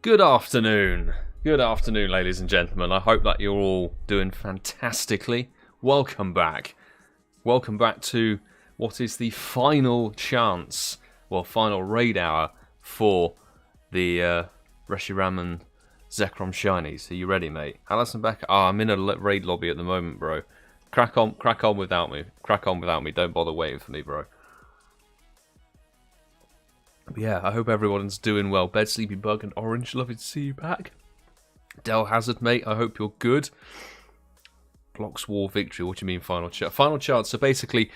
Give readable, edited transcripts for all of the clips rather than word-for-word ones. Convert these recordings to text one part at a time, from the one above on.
Good afternoon. Good afternoon, ladies and gentlemen. I hope that you're all doing fantastically. Welcome back. Welcome back to what is the final chance, well, final raid hour for the Reshiram and Zekrom shinies. Are you ready, mate? Alison back. I'm in a raid lobby at the moment, bro. Crack on without me. Crack on without me. Don't bother waiting for me, bro. But yeah, I hope everyone's doing well. Bed, Sleepy Bug, and Orange, lovely to see you back. DellHazard, mate, I hope you're good. Blocks War Victory, what do you mean final chance? Final chance, so basically,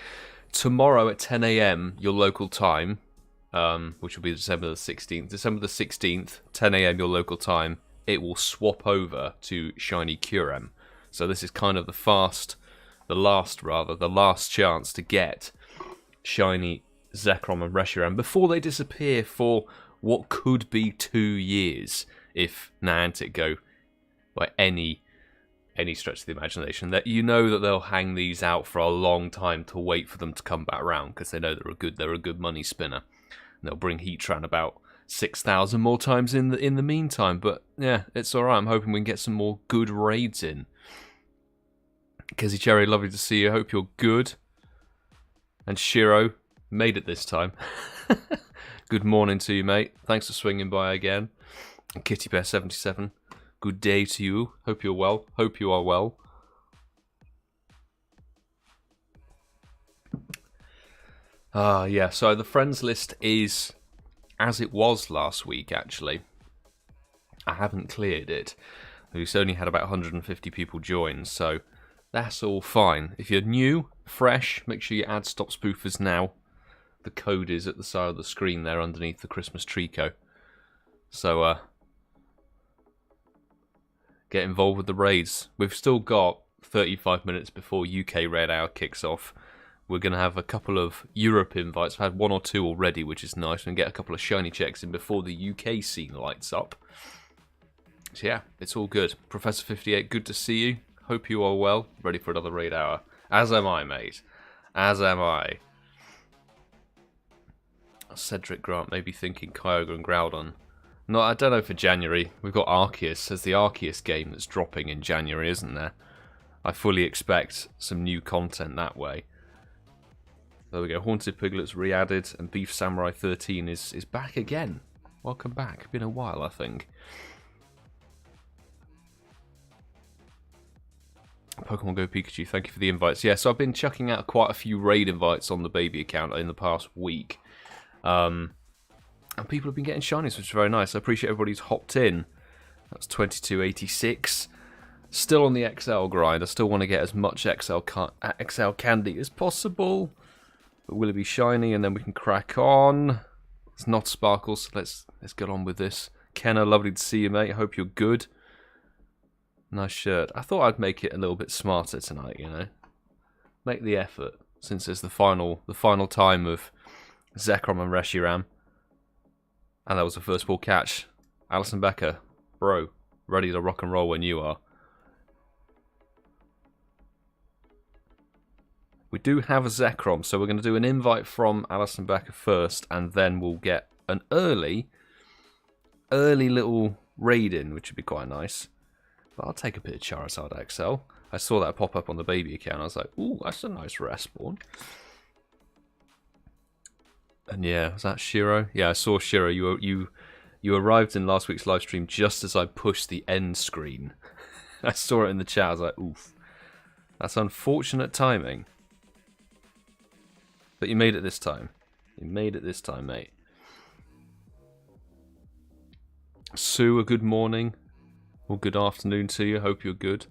tomorrow at 10 AM, your local time, which will be December the 16th, 10 AM your local time, it will swap over to Shiny Kyurem. So this is kind of the last chance to get Shiny Zekrom and Reshiram before they disappear for what could be 2 years if Niantic go by any stretch of the imagination. That you know that they'll hang these out for a long time to wait for them to come back round because they know they're a good money spinner. And they'll bring Heatran about 6,000 more times in the meantime. But yeah, it's alright. I'm hoping we can get some more good raids in. Kizzy Cherry, lovely to see you. Hope you're good. And Shiro, made it this time. Good morning to you, mate. Thanks for swinging by again. And KittieBear77, good day to you. Hope you're well. Hope you are well. Yeah, so the friends list is as it was last week, actually. I haven't cleared it. We've only had about 150 people join, so that's all fine. If you're new, fresh, make sure you add StopSpoofersNow. The code is at the side of the screen there underneath the Christmas treeco. So, get involved with the raids. We've still got 35 minutes before UK raid hour kicks off. We're going to have a couple of Europe invites. I've had 1 or 2 already, which is nice. And get a couple of shiny checks in before the UK scene lights up. So yeah, it's all good. Professor 58, good to see you. Hope you are well. Ready for another raid hour. As am I, mate. As am I. Cedric Grant may be thinking Kyogre and Groudon. No, I don't know for January. We've got Arceus. There's the Arceus game that's dropping in January, isn't there? I fully expect some new content that way. There we go. Haunted Piglets re-added, and Beef Samurai 13 is back again. Welcome back. Been a while, I think. Pokemon Go Pikachu, thank you for the invites. Yeah, so I've been chucking out quite a few raid invites on the baby account in the past week. And people have been getting shinies, which is very nice. I appreciate everybody's hopped in. That's 2286. Still on the XL grind. I still want to get as much XL candy as possible. But will it be shiny? And then we can crack on. It's not Sparkles. Let's get on with this. Kenna, lovely to see you, mate. I hope you're good. Nice shirt. I thought I'd make it a little bit smarter tonight, you know. Make the effort, since it's the final time of Zekrom and Reshiram. And that was the first ball catch. Alison Becker, bro, ready to rock and roll when you are. We do have a Zekrom, so we're going to do an invite from Alison Becker first, and then we'll get an early little raid in, which would be quite nice. But I'll take a bit of Charizard XL. I saw that pop up on the baby account. I was like, ooh, that's a nice rare spawn. And yeah, was that Shiro? Yeah, I saw Shiro. You arrived in last week's live stream just as I pushed the end screen. I saw it in the chat. I was like, oof. That's unfortunate timing. But you made it this time. You made it this time, mate. Sue, a good morning. Well, good afternoon to you. Hope you're good.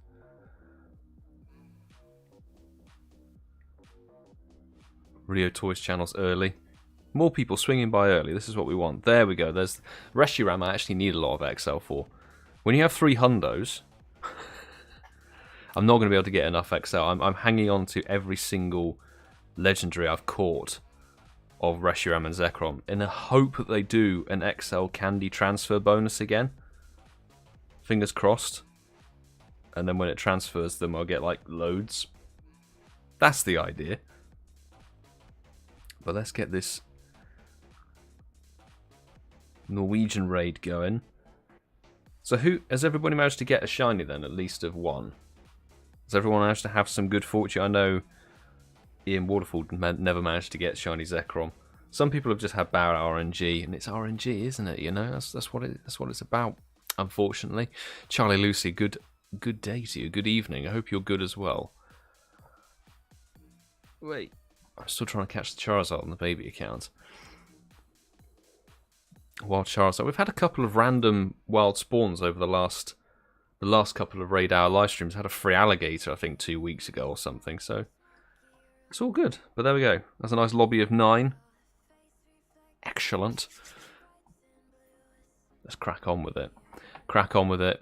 Rio Toys channel's early. More people swinging by early. This is what we want. There we go. There's Reshiram. I actually need a lot of XL for. When you have 3 hundos, I'm not going to be able to get enough XL. I'm hanging on to every single legendary I've caught of Reshiram and Zekrom in the hope that they do an XL candy transfer bonus again. Fingers crossed. And then when it transfers them, I'll get like loads. That's the idea. But let's get this Norwegian raid going. So who has everybody managed to get a shiny then, at least of one? Has everyone managed to have some good fortune? I know Ian Waterfall never managed to get shiny Zekrom. Some people have just had bad RNG, and it's RNG, isn't it? You know, that's what it's about. Unfortunately, Charlie Lucy, good day to you. Good evening. I hope you're good as well. Wait, I'm still trying to catch the Charizard on the baby account. Wild Charizard. We've had a couple of random wild spawns over the last couple of Raid Hour live streams. Had a free alligator, I think, 2 weeks ago or something. So it's all good. But there we go. That's a nice lobby of 9. Excellent. Let's crack on with it. Crack on with it.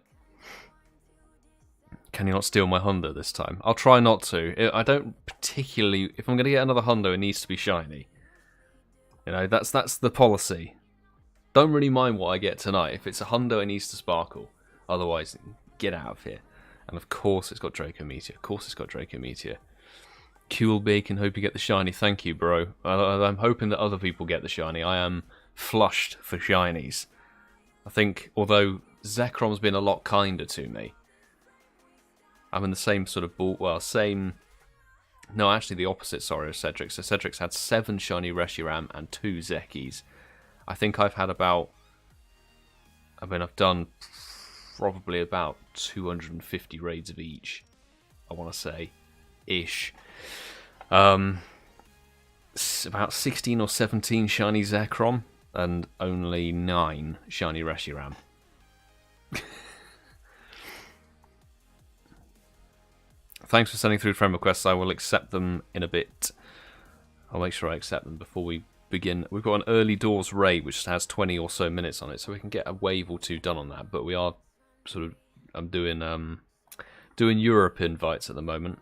Can you not steal my hundo this time? I'll try not to. I don't particularly... If I'm going to get another hundo, it needs to be shiny. You know, that's the policy. Don't really mind what I get tonight. If it's a hundo, it needs to sparkle. Otherwise, get out of here. And of course it's got Draco Meteor. Of course it's got Draco Meteor. Cool Bacon, hope you get the shiny. Thank you, bro. I'm hoping that other people get the shiny. I am flushed for shinies. I think, although Zekrom's been a lot kinder to me. I'm in the same sort of ball... Well, same... No, actually the opposite, sorry, of Cedric. So Cedric's had 7 shiny Reshiram and 2 Zekis. I think I've had about... I mean, I've done probably about 250 raids of each. I want to say. Ish. About 16 or 17 shiny Zekrom. And only 9 shiny Reshiram. Thanks for sending through friend requests. I will accept them in a bit. I'll make sure I accept them before we begin. We've got an early doors raid which has 20 or so minutes on it, so we can get a wave or two done on that. But we are sort of... I'm doing Europe invites at the moment.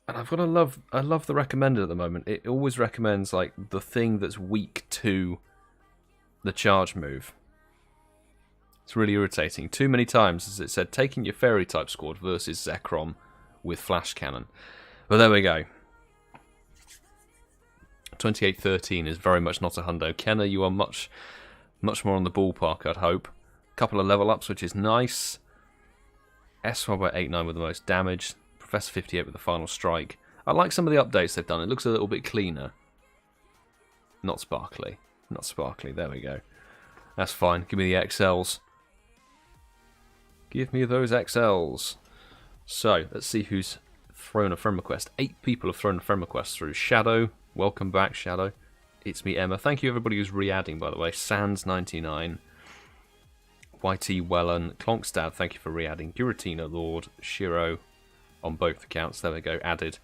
And I've got I love the recommended at the moment. It always recommends like the thing that's weak to the charge move. It's really irritating. Too many times, as it said, taking your fairy type squad versus Zekrom with flash cannon. But there we go. 2813 is very much not a hundo. Kenna, you are much more on the ballpark, I'd hope. Couple of level ups, which is nice. S1 by 89 with the most damage. Professor 58 with the final strike. I like some of the updates they've done. It looks a little bit cleaner. Not sparkly. Not sparkly. There we go. That's fine. Give me the XLs. Give me those XLs. So, let's see who's thrown a friend request. 8 people have thrown a friend request through. Shadow. Welcome back, Shadow. It's me, Emma. Thank you, everybody who's re-adding, by the way. Sans99. YT Wellen. Clonkstad, thank you for re-adding. Giratina Lord. Shiro. On both accounts. There we go. Added.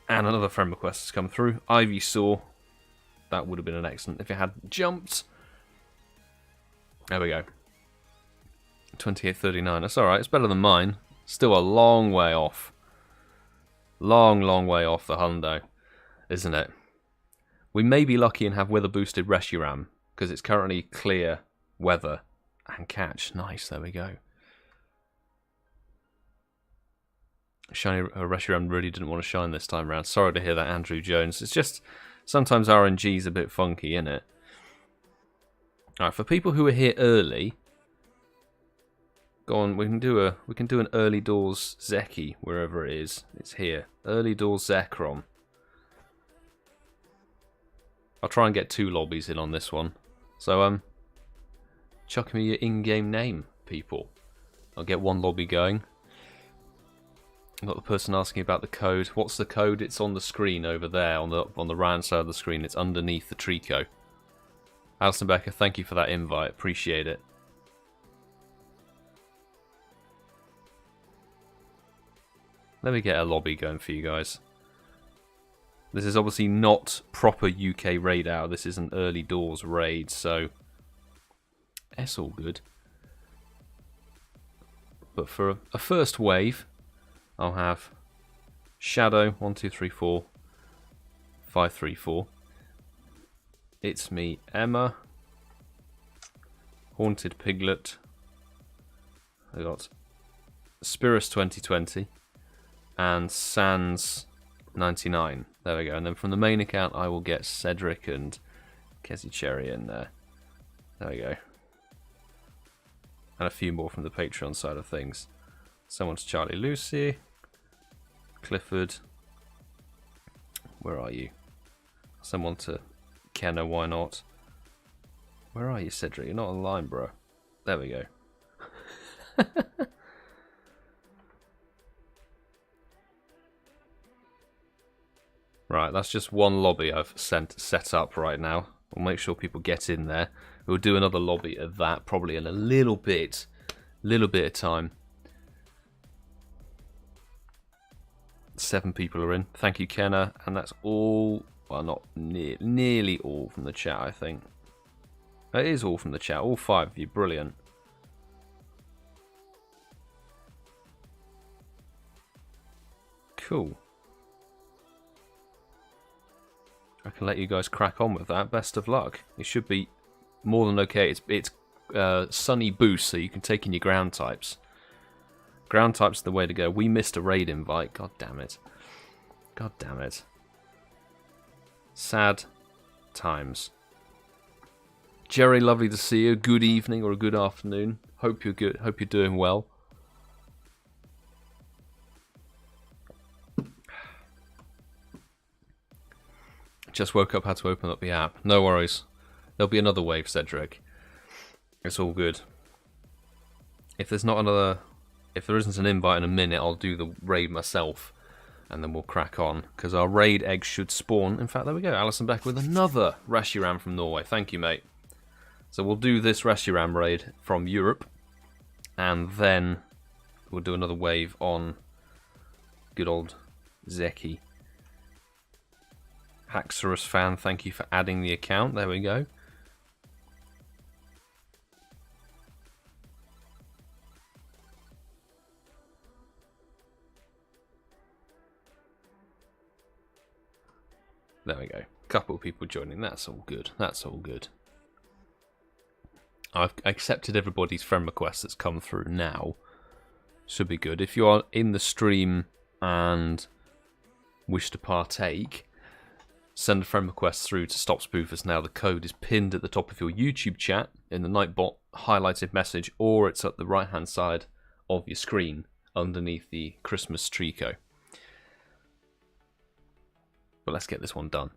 And another friend request has come through. Ivy Saw. That would have been an excellent if it had jumped. There we go. 2839. That's alright. It's better than mine. Still a long way off. Long way off the hundo. Isn't it? We may be lucky and have weather boosted Reshiram. Because it's currently clear weather and catch. Nice. There we go. Shiny Reshiram really didn't want to shine this time around. Sorry to hear that, Andrew Jones. It's just sometimes RNG's a bit funky, isn't it? Alright, for people who are here early, go on, we can do an early doors Zeki wherever it is. It's here. Early doors Zekrom. I'll try and get 2 lobbies in on this one. So chuck me your in-game name, people. I'll get 1 lobby going. I've got the person asking about the code. What's the code? It's on the screen over there, on the right hand side of the screen. It's underneath the Trico. Alison Becker, thank you for that invite. Appreciate it. Let me get a lobby going for you guys. This is obviously not proper UK raid hour. This is an early doors raid, so it's all good. But for a first wave, I'll have Shadow 1234 534. It's me, Emma. Haunted Piglet. I got Spirus 2020 and Sans 99. There we go. And then from the main account, I will get Cedric and Kezzy Cherry in there. There we go. And a few more from the Patreon side of things. Someone to Charlie Lucy. Clifford. Where are you? Someone to Kenna, why not? Where are you, Cedric? You're not online, bro. There we go. Right, that's just one lobby I've set up right now. We'll make sure people get in there. We'll do another lobby of that probably in a little bit of time. 7 people are in. Thank you, Kenna. And that's all, well, not nearly all from the chat, I think. It is all from the chat. All 5 of you. Brilliant. Cool. I can let you guys crack on with that. Best of luck. It should be more than okay. It's sunny boost, so you can take in your ground types. Ground types are the way to go. We missed a raid invite. God damn it. God damn it. Sad times. Jerry, lovely to see you. Good evening or a good afternoon. Hope you're good. Hope you're doing well. Just woke up, had to open up the app. No worries. There'll be another wave, Cedric. It's all good. If there's not another... If there isn't an invite in a minute, I'll do the raid myself. And then we'll crack on. Because our raid eggs should spawn. In fact, there we go. Alison back with another Reshiram from Norway. Thank you, mate. So we'll do this Reshiram raid from Europe. And then we'll do another wave on good old Zeki. Haxorus fan, thank you for adding the account. There we go. There we go. Couple of people joining. That's all good. That's all good. I've accepted everybody's friend request that's come through now. Should be good. If you are in the stream and wish to partake, send a friend request through to StopSpoofersNow. The code is pinned at the top of your YouTube chat in the Nightbot highlighted message, or it's at the right-hand side of your screen underneath the Christmas treeco. But let's get this one done.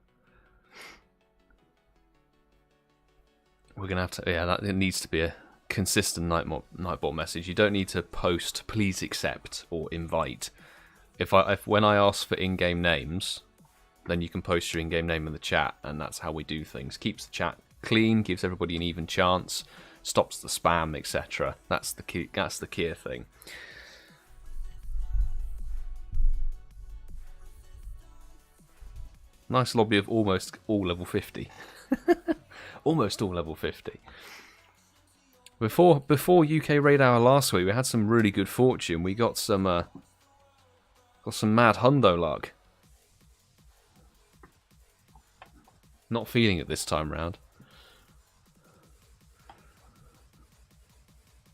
We're going to have to... Yeah, it needs to be a consistent Nightbot message. You don't need to post, please accept, or invite. When I ask for in-game names... then you can post your in-game name in the chat, and that's how we do things. Keeps the chat clean, gives everybody an even chance, stops the spam, etc. That's the key. That's the key thing. Nice lobby of almost all level 50. Almost all level 50. Before UK raid hour last week, we had some really good fortune. We got some mad hundo luck. Not feeling it this time round.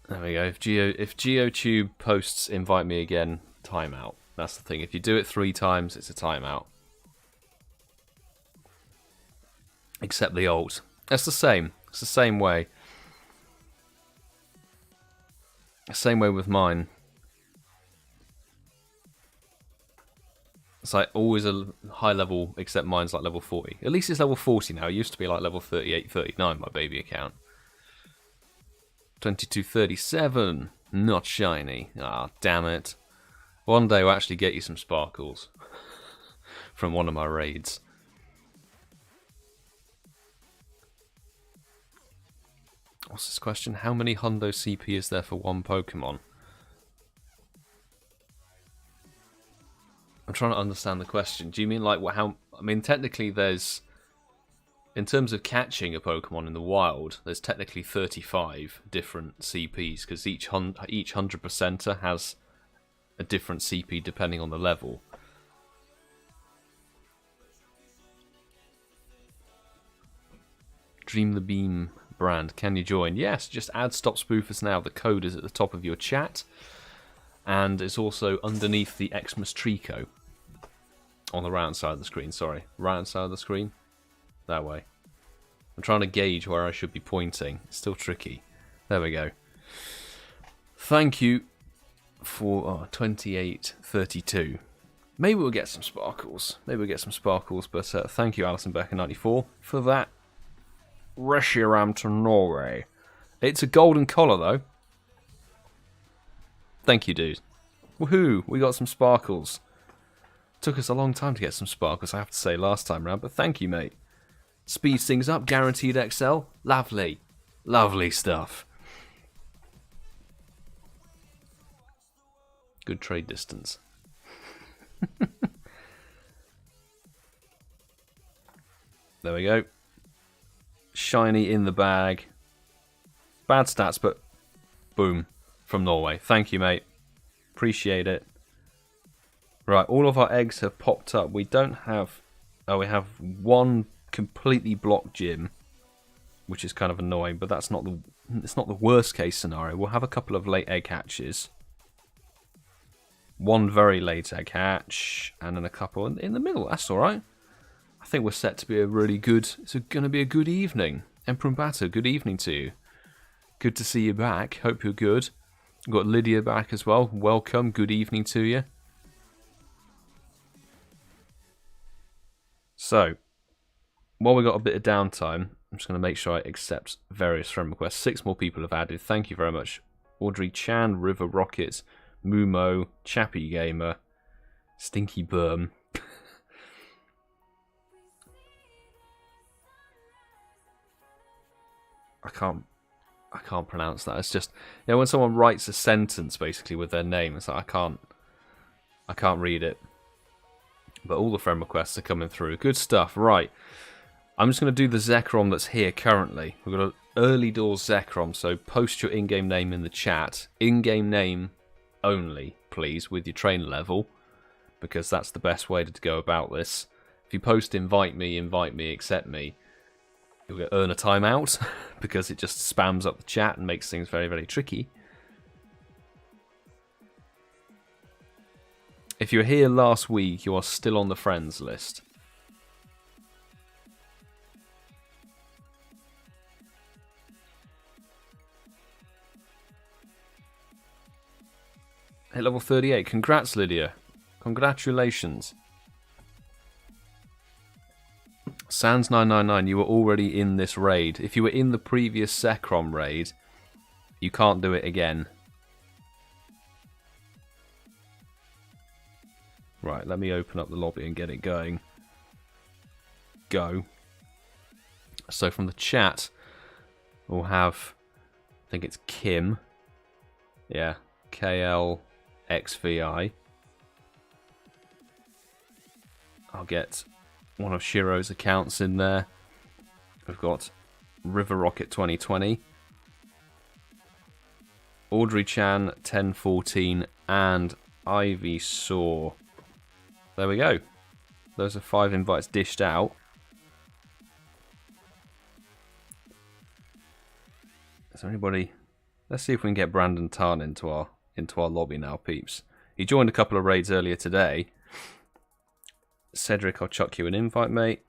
There we go. If GeoTube posts invite me again, timeout. That's the thing. If you do it 3 times, it's a timeout. Except the alt. That's the same. It's the same way. Same way with mine. It's like always a high level, except mine's like level 40. At least it's level 40 now. It used to be like level 38, 39, my baby account. 2237. Not shiny. Ah, damn it. One day we'll actually get you some sparkles. From one of my raids. What's this question? How many hundo CP is there for one Pokemon? I'm trying to understand the question. Do you mean like how? I mean, technically, there's in terms of catching a Pokemon in the wild, there's technically 35 different CPs because each 100%er has a different CP depending on the level. Dream the Beam brand. Can you join? Yes. Just add StopSpoofersNow. The code is at the top of your chat. And it's also underneath the Xmas Trico. On the right-hand side of the screen, sorry. Right-hand side of the screen? That way. I'm trying to gauge where I should be pointing. It's still tricky. There we go. thank you for 2832. Maybe we'll get some sparkles. But thank you, Alison Becker 94, for that Reshiram to Norway. It's a golden collar, though. Thank you, dude. Woohoo! We got some sparkles. Took us a long time to get some sparkles, I have to say, last time round, but thank you, mate. Speeds things up, guaranteed XL. Lovely. Lovely stuff. Good trade distance. There we go. Shiny in the bag. Bad stats, but boom. From Norway. Thank you, mate. Appreciate it. Right, all of our eggs have popped up. We don't have... Oh, we have one completely blocked gym, which is kind of annoying, but that's not the... It's not the worst case scenario. We'll have a couple of late egg hatches. One very late egg hatch, and then a couple in the middle. That's alright. I think we're set to be a really good... It's going to be a good evening. Emperor Batter, good evening to you. Good to see you back. Hope you're good. We've got Lydia back as well. Welcome. Good evening to you. So, while we got a bit of downtime, I'm just going to make sure I accept various friend requests. 6 more people have added. Thank you very much. Audrey Chan, River Rockets, Mumo, Chappy Gamer, Stinky Burm. I can't pronounce that. It's just, you know, when someone writes a sentence basically with their name, it's like I can't read it. But all the friend requests are coming through. Good stuff. Right. I'm just going to do the Zekrom that's here currently. We've got an early doors Zekrom, so post your in-game name in the chat. In-game name only, please, with your trainer level, because that's the best way to go about this. If you post invite me, accept me, you'll earn a timeout, because it just spams up the chat and makes things very, very tricky. If you were here last week, you are still on the friends list. Hit level 38. Congrats, Lydia. Congratulations. Sans999, you were already in this raid. If you were in the previous Zekrom raid, you can't do it again. Right, let me open up the lobby and get it going. Go. So from the chat, we'll have, I think it's Kim. Yeah, KLXVI. I'll get one of Shiro's accounts in there. We've got River Rocket 2020. Audrey Chan 1014 and Ivy Saw. There we go. Those are 5 invites dished out. Is there anybody? Let's see if we can get Brandon Tarn into our lobby now, peeps. He joined a couple of raids earlier today. Cedric, I'll chuck you an invite, mate.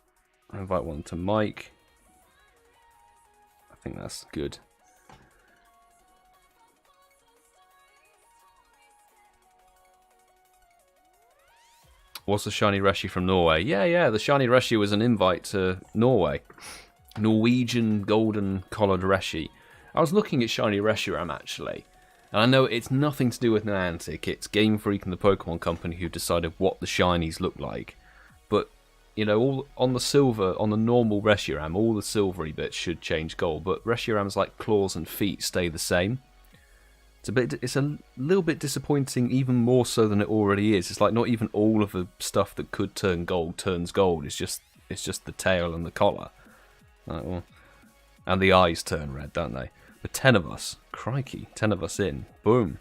I'll invite one to Mike. I think that's good. What's the shiny Reshi from Norway? Yeah, the shiny Reshi was an invite to Norway. Norwegian golden collared Reshi. I was looking at shiny Reshiram actually, and I know it's nothing to do with Niantic. It's Game Freak and the Pokemon Company who decided what the shinies look like. But you know, all on the silver, on the normal Reshiram, all the silvery bits should change gold. But Reshiram's like claws and feet stay the same. It's a little bit disappointing, even more so than it already is. It's like not even all of the stuff that could turn gold turns gold. It's just the tail and the collar. Right, well, and the eyes turn red, don't they? But 10 of us, crikey, 10 of us in, boom.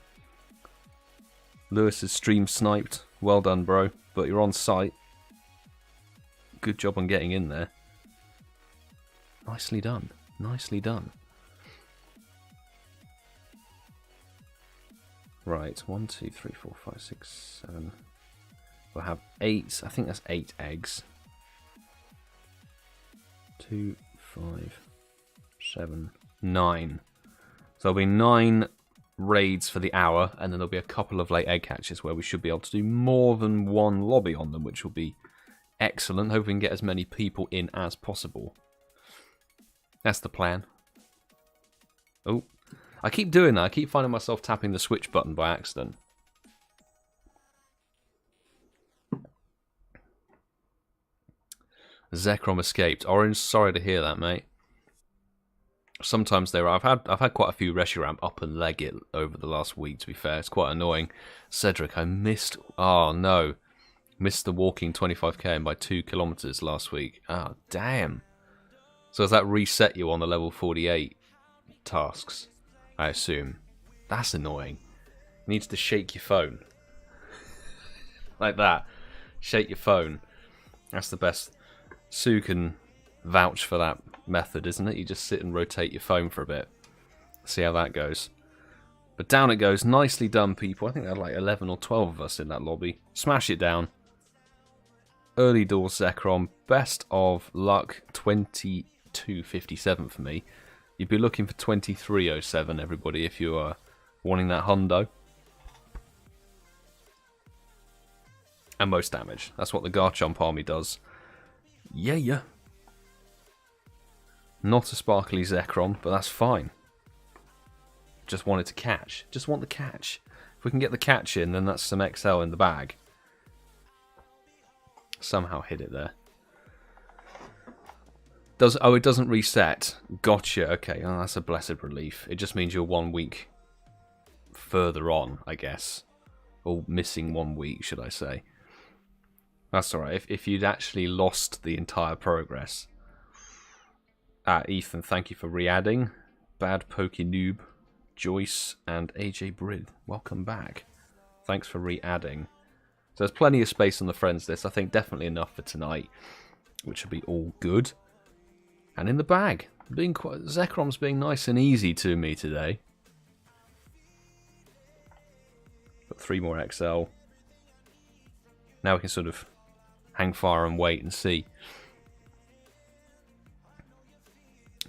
Lewis is stream sniped. Well done, bro. But you're on site. Good job on getting in there. Nicely done. Nicely done. Right, 1, 2, 3, 4, 5, 6, 7. We'll have 8. I think that's 8 eggs. 2, 5, 7, 9. So there'll be 9 raids for the hour, and then there'll be a couple of late egg hatches where we should be able to do more than one lobby on them, which will be excellent. Hope we can get as many people in as possible. That's the plan. Oh, I keep doing that. I keep finding myself tapping the switch button by accident. Zekrom escaped. Orange, sorry to hear that, mate. Sometimes they're. I've had quite a few Reshiram up and leg it over the last week. To be fair, it's quite annoying. Cedric, I missed. Oh no, missed the walking 25k by 2 kilometers last week. Oh damn. So has that reset you on the level 48 tasks? I assume. That's annoying. Needs to shake your phone like that. Shake your phone. That's the best. Sue can vouch for that method, isn't it? You just sit and rotate your phone for a bit. See how that goes. But down it goes. Nicely done, people. I think there are like 11 or 12 of us in that lobby. Smash it down. Early doors Zekrom. Best of luck. 22.57 for me. You'd be looking for 23.07, everybody, if you are wanting that hundo. And most damage. That's what the Garchomp army does. Yeah. Not a sparkly Zekrom, but that's fine. Just wanted to catch. Just want the catch. If we can get the catch in, then that's some XL in the bag. Somehow hit it there. It doesn't reset. Gotcha. Okay, oh, that's a blessed relief. It just means you're 1 week further on, I guess. Or missing 1 week, should I say. That's alright. If you'd actually lost the entire progress. Ethan, thank you for re-adding. Bad Pokenoob, Joyce, and AJ Brid. Welcome back. Thanks for re-adding. So there's plenty of space on the friends list. I think definitely enough for tonight. Which will be all good. And in the bag. Zekrom's being nice and easy to me today. Got 3 more XL. Now we can sort of hang fire and wait and see.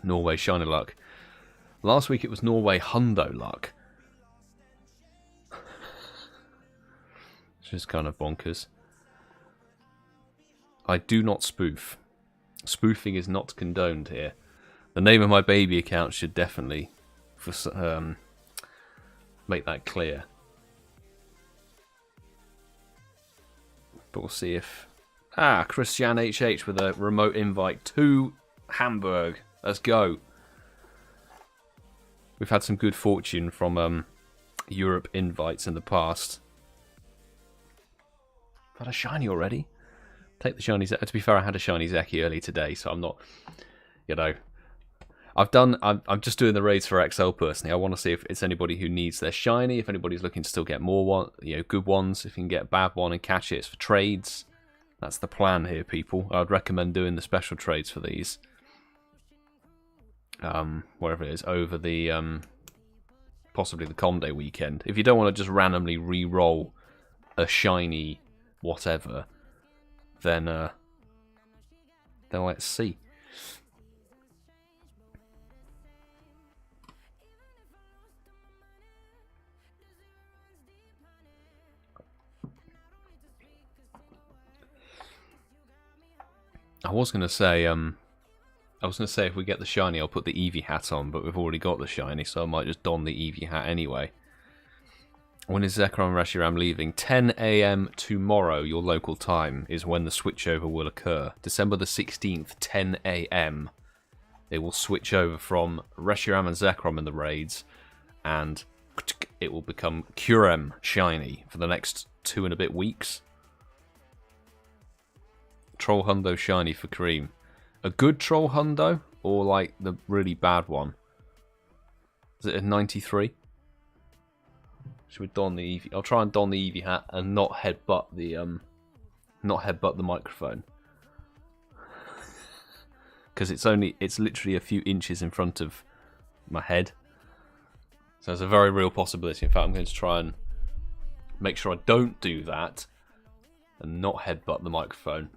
Norway Shiny Luck. Last week it was Norway Hundo Luck. It's just kind of bonkers. I do not spoof. Spoofing is not condoned here. The name of my baby account should definitely make that clear. But we'll see if... ChrisJahnHH with a remote invite to Hamburg. Let's go. We've had some good fortune from Europe invites in the past. Got a shiny already? Take the shiny Zeki. To be fair, I had a shiny Zeki early today, so I'm not, you know... I'm just doing the raids for XL personally. I want to see if it's anybody who needs their shiny, if anybody's looking to still get more good ones, if you can get a bad one and catch it. It's for trades. That's the plan here, people. I'd recommend doing the special trades for these. Wherever it is, over the possibly the Com Day weekend. If you don't want to just randomly re-roll a shiny whatever, then let's see. I was gonna say if we get the shiny, I'll put the Eevee hat on, but we've already got the shiny, so I might just don the Eevee hat anyway. When is Zekrom and Reshiram leaving? 10 AM tomorrow, your local time, is when the switchover will occur. December the 16th, 10 AM. They will switch over from Reshiram and Zekrom in the raids, and it will become Curem shiny for the next 2 and a bit weeks. Troll Hundo shiny for Cream. A good Troll Hundo, or like the really bad one? Is it a 93? Should we don the Eevee? I'll try and don the Eevee hat and not headbutt the microphone. Because it's literally a few inches in front of my head. So there's a very real possibility. In fact, I'm going to try and make sure I don't do that and not headbutt the microphone.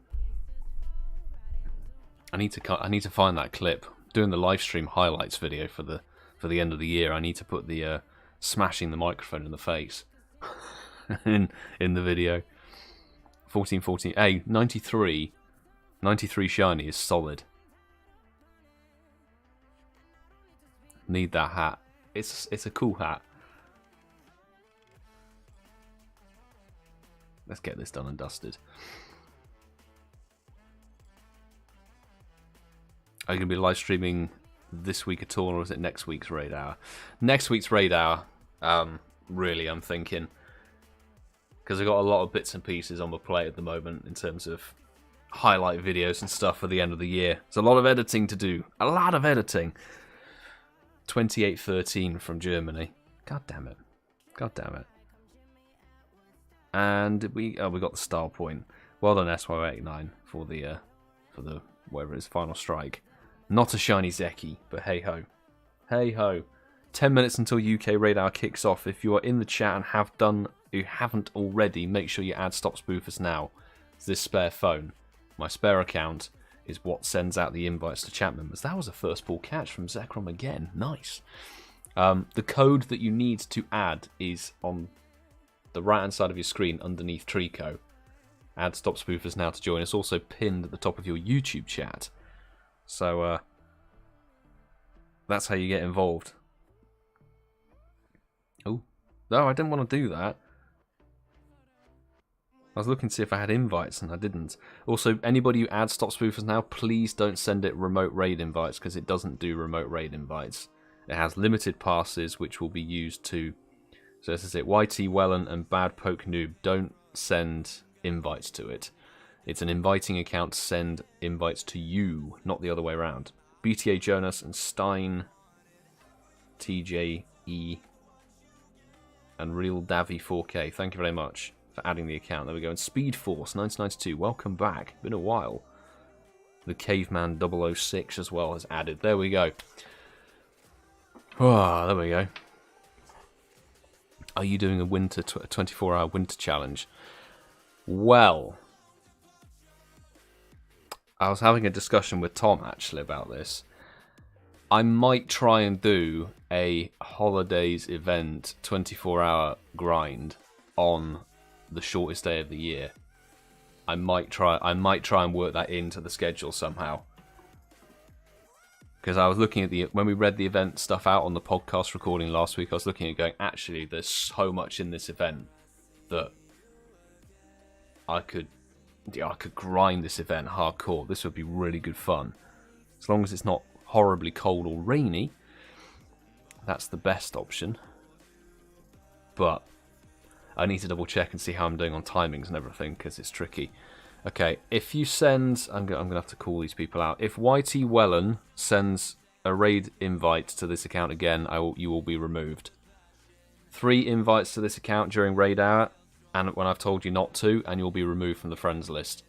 I need to find that clip. Doing the live stream highlights video for the end of the year. I need to put the smashing the microphone in the face in the video. 14. Hey, 93 shiny is solid. Need that hat. It's a cool hat. Let's get this done and dusted. Are you going to be live streaming this week at all, or is it next week's raid hour? Next week's raid hour, really, I'm thinking. Because I've got a lot of bits and pieces on the plate at the moment in terms of highlight videos and stuff for the end of the year. There's a lot of editing to do. A lot of editing. 2813 from Germany. God damn it. God damn it. And we got the style point. Well done, SY89 for the whatever it is, final strike. Not a shiny Zeki, but hey ho. Hey ho. 10 minutes until UK raid hour kicks off. If you are in the chat and you haven't already, make sure you add StopSpoofersNow to this spare phone. My spare account is what sends out the invites to chat members. That was a first ball catch from Zekrom again. Nice. The code that you need to add is on the right hand side of your screen underneath Trico. Add StopSpoofersNow to join. It's also pinned at the top of your YouTube chat. So that's how you get involved. Oh, no, I didn't want to do that. I was looking to see if I had invites and I didn't. Also, anybody who adds StopSpoofersNow, please don't send it remote raid invites because it doesn't do remote raid invites. It has limited passes which will be used to... So this is it. YT Wellen and Bad Poke Noob, don't send invites to it. It's an inviting account to send invites to you, not the other way around. BTA Jonas and Stein, TJE, and Real Davy 4K. Thank you very much for adding the account. There we go. And Speed Force 1992, welcome back. Been a while. The Caveman 006 as well has added. There we go. Oh, there we go. Are you doing a winter 24-hour winter challenge? Well, I was having a discussion with Tom actually about this. I might try and do a holidays event 24-hour grind on the shortest day of the year. I might try and work that into the schedule somehow. Because I was looking at when we read the event stuff out on the podcast recording last week, I was looking at going, actually, there's so much in this event that I could grind this event hardcore. This would be really good fun. As long as it's not horribly cold or rainy, that's the best option. But I need to double check and see how I'm doing on timings and everything, because it's tricky. Okay, if you send... I'm going to have to call these people out. If YT Wellen sends a raid invite to this account again, you will be removed. 3 invites to this account during raid hour, and when I've told you not to, and you'll be removed from the friends list.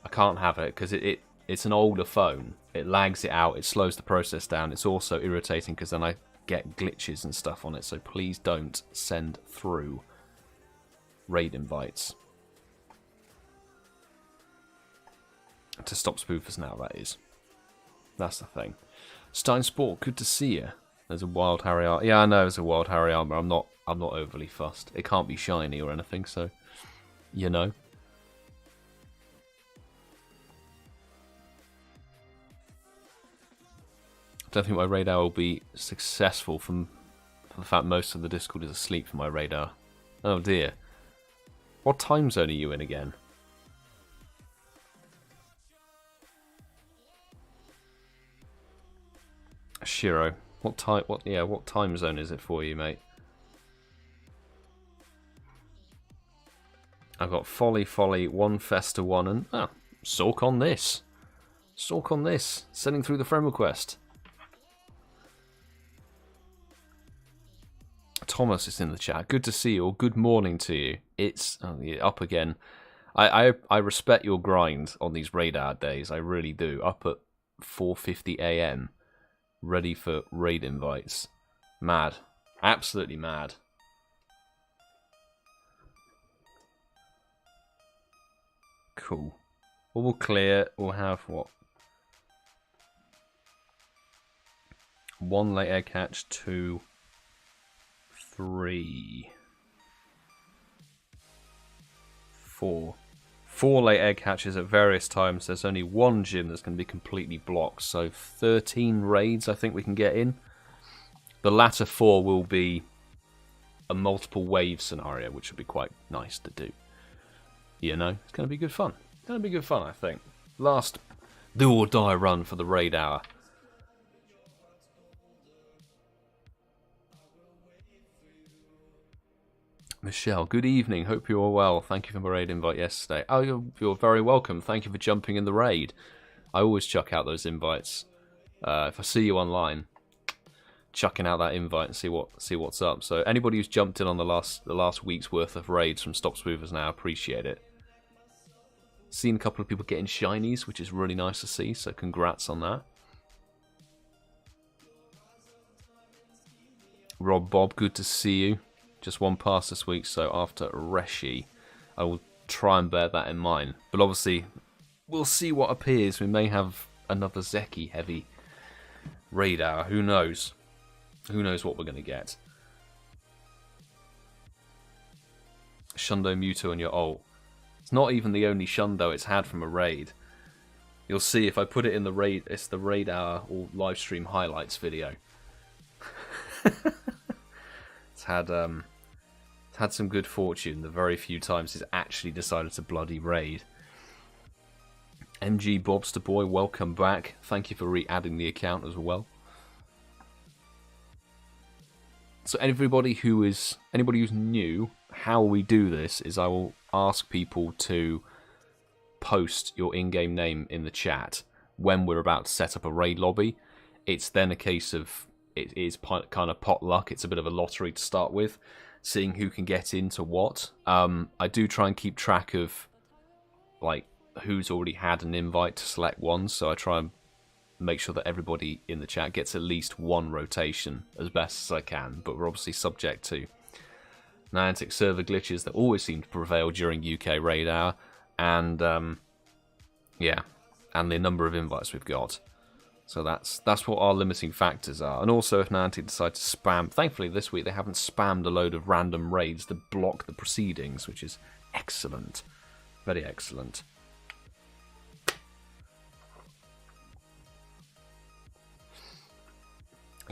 I can't have it, because it's an older phone. It lags it out, it slows the process down. It's also irritating, because then I get glitches and stuff on it, so please don't send through raid invites. To StopSpoofersNow, that is. That's the thing. Stein Sport, good to see you. There's a wild Harry armor. Yeah, I know there's a wild Harry armor. I'm not overly fussed. It can't be shiny or anything, so you know. I don't think my radar will be successful from the fact most of the Discord is asleep for my radar. Oh dear. What time zone are you in again? Shiro, what time zone is it for you, mate? I've got Folly, One Festa 1, and Sork on this. Sork on this. Sending through the friend request. Thomas is in the chat. Good to see you, or good morning to you. It's up again. I respect your grind on these radar days. I really do. Up at 4:50 AM. Ready for raid invites. Mad. Absolutely mad. Cool. All clear. We'll have what? 1 late egg hatch, 2 3, 4. 4 late egg hatches at various times. There's only one gym that's going to be completely blocked, so 13 raids I think we can get in. The latter 4 will be a multiple wave scenario, which would be quite nice to do. You know, it's going to be good fun. It's going to be good fun, I think. Last do or die run for the raid hour. Michelle, good evening. Hope you are well. Thank you for my raid invite yesterday. Oh, you're very welcome. Thank you for jumping in the raid. I always chuck out those invites. If I see you online, chucking out that invite and see what's up. So anybody who's jumped in on the last week's worth of raids from StopSpoofersNow, appreciate it. Seen a couple of people getting shinies, which is really nice to see. So congrats on that. Rob Bob, good to see you. Just one pass this week, so after Reshi, I will try and bear that in mind. But obviously, we'll see what appears. We may have another Zeki heavy raid hour. Who knows? Who knows what we're going to get? Shundo Mewtwo and your ult. It's not even the only Shundo it's had from a raid. You'll see if I put it in the raid, it's the raid hour or live stream highlights video. It's had some good fortune the very few times it's actually decided to bloody raid. MG Bobster Boy, welcome back. Thank you for re-adding the account as well. So anybody who's new, how we do this is I will ask people to post your in-game name in the chat when we're about to set up a raid lobby. It's then a case of it is kind of pot luck. It's a bit of a lottery to start with, seeing who can get into what. I do try and keep track of like who's already had an invite to select ones, so I try and make sure that everybody in the chat gets at least one rotation as best as I can, but we're obviously subject to Niantic server glitches that always seem to prevail during UK raid hour, and yeah, and the number of invites we've got. So that's what our limiting factors are. And also, if Niantic decide to spam, thankfully this week they haven't spammed a load of random raids to block the proceedings, which is excellent, very excellent.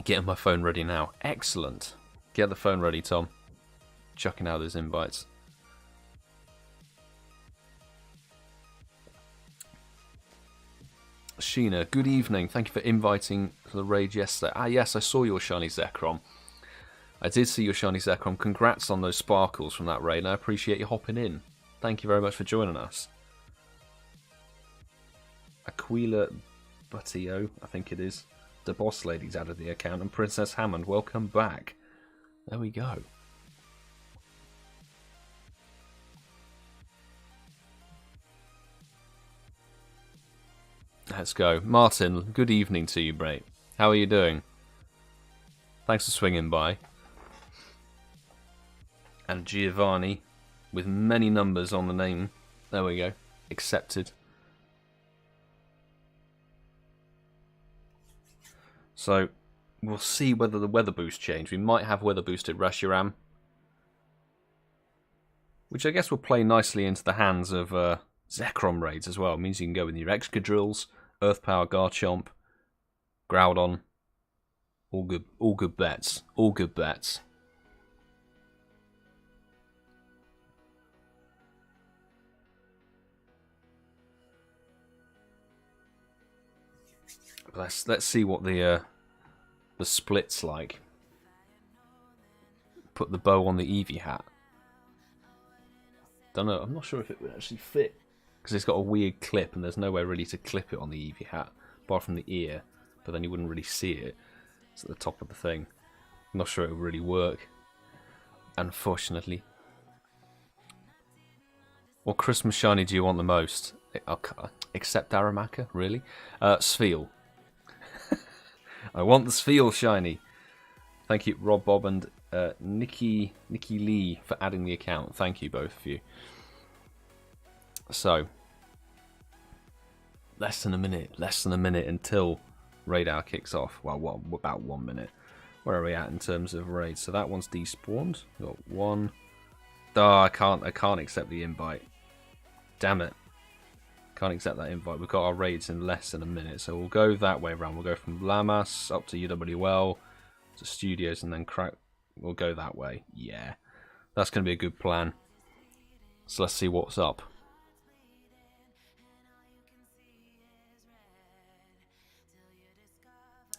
Getting my phone ready now. Excellent. Get the phone ready, Tom. Chucking out those invites. Sheena, good evening. Thank you for inviting to the raid yesterday. Ah, yes, I saw your shiny Zekrom. I did see your shiny Zekrom. Congrats on those sparkles from that raid, and I appreciate you hopping in. Thank you very much for joining us. Aquila Buttio, I think it is. The boss lady's added the account, and Princess Hammond, welcome back. There we go. Let's go. Martin, good evening to you, mate. How are you doing? Thanks for swinging by. And Giovanni, with many numbers on the name. There we go. Accepted. So, we'll see whether the weather boost change. We might have weather boosted Reshiram, which I guess will play nicely into the hands of Zekrom raids as well. It means you can go with your Excadrills, Earth Power Garchomp, Groudon. All good bets. All good bets. Let's see what the split's like. Put the bow on the Eevee hat. Don't know. I'm not sure if it would actually fit because it's got a weird clip, and there's nowhere really to clip it on the Eevee hat apart from the ear. But then you wouldn't really see it. It's at the top of the thing. I'm not sure it would really work, unfortunately. What Christmas shiny do you want the most? Except Aramaka, really? Spheal. I want the Spheal shiny. Thank you, Rob Bob and Nikki Lee, for adding the account. Thank you, both of you. So, less than a minute until raid hour kicks off. Well, what, about 1 minute. Where are we at in terms of raids? So that one's despawned. We've got one. Oh, I can't accept the invite. Damn it. Can't accept that invite. We've got our raids in less than a minute. So we'll go that way around. We'll go from Lamas up to UWL to Studios and then crack. We'll go that way. Yeah. That's going to be a good plan. So let's see what's up.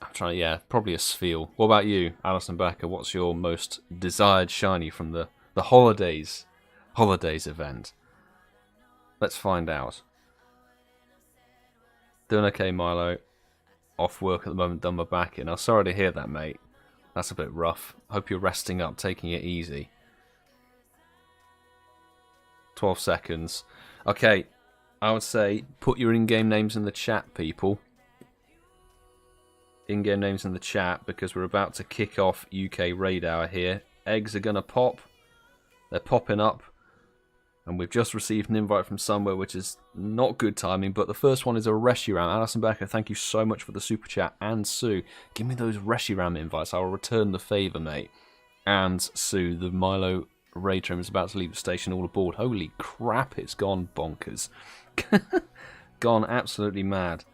I'm trying to, yeah, probably a Spheal. What about you, Alison Becker? What's your most desired shiny from the holidays event? Let's find out. Doing okay, Milo. Off work at the moment, done my back in. I'm sorry to hear that, mate. That's a bit rough. Hope you're resting up, taking it easy. 12 seconds. Okay, I would say put your in-game names in the chat, people. In-game names in the chat, because we're about to kick off UK Raid Hour here. Eggs are going to pop. They're popping up. And we've just received an invite from somewhere, which is not good timing. But the first one is a Reshiram. Alison Becker, thank you so much for the super chat. And Sue, give me those Reshiram invites. I'll return the favour, mate. And Sue, the Milo raid train is about to leave the station. All aboard. Holy crap, it's gone bonkers. Gone absolutely mad.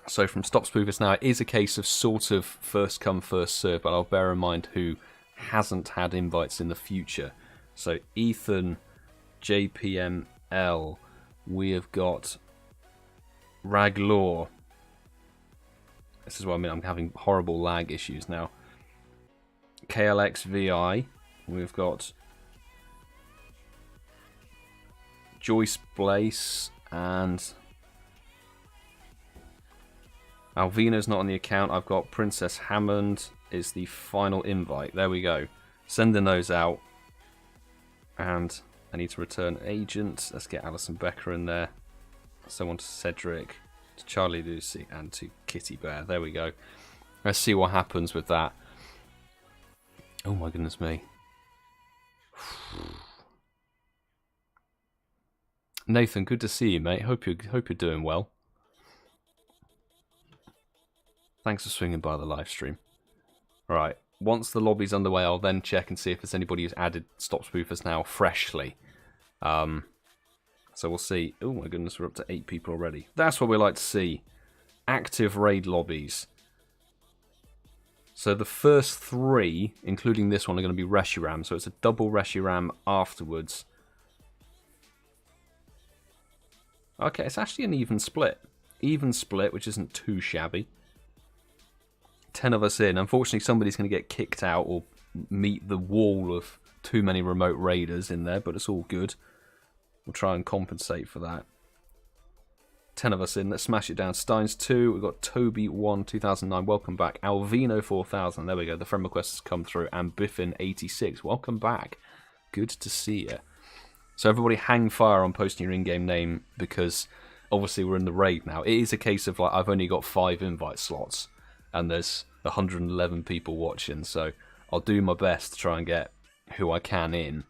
So from StopSpoofersNow, it is a case of sort of first come, first serve. But I'll bear in mind who hasn't had invites in the future. So Ethan, JPML, we have got Raglaw. This is what I mean, I'm having horrible lag issues now. KLXVI, we've got Joyce Blaze, and Alvina's not on the account. I've got Princess Hammond is the final invite. There we go. Sending those out. And I need to return agent. Let's get Alison Becker in there. Someone to Cedric, to Charlie Lucy, and to KittieBear. There we go. Let's see what happens with that. Oh my goodness me. Nathan, good to see you, mate. Hope you're doing well. Thanks for swinging by the live stream. Right. Once the lobby's underway, I'll then check and see if there's anybody who's added StopSpoofersNow freshly. So we'll see. Oh my goodness, we're up to 8 people already. That's what we like to see. Active raid lobbies. So the first 3, including this one, are going to be Reshiram. So it's a double Reshiram afterwards. Okay, it's actually an even split. Even split, which isn't too shabby. 10 of us in. Unfortunately, somebody's going to get kicked out or meet the wall of too many remote raiders in there, but it's all good. We'll try and compensate for that. 10 of us in. Let's smash it down. Steins 2. We've got Toby1 2009. Welcome back. Alvino 4000. There we go. The friend request has come through. And Biffin 86. Welcome back. Good to see you. So everybody hang fire on posting your in-game name, because obviously we're in the raid now. It is a case of like I've only got 5 invite slots. And there's 111 people watching, so I'll do my best to try and get who I can in.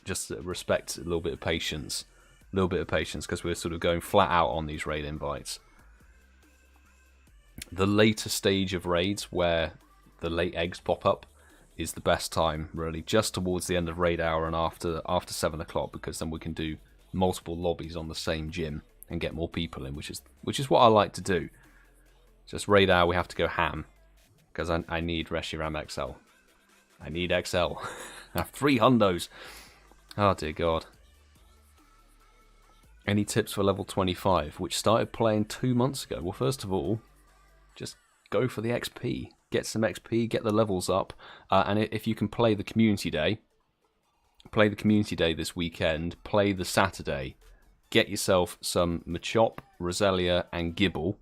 Just respect a little bit of patience. A little bit of patience, because we're sort of going flat out on these raid invites. The later stage of raids, where the late eggs pop up, is the best time, really. Just towards the end of raid hour and after 7 o'clock, because then we can do multiple lobbies on the same gym and get more people in, which is what I like to do. Just raid hour, we have to go ham. Because I need Reshiram XL. I need XL. I have 3 hundos. Oh dear God. Any tips for level 25, which started playing 2 months ago? Well, first of all, just go for the XP. Get some XP, get the levels up. And if you can play the community day this weekend, play the Saturday. Get yourself some Machop, Roselia, and Gibble.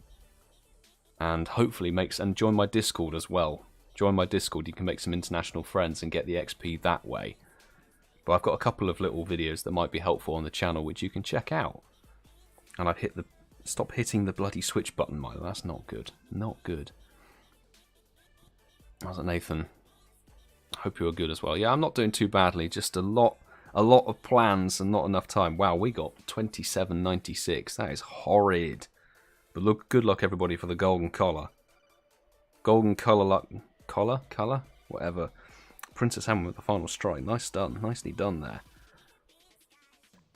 And hopefully and join my Discord as well. Join my Discord, you can make some international friends and get the XP that way. But I've got a couple of little videos that might be helpful on the channel, which you can check out. And I've stop hitting the bloody switch button, Milo. That's not good. Not good. How's it, Nathan? Hope you're good as well. Yeah, I'm not doing too badly. Just a lot of plans and not enough time. Wow, we got 27.96. That is horrid. But good luck everybody for the golden collar. Golden color, whatever. Princess Hammer with the final strike. Nice done. Nicely done there.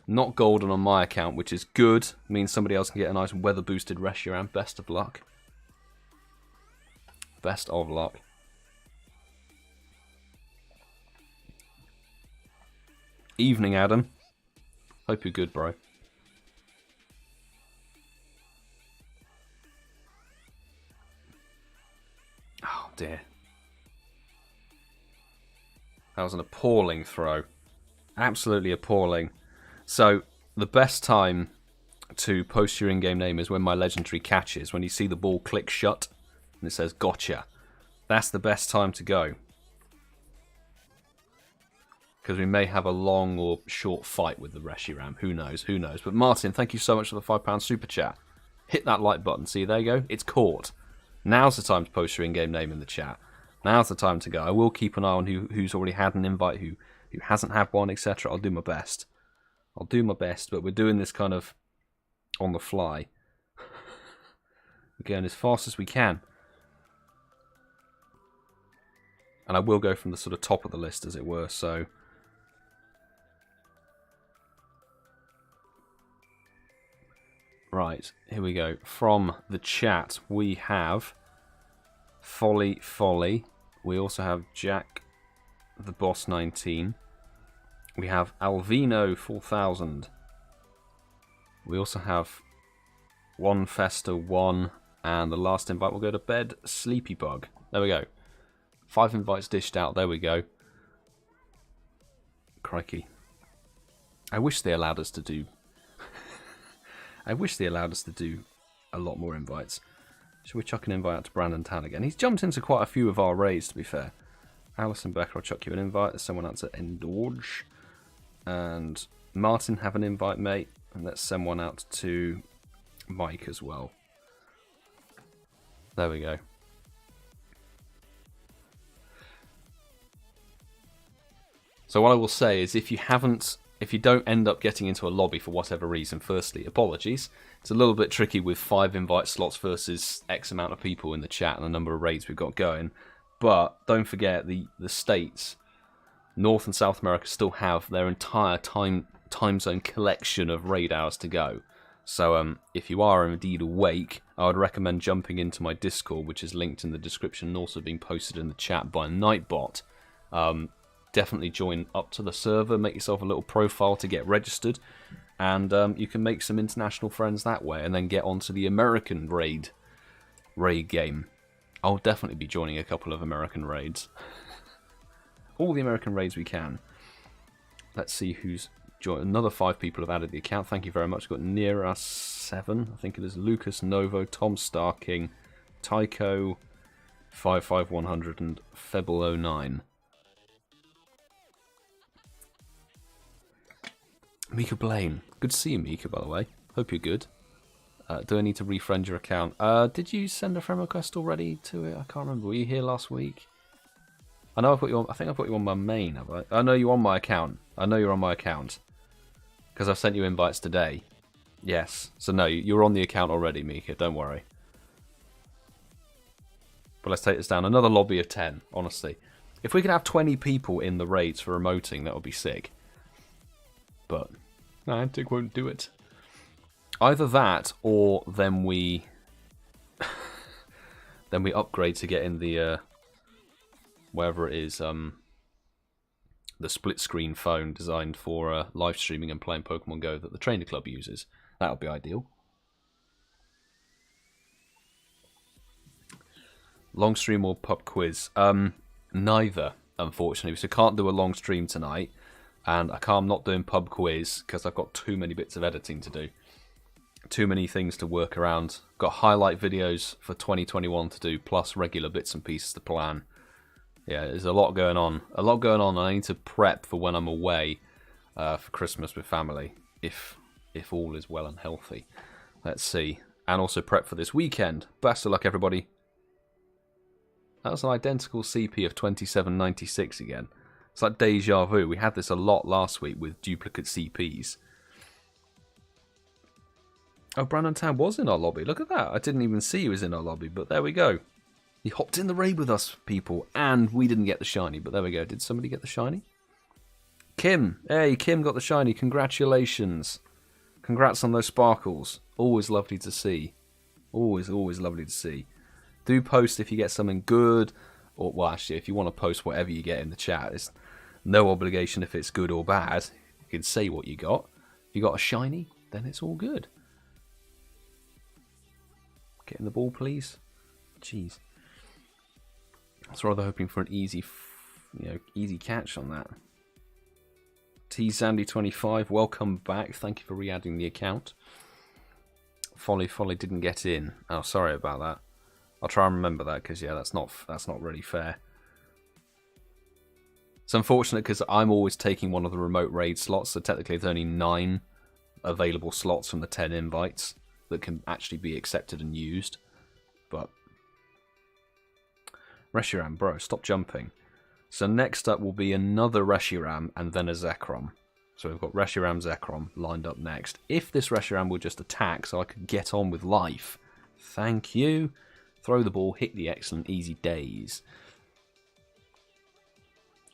Not golden on my account, which is good. Means somebody else can get a nice weather boosted Reshiram. Best of luck. Best of luck. Evening, Adam. Hope you're good, bro. Oh, dear. That was an appalling throw. Absolutely appalling. So, the best time to post your in-game name is when my legendary catches. When you see the ball click shut and it says, gotcha. That's the best time to go. Because we may have a long or short fight with the Reshiram. Who knows? Who knows? But Martin, thank you so much for the £5 super chat. Hit that like button. See, there you go. It's caught. Now's the time to post your in-game name in the chat. Now's the time to go. I will keep an eye on who's already had an invite, who hasn't had one, etc. I'll do my best. I'll do my best, but we're doing this kind of on the fly. We're going as fast as we can. And I will go from the sort of top of the list, as it were, so... Right, here we go. From the chat, we have Folly. We also have Jack the Boss 19. We have Alvino 4000. We also have One Festa 1, and the last invite will go to bed, Sleepy Bug. There we go. 5 invites dished out. There we go. Crikey. I wish they allowed us to do... I wish they allowed us to do a lot more invites. Should we chuck an invite out to Brandon Tan again? He's jumped into quite a few of our raids, to be fair. Alison Becker, I'll chuck you an invite. There's someone out to Endorge. And Martin, have an invite, mate. And let's send one out to Mike as well. There we go. So what I will say is, if you don't end up getting into a lobby for whatever reason, firstly, apologies. It's a little bit tricky with 5 invite slots versus X amount of people in the chat and the number of raids we've got going. But don't forget, the states, North and South America, still have their entire time zone collection of raid hours to go. So if you are indeed awake, I would recommend jumping into my Discord, which is linked in the description and also being posted in the chat by Nightbot. Definitely join up to the server, make yourself a little profile to get registered, and you can make some international friends that way, and then get onto the American raid game. I'll definitely be joining a couple of American raids. All the American raids we can. Let's see who's joined. Another 5 people have added the account. Thank you very much. We've got Nira7, I think it is, Lucas Novo, Tom Starking, Tycho, 55100, and Febble09. Mika Blaine. Good to see you, Mika, by the way. Hope you're good. Do I need to refriend your account? Did you send a friend request already to it? I can't remember. Were you here last week? I know I put you on. I think I put you on my main, have I? I know you're on my account. I know you're on my account. Because I've sent you invites today. Yes. So no, you're on the account already, Mika. Don't worry. But let's take this down. Another lobby of 10, honestly. If we could have 20 people in the raids for emoting, that would be sick. But Niantic won't do it. Either that, or then we upgrade to get in the wherever it is, the split screen phone designed for live streaming and playing Pokemon Go that the Trainer Club uses. That would be ideal. Long stream or pub quiz? Neither, unfortunately. So can't do a long stream tonight. And I'm not doing pub quiz because I've got too many bits of editing to do. Too many things to work around. Got highlight videos for 2021 to do, plus regular bits and pieces to plan. Yeah, there's a lot going on. A lot going on, and I need to prep for when I'm away for Christmas with family, if all is well and healthy. Let's see. And also prep for this weekend. Best of luck, everybody. That was an identical CP of 2796 again. It's like deja vu. We had this a lot last week with duplicate CPs. Oh, Brandon Tan was in our lobby. Look at that. I didn't even see he was in our lobby, but there we go. He hopped in the raid with us, people, and we didn't get the shiny, but there we go. Did somebody get the shiny? Kim. Hey, Kim got the shiny. Congratulations. Congrats on those sparkles. Always lovely to see. Always lovely to see. Do post if you get something good, or, well, actually, if you want to post whatever you get in the chat. It's no obligation if it's good or bad. You can say what you got. If you got a shiny, then it's all good. Get in the ball, please. Jeez. I was rather hoping for an easy, easy catch on that. T Sandy25, welcome back. Thank you for re-adding the account. Folly didn't get in. Oh, sorry about that. I'll try and remember that because yeah, that's not really fair. It's unfortunate because I'm always taking one of the remote raid slots, so technically there's only 9 available slots from the 10 invites that can actually be accepted and used. But Reshiram, bro, stop jumping. So next up will be another Reshiram and then a Zekrom. So we've got Reshiram, Zekrom lined up next. If this Reshiram will just attack so I could get on with life. Thank you. Throw the ball, hit the excellent easy days.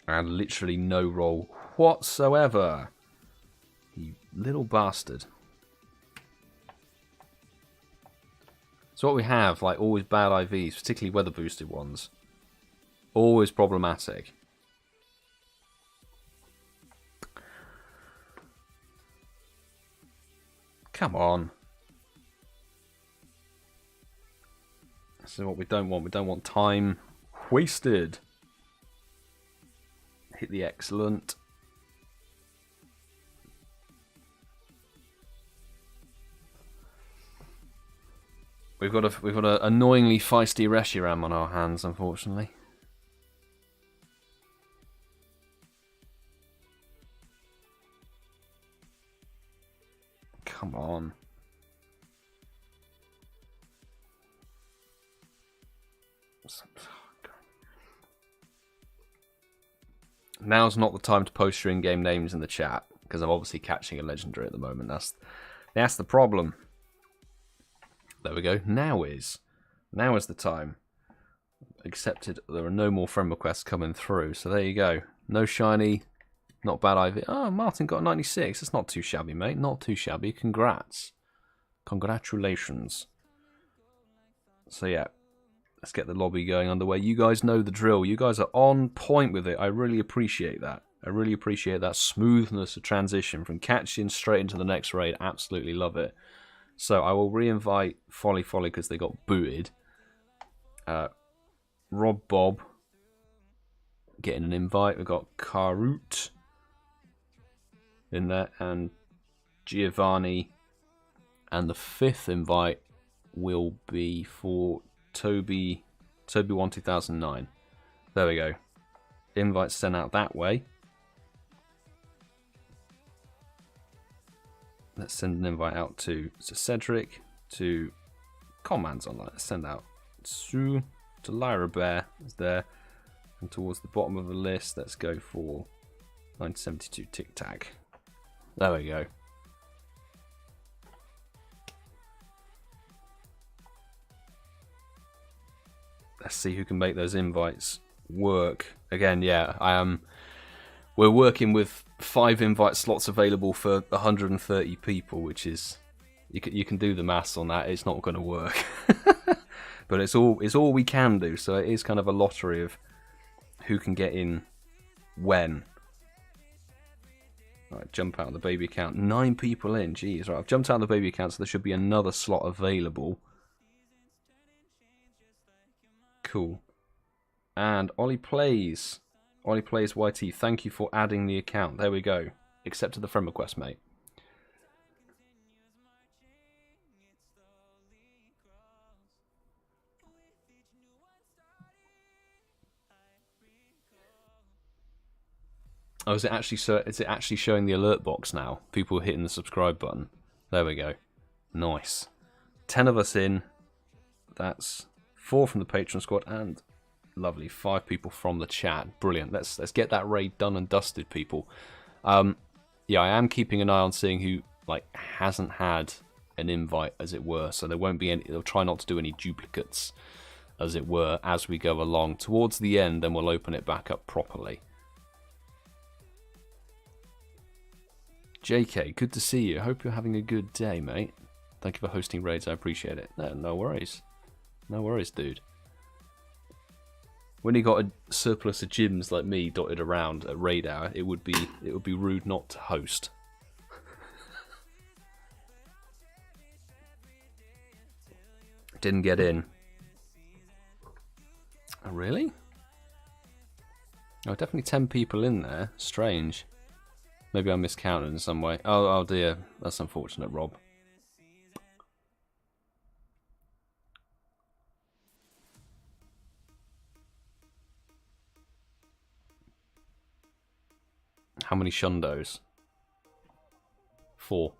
And literally no roll whatsoever. You little bastard. So what we have, like always bad IVs, particularly weather boosted ones. Always problematic. Come on. This is what we don't want. We don't want time wasted. Hit the excellent. We've got a annoyingly feisty Reshiram on our hands, unfortunately. Come on. Now's not the time to post your in-game names in the chat, because I'm obviously catching a legendary at the moment. That's the problem. There we go. Now is the time. Accepted. There are no more friend requests coming through, so there you go. No shiny. Not bad IV. Oh, Martin got 96. That's not too shabby, mate. Not too shabby. Congrats. Congratulations. So yeah, let's get the lobby going underway. You guys know the drill. You guys are on point with it. I really appreciate that. I really appreciate that smoothness of transition from catching straight into the next raid. Absolutely love it. So I will re-invite Folly because they got booted. Rob Bob getting an invite. We've got Karut in there and Giovanni. And the 5th invite will be for Toby1 2009. There we go. Invites sent out that way. Let's send an invite out to Cedric, to Commands Online. Let's send out Sue, to Lyra Bear is there. And towards the bottom of the list, let's go for 1972 Tic Tac. There we go. Let's see who can make those invites work. Again, yeah, we're working with 5 invite slots available for 130 people, which is you can do the maths on that. It's not going to work, but it's all we can do. So it is kind of a lottery of who can get in when. Right, jump out of the baby account. 9 people in. Jeez, right. I've jumped out of the baby account, so there should be another slot available. Cool. And Ollie Plays YT, thank you for adding the account. There we go. Accepted the friend request, mate. Oh, is it actually showing the alert box now? People hitting the subscribe button. There we go. Nice. 10 of us in. That's 4 from the Patreon squad and lovely 5 people from the chat. Brilliant. Let's get that raid done and dusted, people. Yeah, I am keeping an eye on seeing who hasn't had an invite, as it were. So there won't be any. They'll try not to do any duplicates. as it were, as we go along. Towards the end, then we'll open it back up properly. JK, good to see you. Hope you're having a good day, mate. Thank you for hosting raids. I appreciate it. No worries. No worries, dude. When you got a surplus of gyms like me dotted around at raid hour, it would be rude not to host. Didn't get in. Oh, really? Oh, definitely 10 people in there. Strange. Maybe I miscounted in some way. Oh dear. That's unfortunate, Rob. How many shundos? 4.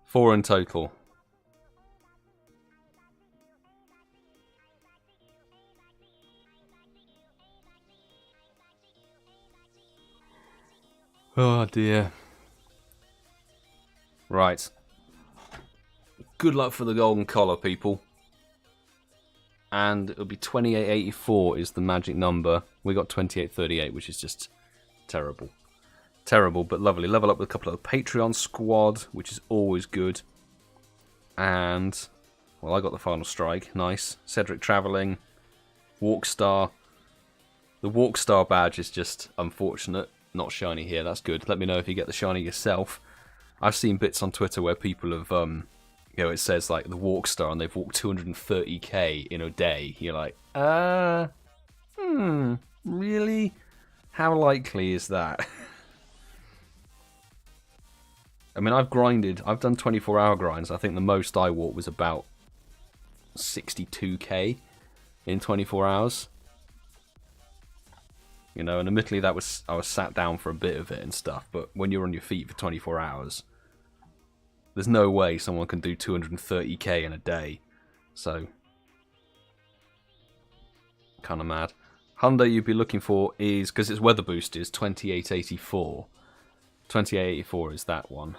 4 in total. Oh dear. Right. Good luck for the golden collar, people. And it'll be 2884 is the magic number. We got 2838, which is just terrible. Terrible, but lovely. Level up with a couple of Patreon squad, which is always good. And, well, I got the final strike. Nice. Cedric travelling. Walkstar. The Walkstar badge is just unfortunate. Not shiny here, that's good. Let me know if you get the shiny yourself. I've seen bits on Twitter where people have, you know, it says like the Walkstar and they've walked 230k in a day. You're like, really? How likely is that? I mean, I've done 24-hour grinds. I think the most I walked was about 62k in 24 hours. You know, and admittedly I was sat down for a bit of it and stuff, but when you're on your feet for 24 hours, there's no way someone can do 230k in a day. So, kind of mad. Hyundai you'd be looking for is, because its weather boost is 2884. 2884 is that one.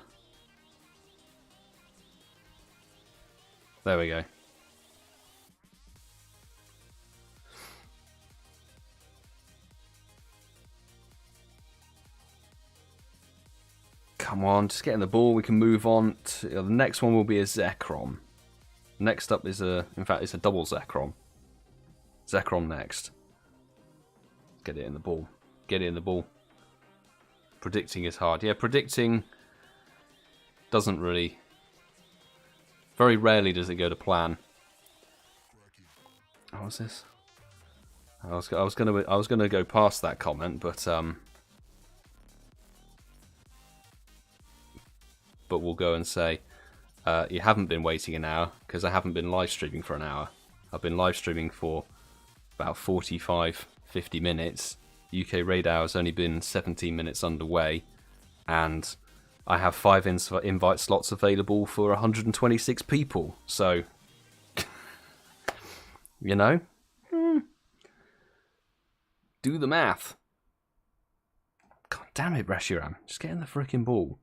There we go. Come on, just getting the ball. We can move on to the next one. Will be a Zekrom. Next up is in fact, it's a double Zekrom. Zekrom next. Get it in the ball. Get it in the ball. Predicting is hard. Yeah, predicting doesn't really. Very rarely does it go to plan. What was this? I was gonna go past that comment, but we'll go and say you haven't been waiting an hour because I haven't been live streaming for an hour. I've been live streaming for about 45-50 minutes. UK raid hour's only been 17 minutes underway, and I have 5 invite slots available for 126 people. So, you know, do the math. God damn it, Reshiram, just get in the frickin' ball.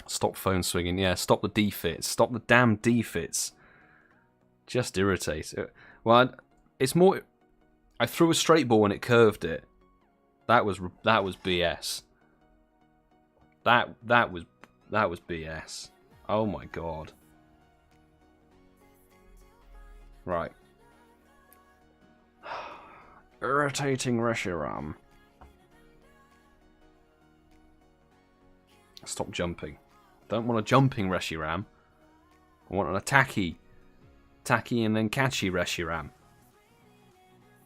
Stop phone swinging. Yeah, stop the defits. Stop the damn defits. Just irritate. Well, it's more. I threw a straight ball and it curved it. That was BS. That was BS. Oh my god. Right. Irritating Reshiram. Stop jumping. Don't want a jumping Reshiram. I want an attacky and then catchy Reshiram.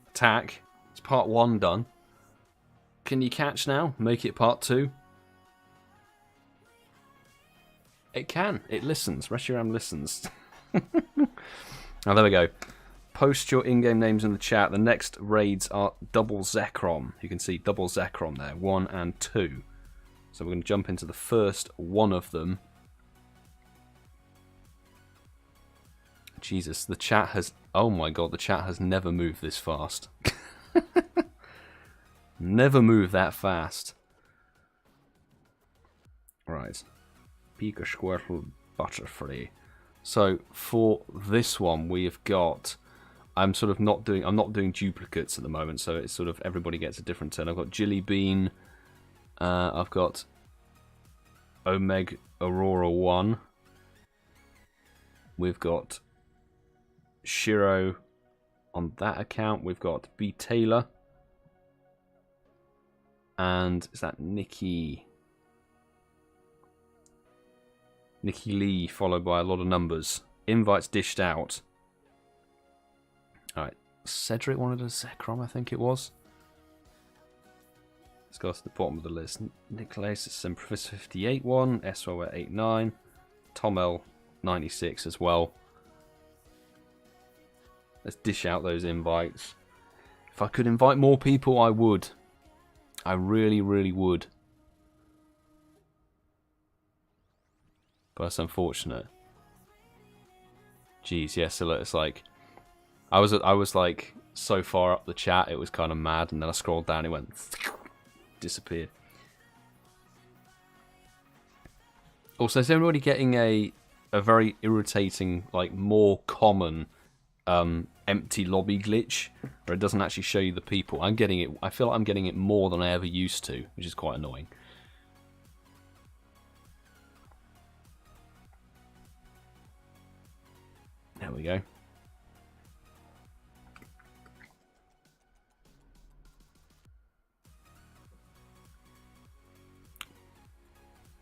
Attack. It's part 1 done. Can you catch now? Make it part 2. It can. It listens. Reshiram listens. Oh, there we go. Post your in-game names in the chat. The next raids are double Zekrom. You can see double Zekrom there. 1 and 2. So we're going to jump into the first one of them. Jesus, the chat has... Oh my god, the chat has never moved this fast. Never moved that fast. Right. Pika Squirtle Butterfree. So for this one, we have got. I'm not doing duplicates at the moment, so it's sort of everybody gets a different turn. I've got Jilly Bean. I've got Omega Aurora 1. We've got Shiro on that account. We've got B Taylor. And is that Nikki Lee, followed by a lot of numbers. Invites dished out. Alright. Cedric wanted a Zekrom, I think it was. Let's go to the bottom of the list. Nicholas, it's Professor 58 one, SO 89, Tom L 96 as well. Let's dish out those invites. If I could invite more people, I would. I really, really would. But that's unfortunate. Jeez, yeah, so it's like I was like so far up the chat it was kind of mad, and then I scrolled down, it went disappeared. Also, is everybody getting a very irritating, like more common empty lobby glitch where it doesn't actually show you the people? I'm getting it. I feel like I'm getting it more than I ever used to, which is quite annoying. There we go.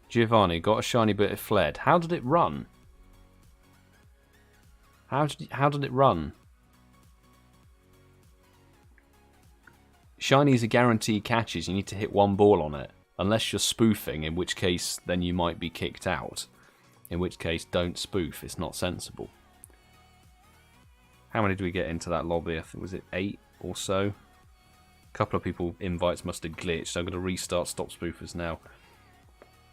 Giovanni got a shiny bit of fled. How did it run? How did it run? Shinies are guaranteed catches. You need to hit one ball on it. Unless you're spoofing, in which case then you might be kicked out. In which case, don't spoof. It's not sensible. How many did we get into that lobby? I think, was it 8 or so? A couple of people invites must have glitched, so I'm going to restart StopSpoofersNow.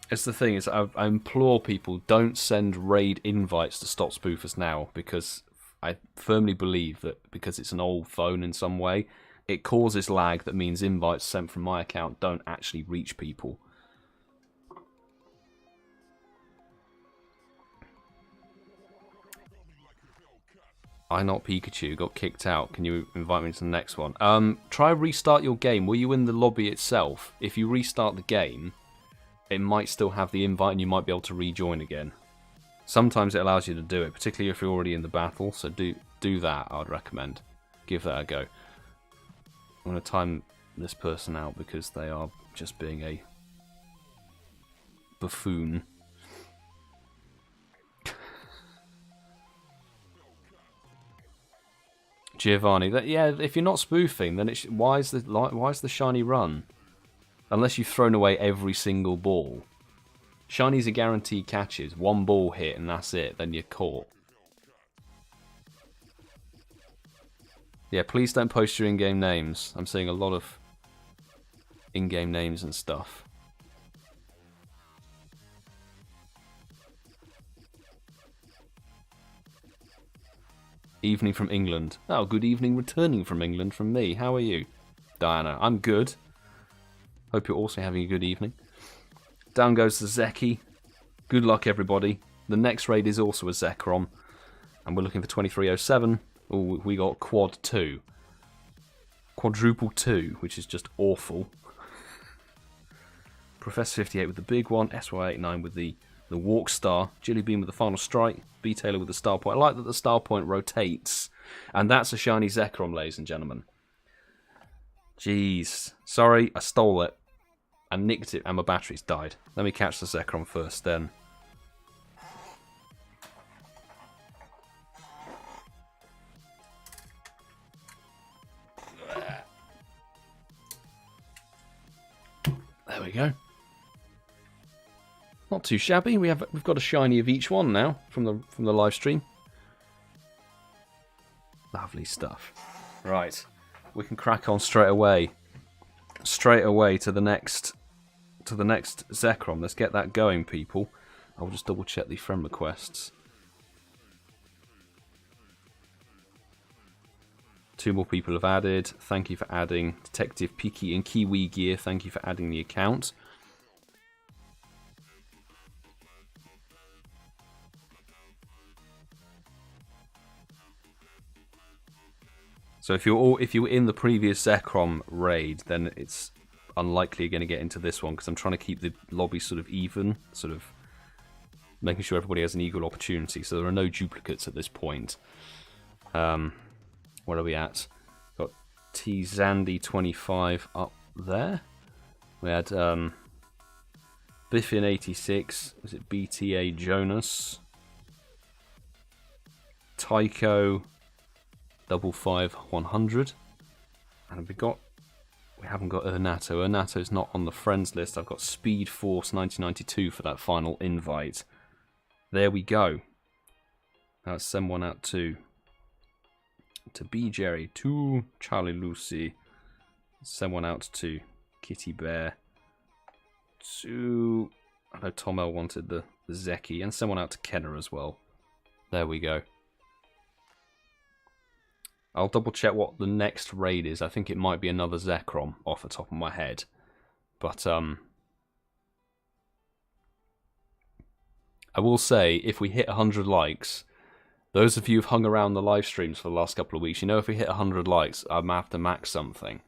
It's the thing is, I implore people, don't send raid invites to StopSpoofersNow, because I firmly believe that because it's an old phone in some way, it causes lag that means invites sent from my account don't actually reach people. I Not Pikachu got kicked out. Can you invite me to the next one? Try restart your game. Were you in the lobby itself? If you restart the game, it might still have the invite and you might be able to rejoin again. Sometimes it allows you to do it, particularly if you're already in the battle, so do that, I'd recommend. Give that a go. I'm going to time this person out because they are just being a buffoon. Giovanni, yeah, if you're not spoofing, then why is the shiny run? Unless you've thrown away every single ball. Shinies are guaranteed catches. One ball hit and that's it. Then you're caught. Yeah, please don't post your in-game names. I'm seeing a lot of in-game names and stuff. Evening from England. Oh, good evening returning from England from me. How are you, Diana? I'm good. Hope you're also having a good evening. Down goes the Zeki. Good luck, everybody. The next raid is also a Zekrom. And we're looking for 2307. Oh, we got quad 2. Quadruple 2, which is just awful. Professor 58 with the big one. SY89 with the Walk Star. Jilly Bean with the Final Strike. B Taylor with the Star Point. I like that the Star Point rotates. And that's a shiny Zekrom, ladies and gentlemen. Jeez. Sorry, I stole it. I nicked it and my batteries died. Let me catch the Zekrom first then. There we go. Not too shabby. We've got a shiny of each one now from the live stream. Lovely stuff. Right. We can crack on straight away. Straight away to the next Zekrom. Let's get that going, people. I'll just double check the friend requests. 2 more people have added. Thank you for adding. Detective Piki and Kiwi Gear, thank you for adding the account. So if you're in the previous Zekrom raid, then it's unlikely you're going to get into this one, because I'm trying to keep the lobby sort of even, sort of making sure everybody has an equal opportunity. So there are no duplicates at this point. Where are we at? Got Tzandy25 up there. We had Biffin86. Was it BTA Jonas? Tycho 55100. And we haven't got Ernato. Ernato's not on the friends list. I've got Speed Force 1992 for that final invite. There we go. Now let's send one out to BGerry, to Charlie Lucy. Send one out to KittieBear. To, I know Tom L wanted the Zeki, and send one out to Kenner as well. There we go. I'll double check what the next raid is. I think it might be another Zekrom off the top of my head. But I will say, if we hit 100 likes, those of you who've hung around the live streams for the last couple of weeks, you know if we hit 100 likes, I'm going to have to max something.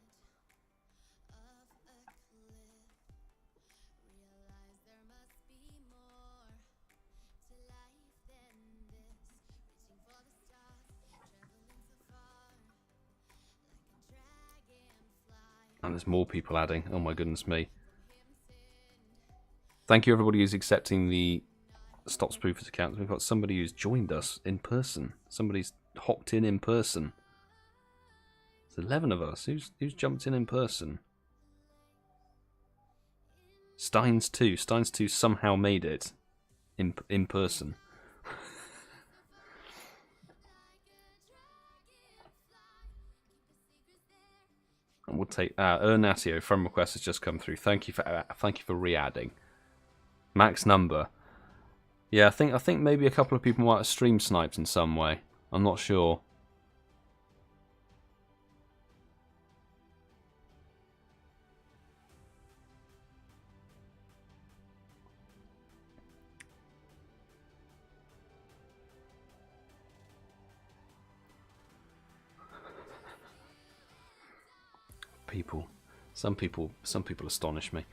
And there's more people adding. Oh my goodness me. Thank you everybody who's accepting the StopSpoofers account. We've got somebody who's joined us in person. Somebody's hopped in person. There's 11 of us. Who's jumped in person? Steins 2. Steins 2 somehow made it in person. And we'll take Ernatio from request has just come through. Thank you for re-adding. Max number. Yeah, I think maybe a couple of people might have stream sniped in some way. I'm not sure. Some people astonish me.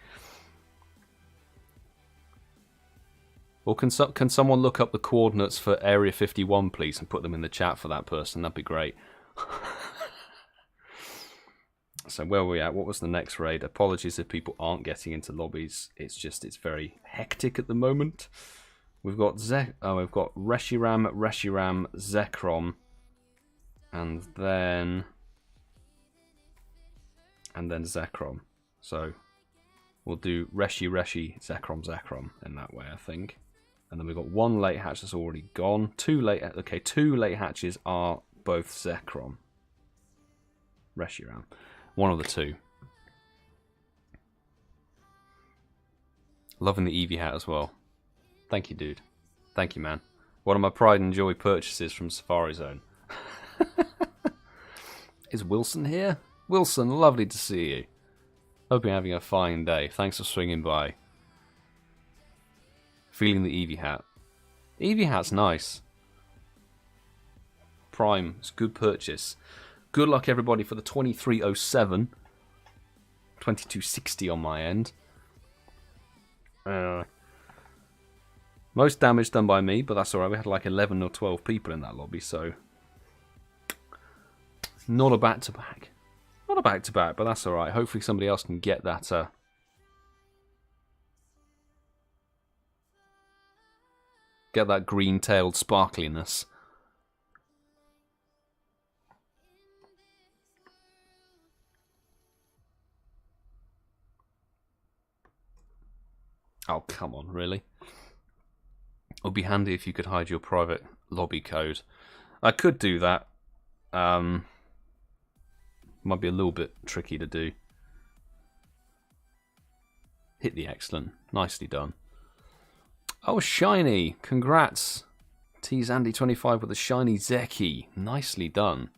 Or can someone look up the coordinates for Area 51, please, and put them in the chat for that person? That'd be great. So where were we at? What was the next raid? Apologies if people aren't getting into lobbies. It's very hectic at the moment. We've got we've got Reshiram, Zekrom, and then Zekrom. So we'll do Reshi, Zekrom in that way, I think. And then we've got one late hatch that's already gone. Two late hatches are both Zekrom. Reshiram. One of the two. Loving the Eevee hat as well. Thank you, dude. Thank you, man. One of my pride and joy purchases from Safari Zone. Is Wilson here? Wilson, lovely to see you. Hope you're having a fine day. Thanks for swinging by. Feeling the Eevee hat. Eevee hat's nice. Prime, it's a good purchase. Good luck everybody for the 2307. 2260 on my end. Most damage done by me, but that's alright. We had like 11 or 12 people in that lobby, so not a back-to-back. Not a back-to-back, but that's alright. Hopefully somebody else can get that green-tailed sparkliness. Oh, come on, really? It would be handy if you could hide your private lobby code. I could do that. Might be a little bit tricky to do. Hit the excellent. Nicely done. Oh, shiny. Congrats. Tzandy25 with a shiny Zeki. Nicely done.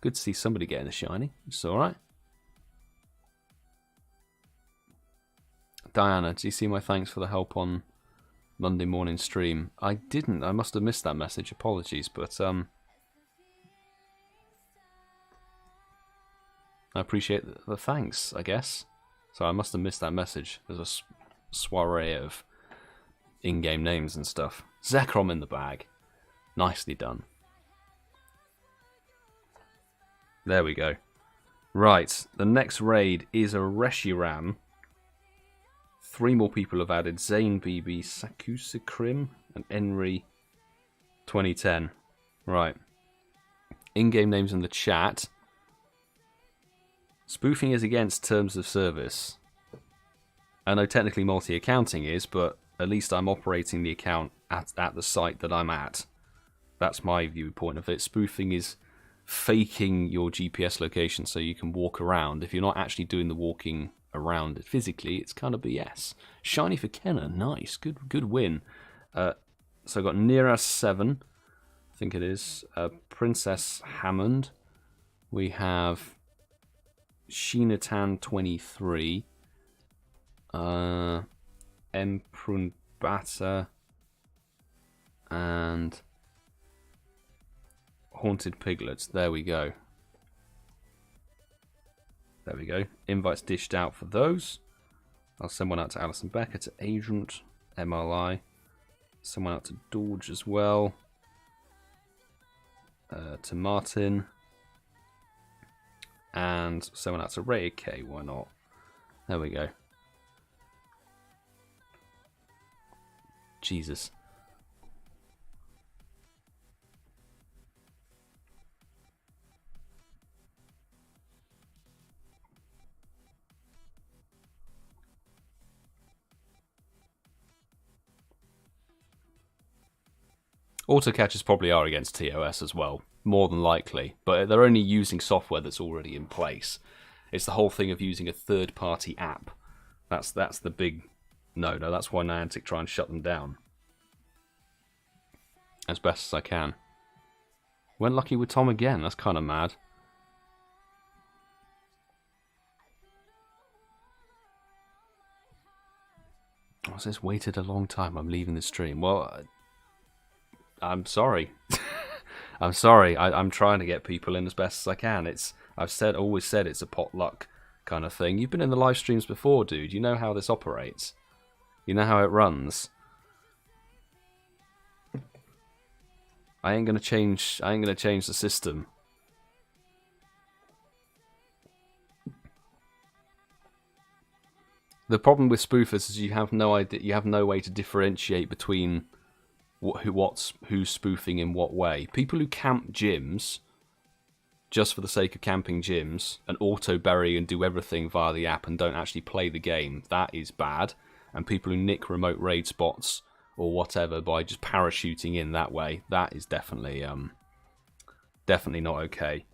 Good to see somebody getting a shiny. It's alright. Diana, do you see my thanks for the help on Monday morning stream. I didn't. I must have missed that message. Apologies, but I appreciate the thanks, I guess. So I must have missed that message. There's a soiree of in-game names and stuff. Zekrom in the bag. Nicely done. There we go. Right, the next raid is a Reshiram. 3 more people have added. Zane BB, Sakusikrim, and Henry 2010. Right. In-game names in the chat. Spoofing is against terms of service. I know technically multi-accounting is, but at least I'm operating the account at the site that I'm at. That's my viewpoint of it. Spoofing is faking your GPS location so you can walk around. If you're not actually doing the walking around it physically, it's kind of BS. Shiny for Kenner, nice, good win. So I've got Nira7, I think it is. Princess Hammond. We have Shinatan23. Emprunbata. And Haunted Piglets. There we go. There we go. Invites dished out for those. I'll send one out to Alison Becker, to Agent, MLI. Send one out to Dorge as well. To Martin. And send one out to RatedK, why not? There we go. Jesus. Auto catchers probably are against TOS as well, more than likely, but they're only using software that's already in place. It's the whole thing of using a third-party app. That's the big no. That's why Niantic try and shut them down as best as I can. Went lucky with Tom again. That's kind of mad. What's this? Waited a long time. I'm leaving the stream. Well, I'm sorry. I'm sorry. I'm trying to get people in as best as I can. I've always said it's a potluck kind of thing. You've been in the live streams before, dude. You know how this operates. You know how it runs. I ain't gonna change the system. The problem with spoofers is you have no idea. You have no way to differentiate between who's spoofing in what way. People who camp gyms just for the sake of camping gyms and auto bury and do everything via the app and don't actually play the game, that is bad. And people who nick remote raid spots or whatever by just parachuting in that way, that is definitely not okay.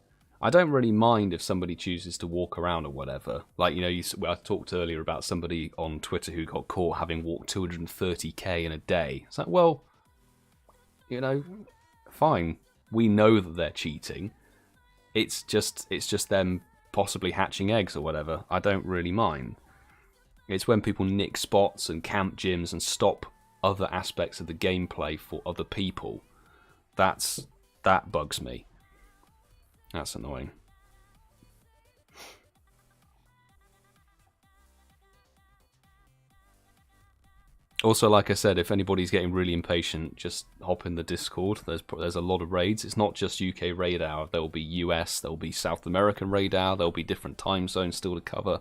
I don't really mind if somebody chooses to walk around or whatever. Like, you know, I talked earlier about somebody on Twitter who got caught having walked 230k in a day. It's like, well, you know, fine. We know that they're cheating. It's just them possibly hatching eggs or whatever. I don't really mind. It's when people nick spots and camp gyms and stop other aspects of the gameplay for other people. That bugs me. That's annoying. Also, like I said, if anybody's getting really impatient, just hop in the Discord. There's a lot of raids. It's not just UK raid hour. There will be US, there will be South American raid hour. There will be different time zones still to cover.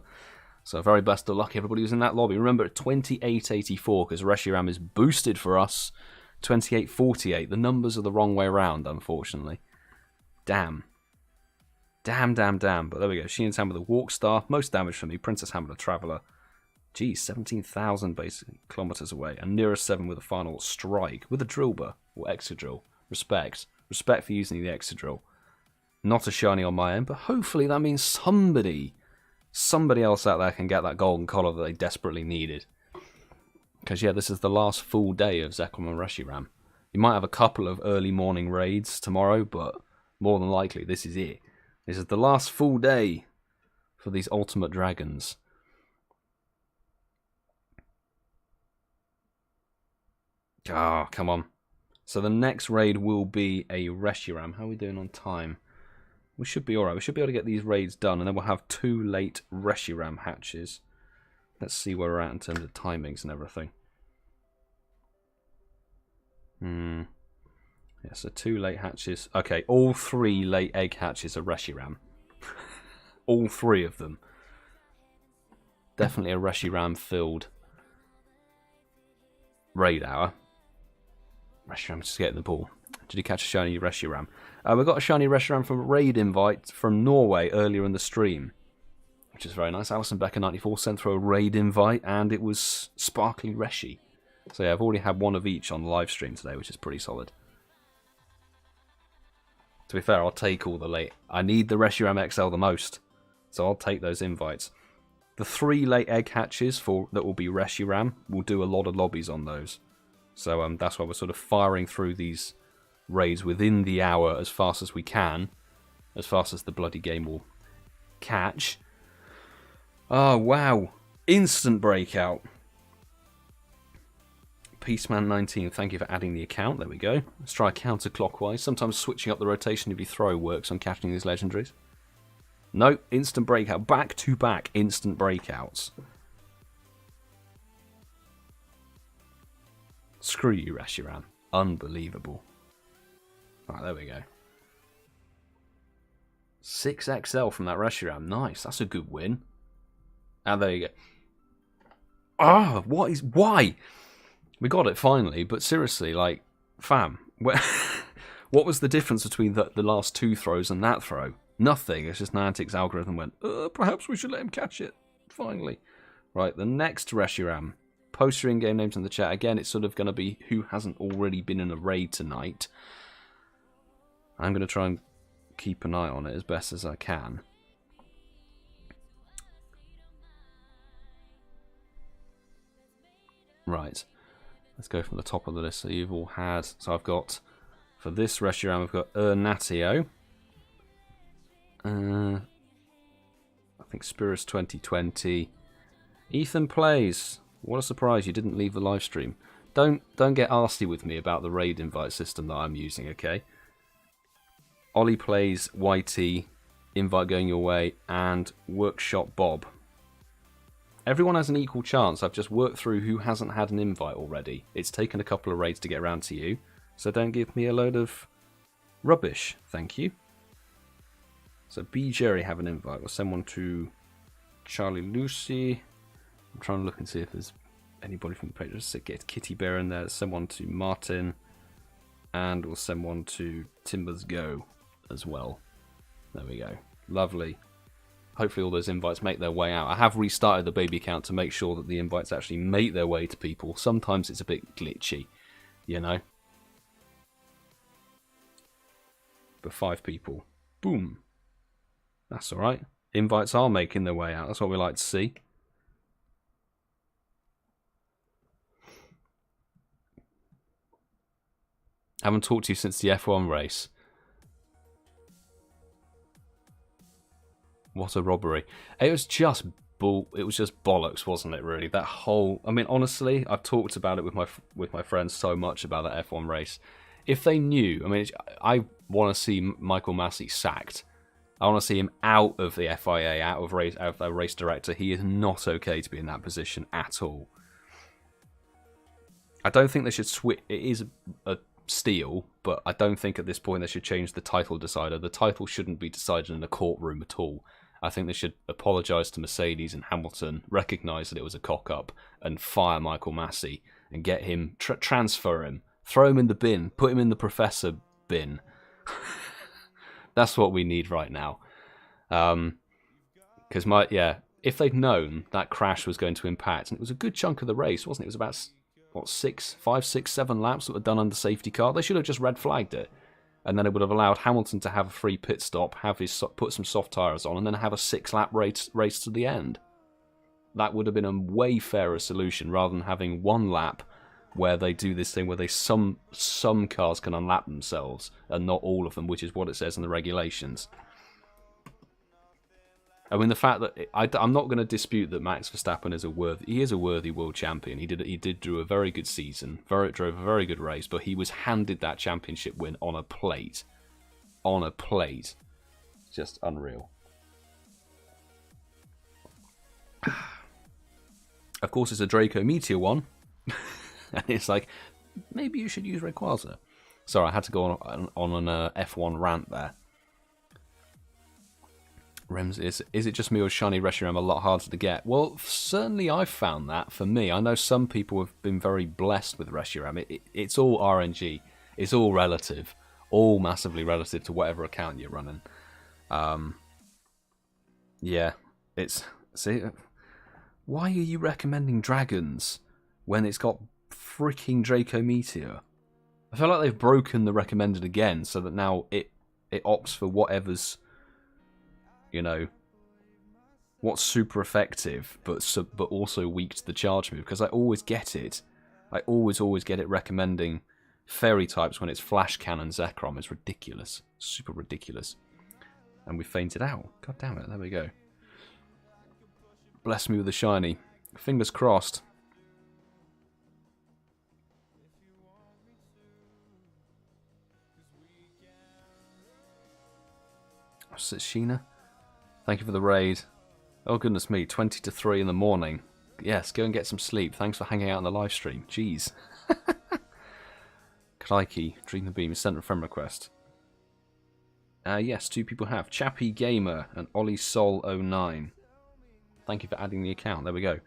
So very best of luck, everybody who's in that lobby. Remember, 2884, because Reshiram is boosted for us. 2848. The numbers are the wrong way around, unfortunately. Damn. Damn. But there we go. Sheen's Hammer, the Walk Star. Most damage for me. Princess Hammer, the Traveller. Geez, 17,000 basically kilometers away. And nearest 7 with a final strike. With a Drillbur. Or Excadrill. Respect. Respect for using the Excadrill. Not a shiny on my end, but hopefully that means somebody else out there can get that golden collar that they desperately needed. Because, yeah, this is the last full day of Zekrom and Reshiram. You might have a couple of early morning raids tomorrow, but more than likely this is it. This is the last full day for these ultimate dragons. Ah, come on. So the next raid will be a Reshiram. How are we doing on time? We should be alright. We should be able to get these raids done, and then we'll have 2 late Reshiram hatches. Let's see where we're at in terms of timings and everything. Yeah, so 2 late hatches. Okay, all 3 late egg hatches are Reshiram. All 3 of them. Definitely a Reshiram filled raid hour. Reshiram just getting the ball. Did you catch a shiny Reshiram? We got a shiny Reshiram from a raid invite from Norway earlier in the stream, which is very nice. Alison Becker 94 sent through a raid invite, and it was Sparkly Reshi. So yeah, I've already had 1 of each on the live stream today, which is pretty solid. To be fair, I'll take all the late. I need the Reshiram XL the most, so I'll take those invites. The 3 late egg hatches that will be Reshiram, we'll do a lot of lobbies on those. So that's why we're sort of firing through these raids within the hour as fast as we can, as fast as the bloody game will catch. Oh, wow. Instant breakout. Peaceman19, thank you for adding the account. There we go. Let's try counterclockwise. Sometimes switching up the rotation of your throw works on catching these legendaries. No, instant breakout. Back-to-back instant breakouts. Screw you, Reshiram. Unbelievable. Right, there we go. 6XL from that Reshiram. Nice. That's a good win. And there you go. Ah, why? We got it finally, but seriously, like, fam, what was the difference between the last 2 throws and that throw? Nothing. It's just Niantic's algorithm went, perhaps we should let him catch it. Finally. Right, the next Reshiram. Post your in-game names in the chat. Again, it's sort of going to be who hasn't already been in a raid tonight. I'm going to try and keep an eye on it as best as I can. Right. Let's go from the top of the list. So you've all had... So I've got... For this Reshiram, I've got Natio. I think Spirits 2020. Ethan Plays. What a surprise you didn't leave the live stream. Don't get arsty with me about the raid invite system that I'm using, okay? Ollie Plays, YT, invite going your way, and Workshop Bob. Everyone has an equal chance. I've just worked through who hasn't had an invite already. It's taken a couple of raids to get around to you, so don't give me a load of rubbish, thank you. So BGerry have an invite. We'll send one to Charlie Lucy. I'm trying to look and see if there's anybody from the page. Let's get KittieBear in there. Let's send one to Martin. And we'll send one to Timbers Go as well. There we go. Lovely. Hopefully all those invites make their way out. I have restarted the baby count to make sure that the invites actually make their way to people. Sometimes it's a bit glitchy, you know. But 5 people. Boom. That's alright. Invites are making their way out. That's what we like to see. Haven't talked to you since the F1 race. What a robbery. It was just bollocks, wasn't it, really? That whole... I mean, honestly, I've talked about it with my friends so much about that F1 race. If they knew... I mean, I want to see Michael Massey sacked. I want to see him out of the FIA, out of the race director. He is not okay to be in that position at all. I don't think they should switch... It is a steal, but I don't think at this point they should change the title decider. The title shouldn't be decided in a courtroom at all. I think they should apologise to Mercedes and Hamilton, recognise that it was a cock-up, and fire Michael Massey and get him, transfer him, throw him in the bin, put him in the professor bin. That's what we need right now. Because if they'd known that crash was going to impact, and it was a good chunk of the race, wasn't it? It was about, what, 5, 6, 7 laps that were done under safety car. They should have just red flagged it. And then it would have allowed Hamilton to have a free pit stop, put some soft tyres on, and then have a 6-lap race to the end. That would have been a way fairer solution rather than having 1 lap where they do this thing where some cars can unlap themselves and not all of them, which is what it says in the regulations. I mean, the fact that I'm not going to dispute that Max Verstappen is a worthy world champion. He did do a very good season, drove a very good race, but he was handed that championship win on a plate. On a plate. Just unreal. Of course, it's a Draco Meteor one. And it's like, maybe you should use Rayquaza. Sorry, I had to go on an F1 rant there. Rems, is it just me or shiny Reshiram a lot harder to get? Well, certainly I've found that for me. I know some people have been very blessed with Reshiram. It's all RNG. It's all relative. All massively relative to whatever account you're running. Yeah, it's... See, why are you recommending dragons when it's got freaking Draco Meteor? I feel like they've broken the recommended again, so that now it opts for whatever's, you know, what's super effective, but also weak to the charge move. Because I always get it. I always get it recommending fairy types when it's Flash Cannon Zekrom. It's ridiculous. Super ridiculous. And we fainted out. God damn it. There we go. Bless me with a shiny. Fingers crossed. Sheena, thank you for the raid. Oh goodness me, 20 to 3 in the morning. Yes, go and get some sleep. Thanks for hanging out on the live stream. Jeez. Crikey, Dream the Beam is sent a friend request. Yes, 2 people have. Chappy Gamer and Ollie Sol 09. Thank you for adding the account. There we go.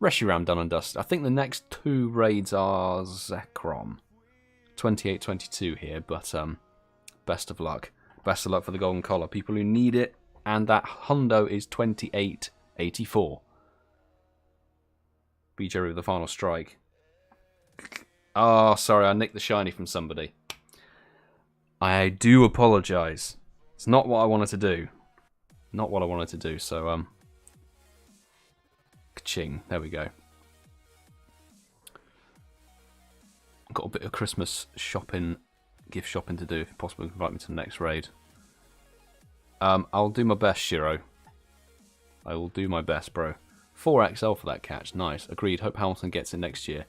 Reshiram done and dusted. I think the next 2 raids are Zekrom. 28-22 here, but best of luck. Best of luck for the golden collar. People who need it, and that hundo is 28.84. BGerry with the final strike. Oh, sorry, I nicked the shiny from somebody. I do apologise. It's not what I wanted to do. Not what I wanted to do, so, ka-ching. There we go. Got a bit of Christmas shopping, gift shopping to do. If possible, invite me to the next raid. I'll do my best, Shiro. I will do my best, bro. 4XL for that catch. Nice. Agreed. Hope Hamilton gets it next year.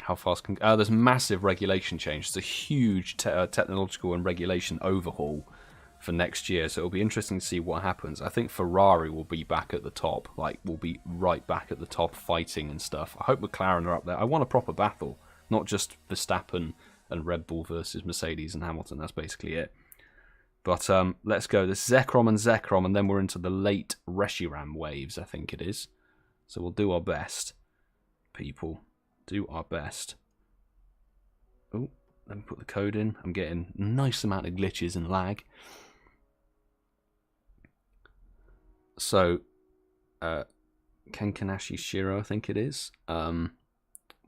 How fast can... there's massive regulation change. It's a huge technological and regulation overhaul for next year. So it'll be interesting to see what happens. I think Ferrari will be back at the top. Like, will be right back at the top fighting and stuff. I hope McLaren are up there. I want a proper battle. Not just Verstappen and Red Bull versus Mercedes and Hamilton. That's basically it. But let's go. There's Zekrom and Zekrom, and then we're into the late Reshiram waves, I think it is. So we'll do our best, people. Do our best. Oh, let me put the code in. I'm getting a nice amount of glitches and lag. So, Kenkanashi Shiro, I think it is.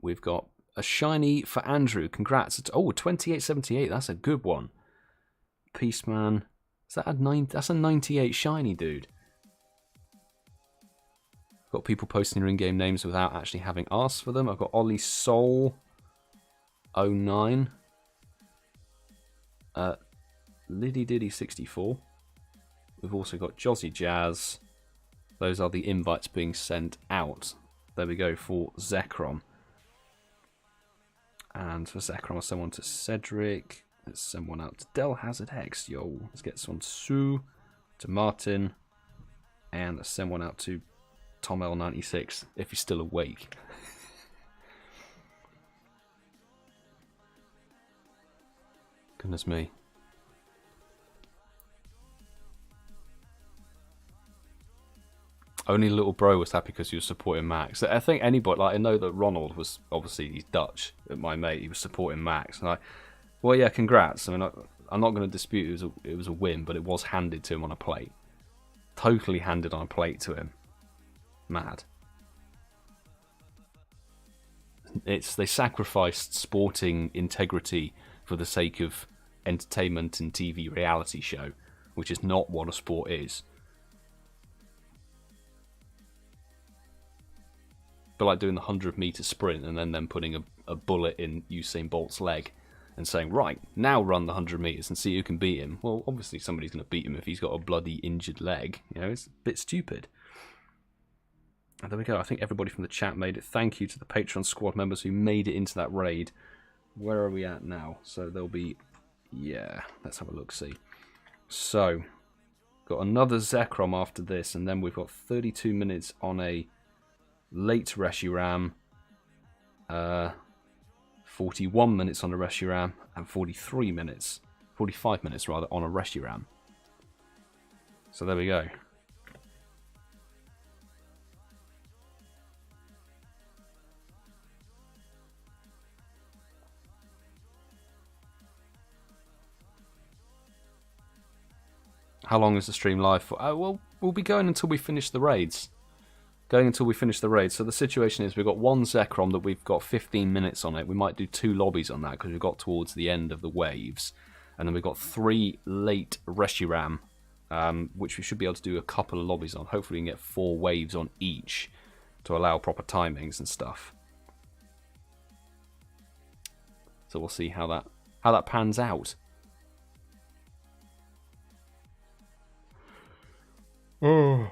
We've got a shiny for Andrew. Congrats. Oh, 2878. That's a good one. Peaceman. Is that a 9? That's a 98 shiny, dude. Got people posting their in-game names without actually having asked for them. I've got Ollie Soul 09. Liddy Diddy 64. We've also got Jozzy Jazz. Those are the invites being sent out. There we go for Zekrom. And for Zekrom, I'll send one to Cedric. Let's send one out to DellHazardX. Yo, let's get this one to Sue, to Martin, and let's send one out to Tom L96 if he's still awake. Goodness me. Only little bro was happy because he was supporting Max. I think anybody, like, I know that Ronald was, obviously he's Dutch, my mate, he was supporting Max. And well, yeah, congrats. I mean, I'm not going to dispute it was a win, but it was handed to him on a plate. Totally handed on a plate to him. Mad. They sacrificed sporting integrity for the sake of entertainment and TV reality show, which is not what a sport is. But like doing the 100-meter sprint and then putting a bullet in Usain Bolt's leg. and saying, right, now run the 100 meters and see who can beat him. Well, obviously somebody's going to beat him if he's got a bloody injured leg. You know, it's a bit stupid. And there we go. I think everybody from the chat made it. Thank you to the Patreon squad members who made it into that raid. Where are we at now? So there'll be... Yeah, let's have a look-see. So, got another Zekrom after this, and then we've got 32 minutes on a late Reshiram, 41 minutes on a Reshiram, and 45 minutes rather, on a Reshiram. So there we go. How long is the stream live for? Well, we'll be going until we finish the raids. So the situation is we've got one Zekrom that we've got 15 minutes on it. We might do 2 lobbies on that because we've got towards the end of the waves. And then we've got 3 late Reshiram, which we should be able to do a couple of lobbies on. Hopefully we can get 4 waves on each to allow proper timings and stuff. So we'll see how that pans out. Oh.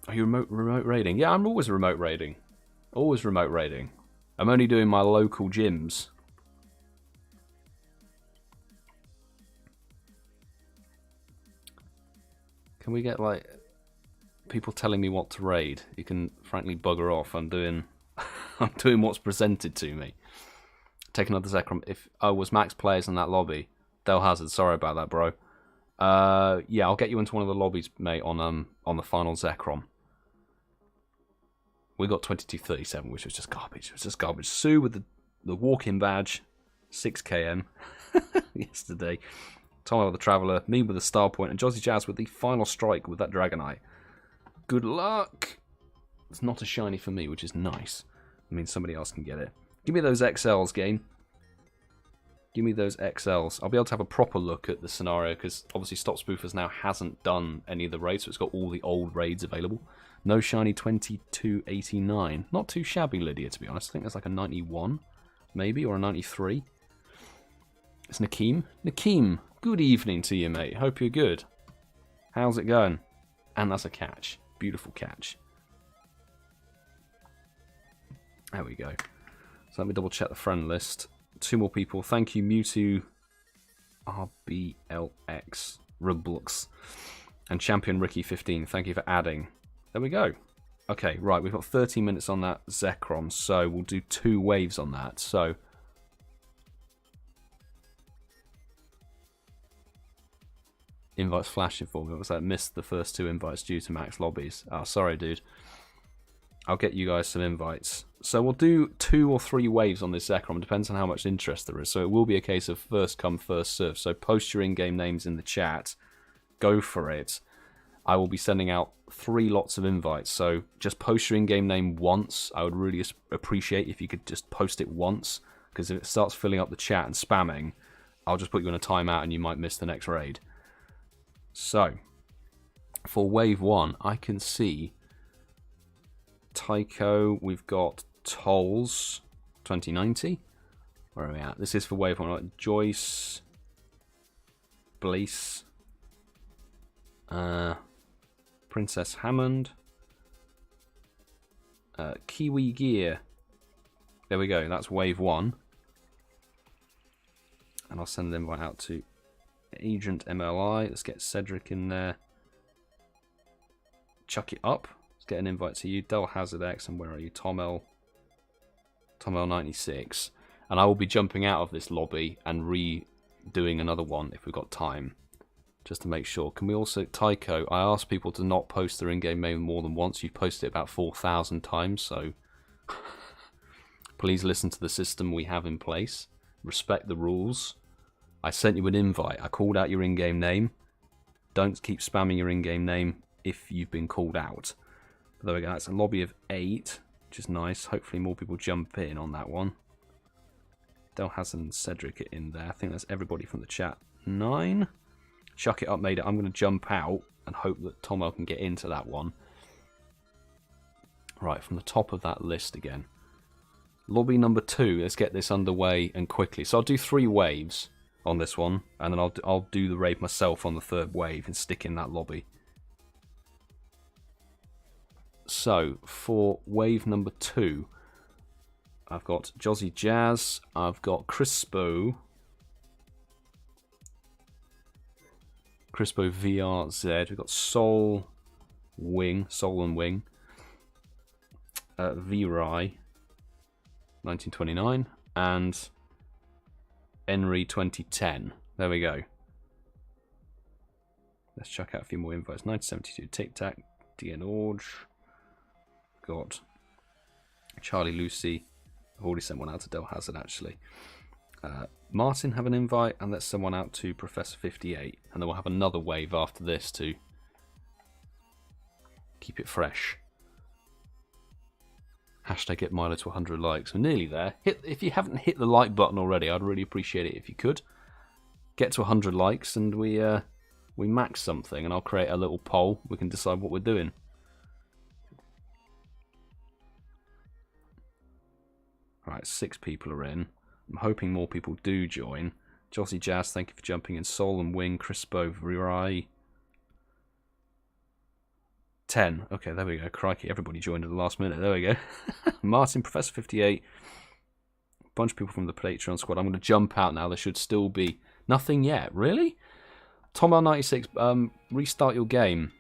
Are you remote raiding? Yeah, I'm always remote raiding. Always remote raiding. I'm only doing my local gyms. Can we get, like, people telling me what to raid? You can frankly bugger off. I'm doing what's presented to me. Take another Zekrom. If I was max players in that lobby, DellHazard, sorry about that, bro. Yeah, I'll get you into one of the lobbies, mate, on the final Zekrom. We got 22:37, which was just garbage. It was just garbage. Sue with the walk-in badge, 6 km yesterday. Tom with the Traveller, me with the Star Point, and Jozzy Jazz with the final strike with that Dragonite. Good luck! It's not a shiny for me, which is nice. I mean, somebody else can get it. Give me those XLs, game. Give me those XLs. I'll be able to have a proper look at the scenario, because obviously StopSpoofersNow hasn't done any of the raids, so it's got all the old raids available. No shiny 2289. Not too shabby, Lydia, to be honest. I think there's like a 91, maybe, or a 93. It's Nakeem. Nakeem, good evening to you, mate. Hope you're good. How's it going? And that's a catch. Beautiful catch. There we go. So let me double check the friend list. 2 more people. Thank you, Mewtwo, RBLX, Rublux, and Champion Ricky 15. Thank you for adding. There we go. Okay, right, we've got 30 minutes on that Zekrom, so we'll do 2 waves on that. So invites flashing for me. It was like missed the first 2 invites due to max lobbies. Oh, sorry, dude. I'll get you guys some invites. So we'll do 2 or 3 waves on this Zekrom. Depends on how much interest there is. So it will be a case of first come, first serve. So post your in-game names in the chat. Go for it. I will be sending out 3 lots of invites. So just post your in-game name once. I would really appreciate if you could just post it once. Because if it starts filling up the chat and spamming, I'll just put you in a timeout and you might miss the next raid. So, for wave 1, I can see Tycho, we've got Tolls 2090. Where are we at? This is for wave 1. Like Joyce, Blaze, Princess Hammond, Kiwi Gear. There we go. That's wave 1. And I'll send the invite out to Agent MLI. Let's get Cedric in there. ChuckItUp. Let's get an invite to you. DellHazardX. And where are you? Tom L96. And I will be jumping out of this lobby and redoing another one if we've got time. Just to make sure. Can we also... Tycho, I asked people to not post their in-game name more than once. You've posted it about 4,000 times, so... Please listen to the system we have in place. Respect the rules. I sent you an invite. I called out your in-game name. Don't keep spamming your in-game name if you've been called out. But there we go. That's a lobby of 8, which is nice. Hopefully more people jump in on that one. DellHazard and Cedric are in there. I think that's everybody from the chat. 9. ChuckItUp made it. I'm going to jump out and hope that Tomo can get into that one. Right, from the top of that list again. Lobby number 2. Let's get this underway and quickly. So I'll do 3 waves on this one, and then I'll do the raid myself on the 3rd wave and stick in that lobby. So for wave number 2, I've got Jozzy Jazz, I've got Crispo VRZ, we've got Soul and Wing, V-Rai 1929, and Henry 2010. There we go. Let's check out a few more invites. 1972 Tic Tac, DN Orge, got Charlie Lucy. I've already sent one out to DellHazard actually. Martin have an invite, and let's send one out to Professor 58, and then we'll have another wave after this to keep it fresh. Hashtag get Milo to 100 likes. We're nearly there. If you haven't hit the like button already, I'd really appreciate it if you could. Get to 100 likes and we max something, and I'll create a little poll. We can decide what we're doing. Right, 6 people are in. I'm hoping more people do join. Jossie Jazz, thank you for jumping in. Soul and Wing, Crispo, Virai. 10. Okay, there we go. Crikey, everybody joined at the last minute. There we go. Martin, Professor 58. A bunch of people from the Patreon squad. I'm going to jump out now. There should still be nothing yet. Really? Tom L96, restart your game.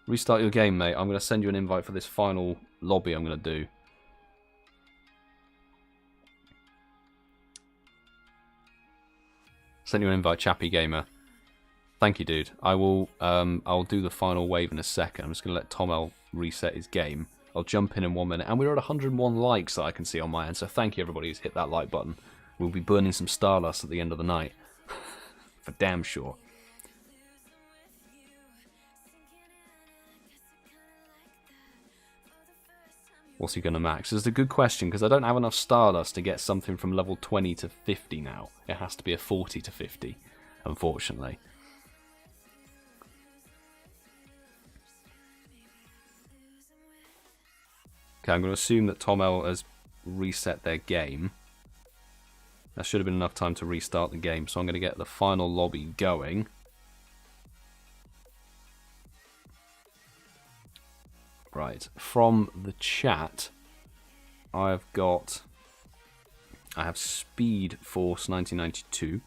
Restart your game, mate. I'm going to send you an invite for this final lobby I'm going to do. Send you an invite, Chappy Gamer. Thank you, dude. I'll do the final wave in a second. I'm just going to let Tom L reset his game. I'll jump in 1 minute. And we're at 101 likes that I can see on my end. So thank you, everybody who's hit that like button. We'll be burning some Stardust at the end of the night. For damn sure. What's he going to max? It's a good question, because I don't have enough Stardust to get something from level 20 to 50 now. It has to be a 40 to 50, unfortunately. Okay, I'm going to assume that Tom L has reset their game. That should have been enough time to restart the game, so I'm going to get the final lobby going. Right, from the chat, I have Speed Force 1992.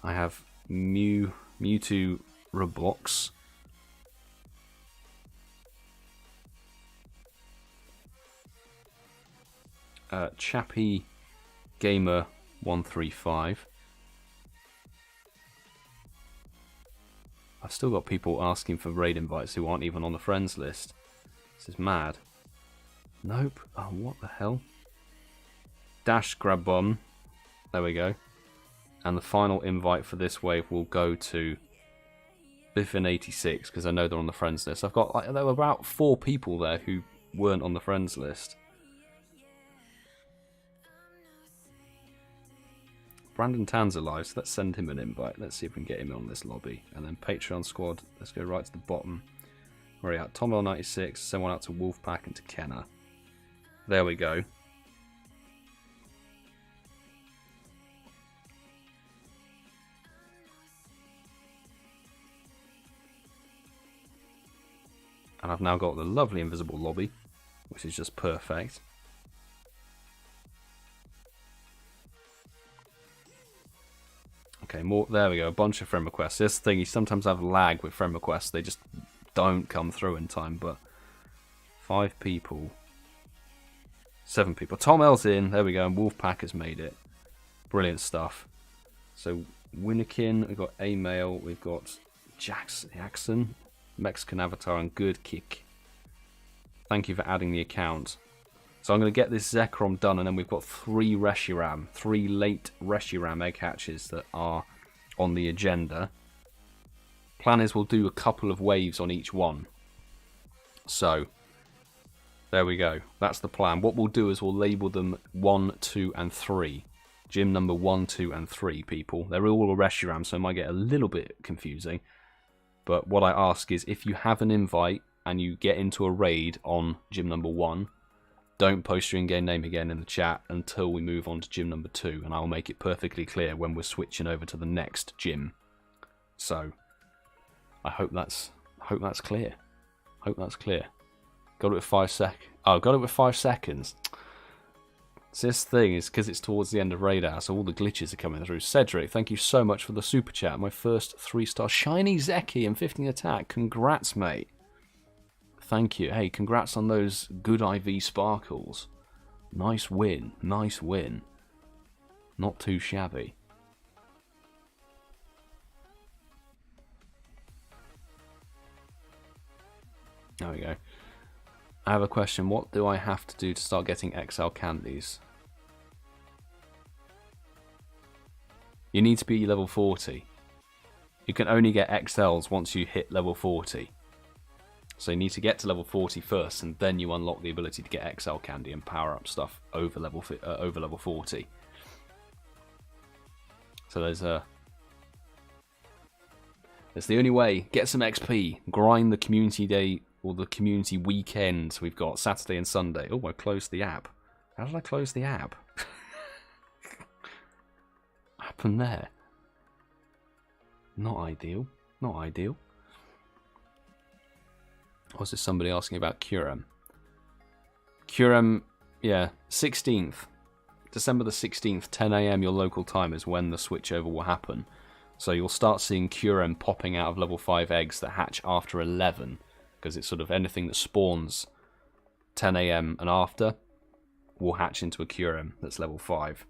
I have Mewtwo Roblox. Chappy Gamer 135. I've still got people asking for raid invites who aren't even on the friends list. This is mad. Nope. Oh, what the hell? Dash Grabbon. There we go. And the final invite for this wave will go to Biffin86, because I know they're on the friends list. I've got, like, there were about 4 people there who weren't on the friends list. Brandon Tan's alive, so let's send him an invite. Let's see if we can get him on this lobby. And then Patreon squad, let's go right to the bottom. Where are you at? Tom L96, send one out to Wolfpack and to Kenna. There we go. And I've now got the lovely invisible lobby, which is just perfect. Okay, more. There we go. A bunch of friend requests. This thing, you sometimes have lag with friend requests. They just don't come through in time. But 5 people, 7 people. Tom L's in. There we go. And Wolfpack has made it. Brilliant stuff. So Winnikin, we've got A Mail, we've got Jackson, Mexican Avatar, and Good Kick. Thank you for adding the account. So I'm going to get this Zekrom done, and then we've got 3 Reshiram, 3 late Reshiram egg hatches that are on the agenda. Plan is we'll do a couple of waves on each one. So, there we go. That's the plan. What we'll do is we'll label them 1, 2, and 3. Gym number 1, 2, and 3, people. They're all a Reshiram, so it might get a little bit confusing. But what I ask is, if you have an invite and you get into a raid on gym number 1, don't post your in-game name again in the chat until we move on to gym number 2, and I'll make it perfectly clear when we're switching over to the next gym. So, I hope that's clear. Hope that's clear. Got it with 5 Oh, got it with 5 seconds. So this thing is because it's towards the end of radar, so all the glitches are coming through. Cedric, thank you so much for the super chat. My first 3-star shiny Zeki and 15 attack. Congrats, mate. Thank you. Hey, congrats on those good IV sparkles. Nice win. Nice win. Not too shabby. There we go. I have a question. What do I have to do to start getting XL candies? You need to be level 40. You can only get XLs once you hit level 40. So you need to get to level 40 first, and then you unlock the ability to get XL candy and power up stuff over level 40. So there's the only way. Get some XP. Grind the community day or the community weekend. We've got Saturday and Sunday. Oh, I closed the app. How did I close the app? What happened there? Not ideal. Not ideal. Or is this somebody asking about Curem? Curem, yeah, 16th. December the 16th, 10 AM your local time is when the switchover will happen. So you'll start seeing Curem popping out of level 5 eggs that hatch after 11. Because it's sort of anything that spawns 10 AM and after will hatch into a Curem that's level 5.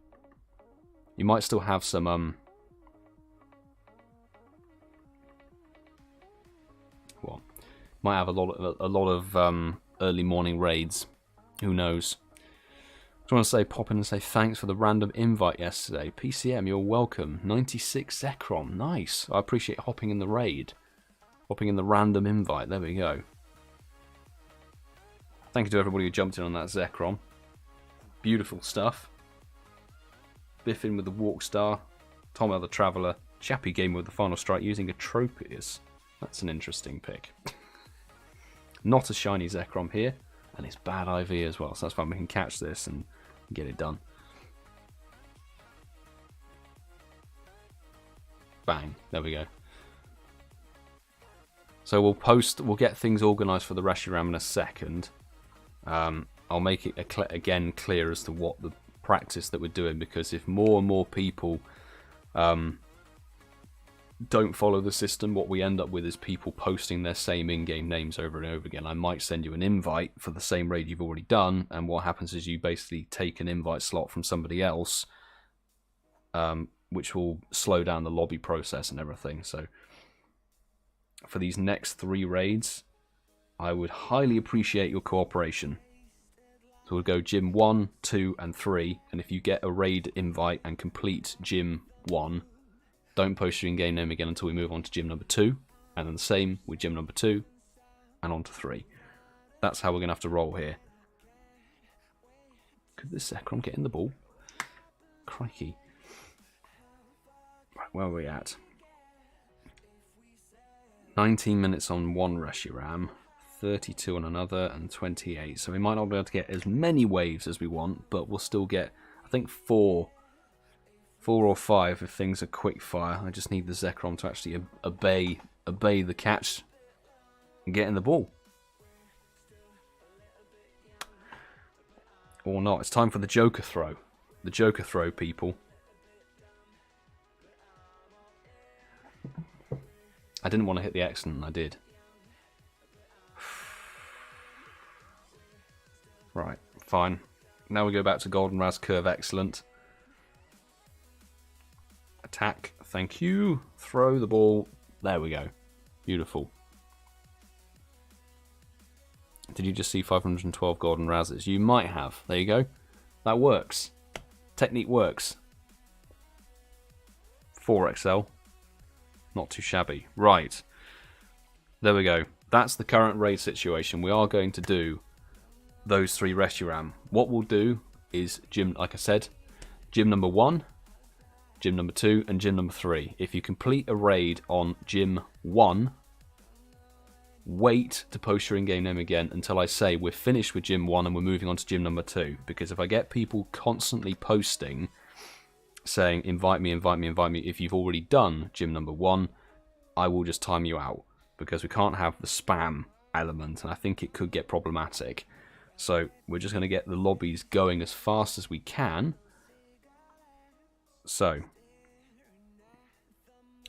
You might still have some, well, might have a lot of early morning raids. Who knows? I just want to say, pop in and say thanks for the random invite yesterday. PCM, you're welcome. 96 Zekrom, nice. I appreciate hopping in the raid. Hopping in the random invite, there we go. Thank you to everybody who jumped in on that Zekrom. Beautiful stuff. Biffin with the Walk Star. Tom the Traveller. Chappy Gamer with the Final Strike using a Tropius. That's an interesting pick. Not a shiny Zekrom here. And it's bad IV as well, so that's fine. We can catch this and get it done. Bang. There we go. So we'll get things organised for the Reshiram in a second. I'll make it again clear as to what the practice that we're doing, because if more and more people don't follow the system, what we end up with is people posting their same in-game names over and over again. I might send you an invite for the same raid you've already done, and what happens is you basically take an invite slot from somebody else, which will slow down the lobby process and everything. So for these next 3 raids, I would highly appreciate your cooperation. So we'll go Gym 1, 2, and 3, and if you get a raid invite and complete Gym 1, don't post your in-game name again until we move on to Gym number 2, and then the same with Gym number 2, and on to 3. That's how we're going to have to roll here. Could this Zekrom get in the ball? Crikey. Right, where are we at? 19 minutes on one Reshiram, 32 on another, and 28. So we might not be able to get as many waves as we want, but we'll still get, I think, 4 or 5 if things are quick fire. I just need the Zekrom to actually obey the catch and get in the ball. Or not. It's time for the Joker throw. The Joker throw, people. I didn't want to hit the excellent, and I did. Right, fine. Now we go back to Golden Raz Curve Excellent. Attack, thank you. Throw the ball. There we go. Beautiful. Did you just see 512 Golden Razes? You might have. There you go. That works. Technique works. 4XL. Not too shabby. Right. There we go. That's the current raid situation. We are going to do those 3 Reshiram. What we'll do is gym, like I said, gym number 1, gym number 2, and gym number 3. If you complete a raid on gym 1, wait to post your in-game name again until I say we're finished with Gym 1 and we're moving on to Gym number 2. Because if I get people constantly posting, saying, invite me, invite me, invite me, if you've already done Gym number 1, I will just time you out. Because we can't have the spam element, and I think it could get problematic. So we're just going to get the lobbies going as fast as we can. So,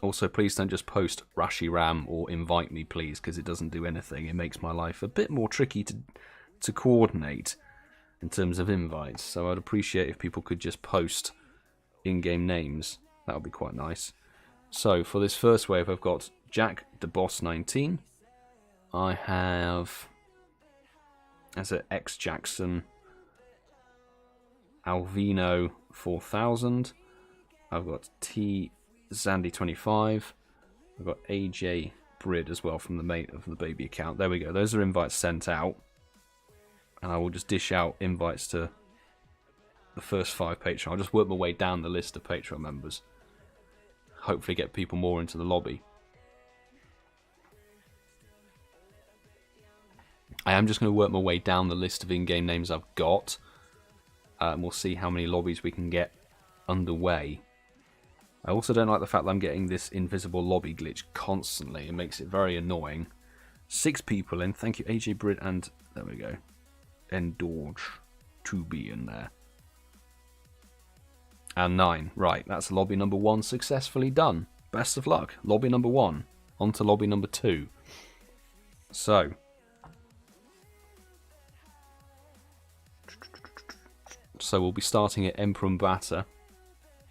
also please don't just post Reshiram or invite me please, because it doesn't do anything. It makes my life a bit more tricky to coordinate in terms of invites. So I'd appreciate if people could just post in-game names. That would be quite nice. So for this first wave I've got Jack the Boss 19. I have as a X Jackson Alvino 4000. I've got T Zandy 25. I've got AJ Brid as well from the mate of the baby account. There we go. Those are invites sent out, and I will just dish out invites to the first 5 Patreon. I'll just work my way down the list of Patreon members. Hopefully get people more into the lobby. I am just going to work my way down the list of in-game names I've got, and we'll see how many lobbies we can get underway. I also don't like the fact that I'm getting this invisible lobby glitch constantly. It makes it very annoying. 6 people in. Thank you, AJ Brit, and there we go. Endorge to be in there. And 9. Right, that's lobby number 1 successfully done. Best of luck. Lobby number 1. On to lobby number 2. So we'll be starting at Emperumbata.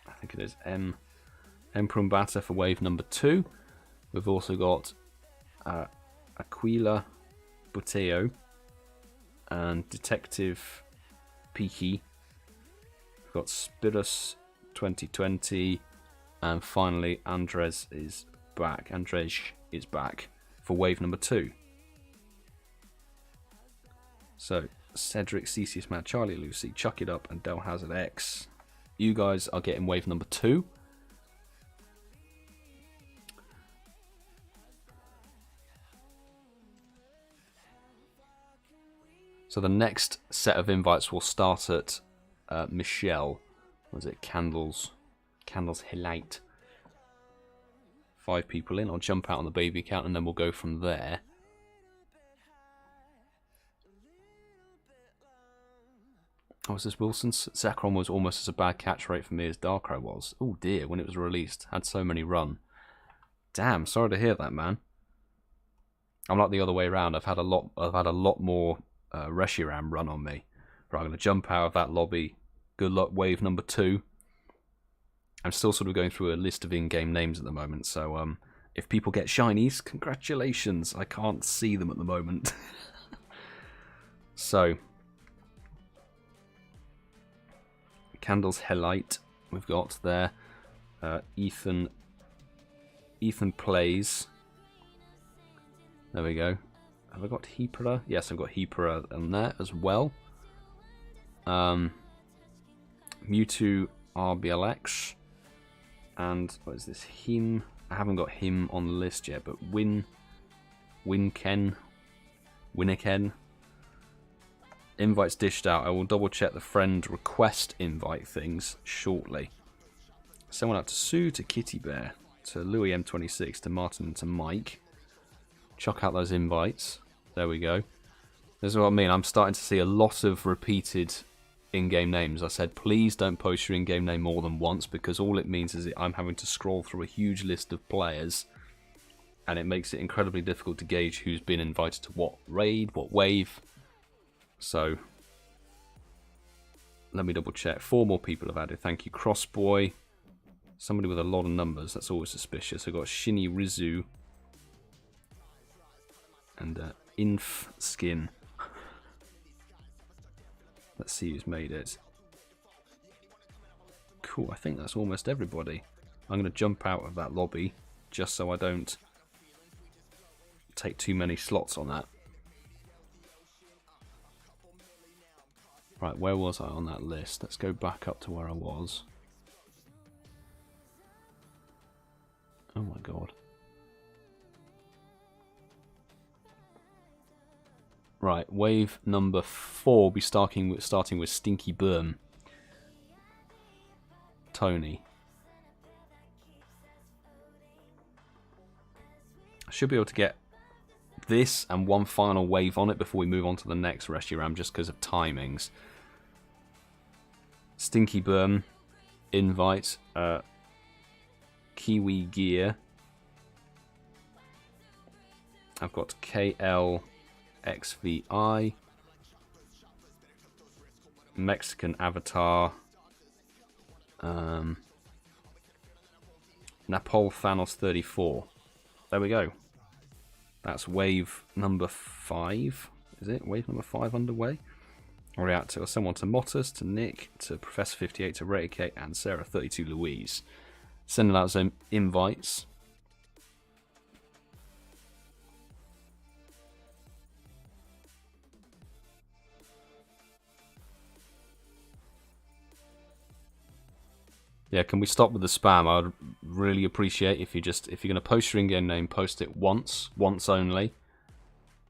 I think it is Emperumbata for wave number 2. We've also got Aquila Buteo and Detective Peaky. We've got Spirus 2020, and finally Andres is back. Andrej is back for wave number 2. So Cedric, CCS Mad, Charlie Lucy, ChuckItUp, and DellHazardX. You guys are getting wave number 2. So the next set of invites will start at Michelle. Was it Candles Highlight? 5 people in. I'll jump out on the baby account and then we'll go from there. Oh, was this Wilson's? Zekrom was almost as a bad catch rate for me as Darkrai was. Oh dear, when it was released. Had so many run. Damn, sorry to hear that, man. I'm like the other way around. I've had a lot more Reshiram run on me. Right, I'm going to jump out of that lobby. Good luck, wave number 2. I'm still sort of going through a list of in-game names at the moment, so if people get shinies, congratulations. I can't see them at the moment. So Candles Hellite we've got there. Ethan Plays. There we go. Have I got Heapera? Yes, I've got Heapera in there as well. Mewtwo RBLX. And what is this? Him. I haven't got him on the list yet, but Winken. Invites dished out. I will double check the friend request invite things shortly. Send one out to Sue, to KittieBear, to Louis M26, to Martin, and to Mike. Chuck out those invites. There we go. This is what I mean. I'm starting to see a lot of repeated in-game names. I said, please don't post your in-game name more than once, because all it means is that I'm having to scroll through a huge list of players, and it makes it incredibly difficult to gauge who's been invited to what raid, what wave. So let me double check. 4 more people have added. Thank you, Crossboy. Somebody with a lot of numbers. That's always suspicious. I've got Shinny Rizu and Inf Skin. Let's see who's made it. Cool, I think that's almost everybody. I'm going to jump out of that lobby just so I don't take too many slots on that. Right, where was I on that list? Let's go back up to where I was. Oh my god. Right, wave number 4 will be starting with Stinky Burn. Tony. I should be able to get this and one final wave on it before we move on to the next Reshiram, just because of timings. Stinky Burn, invite, Kiwi Gear. I've got KLXVI, Mexican Avatar, Napol Thanos 34. There we go. That's wave number 5. Is it? Wave number 5 underway. I'll react to someone to Motus, to Nick, to Professor 58, to RatedK, and Sarah 32 Louise. Sending out some invites. Yeah, can we stop with the spam? I'd really appreciate if you're going to post your in-game name, post it once only.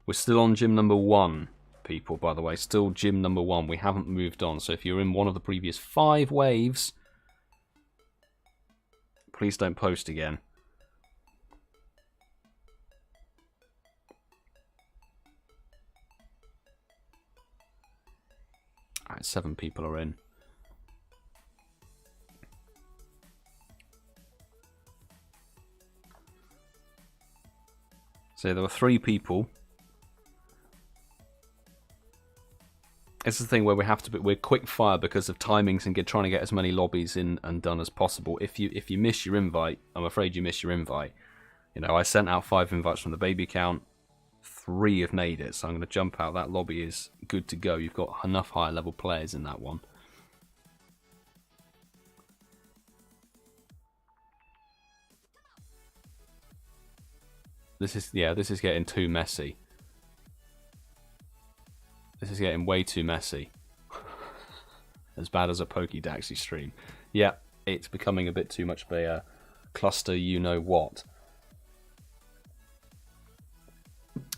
We're still on gym number 1, people, by the way. Still gym number 1. We haven't moved on. So if you're in one of the previous 5 waves, please don't post again. Alright, 7 people are in. So there were 3 people. It's the thing where we're quick fire because of timings and trying to get as many lobbies in and done as possible. If you miss your invite, I'm afraid you miss your invite. You know, I sent out 5 invites from the baby account. 3 have made it, so I'm going to jump out. That lobby is good to go. You've got enough higher level players in that one. This is getting too messy. This is getting way too messy. As bad as a Pokédaxy stream. Yeah, it's becoming a bit too much of a cluster you know what.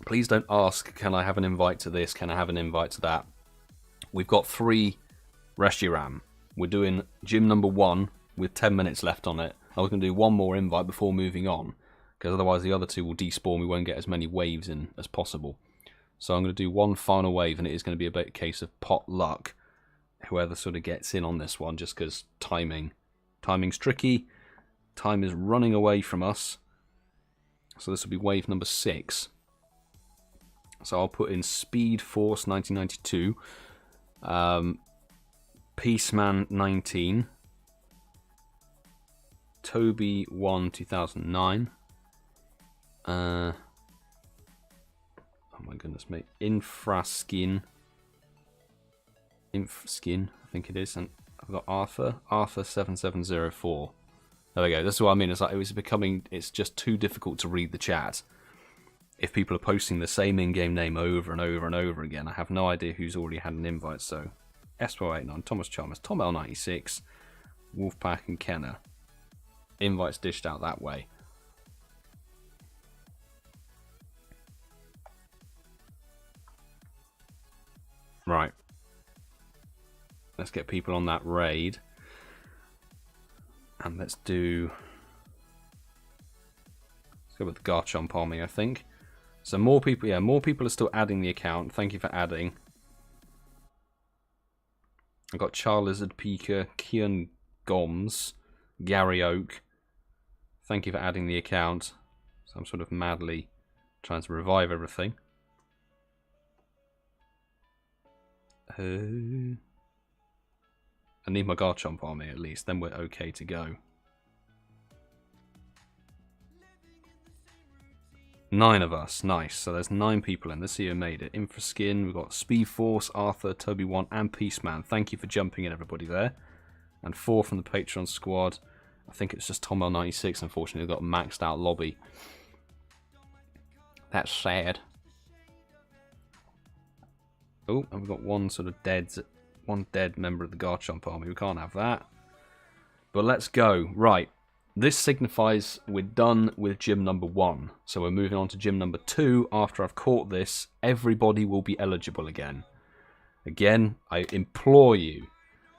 Please don't ask, can I have an invite to this, can I have an invite to that? We've got 3 Reshiram. We're doing gym number 1 with 10 minutes left on it. I was going to do one more invite before moving on, because otherwise the other 2 will despawn. We won't get as many waves in as possible. So I'm going to do one final wave, and it is going to be a bit case of pot luck. Whoever sort of gets in on this one, just because timing's tricky. Time is running away from us. So this will be wave number 6. So I'll put in Speed Force 1992, Peaceman 19, Toby 1 2009. Oh my goodness, mate. Infraskin, I think it is, and I've got Arthur 7704. There we go. That's what I mean. It's just too difficult to read the chat. If people are posting the same in-game name over and over and over again, I have no idea who's already had an invite. So, S489, ThomasChalmers, Tom L96, Wolfpack, and Kenner. Invites dished out that way. Right. Let's get people on that raid. And let's go with the Garchomp army, I think. So more people are still adding the account. Thank you for adding. I've got Charlizard Pika, Kian Goms, Gary Oak. Thank you for adding the account. So I'm sort of madly trying to revive everything. I need my Garchomp army at least, then we're okay to go. 9 of us, nice. So there's 9 people in. Let's see who made it. Infraskin, we've got Speed Force, Arthur, Toby1, and Peaceman. Thank you for jumping in, everybody there. And 4 from the Patreon squad. I think it's just Tom L96, unfortunately, got a maxed out lobby. That's sad. Oh, and we've got one dead member of the Garchomp army. We can't have that. But let's go. Right. this signifies we're done with gym number 1. So we're moving on to gym number 2. After I've caught this, everybody will be eligible again. Again, I implore you,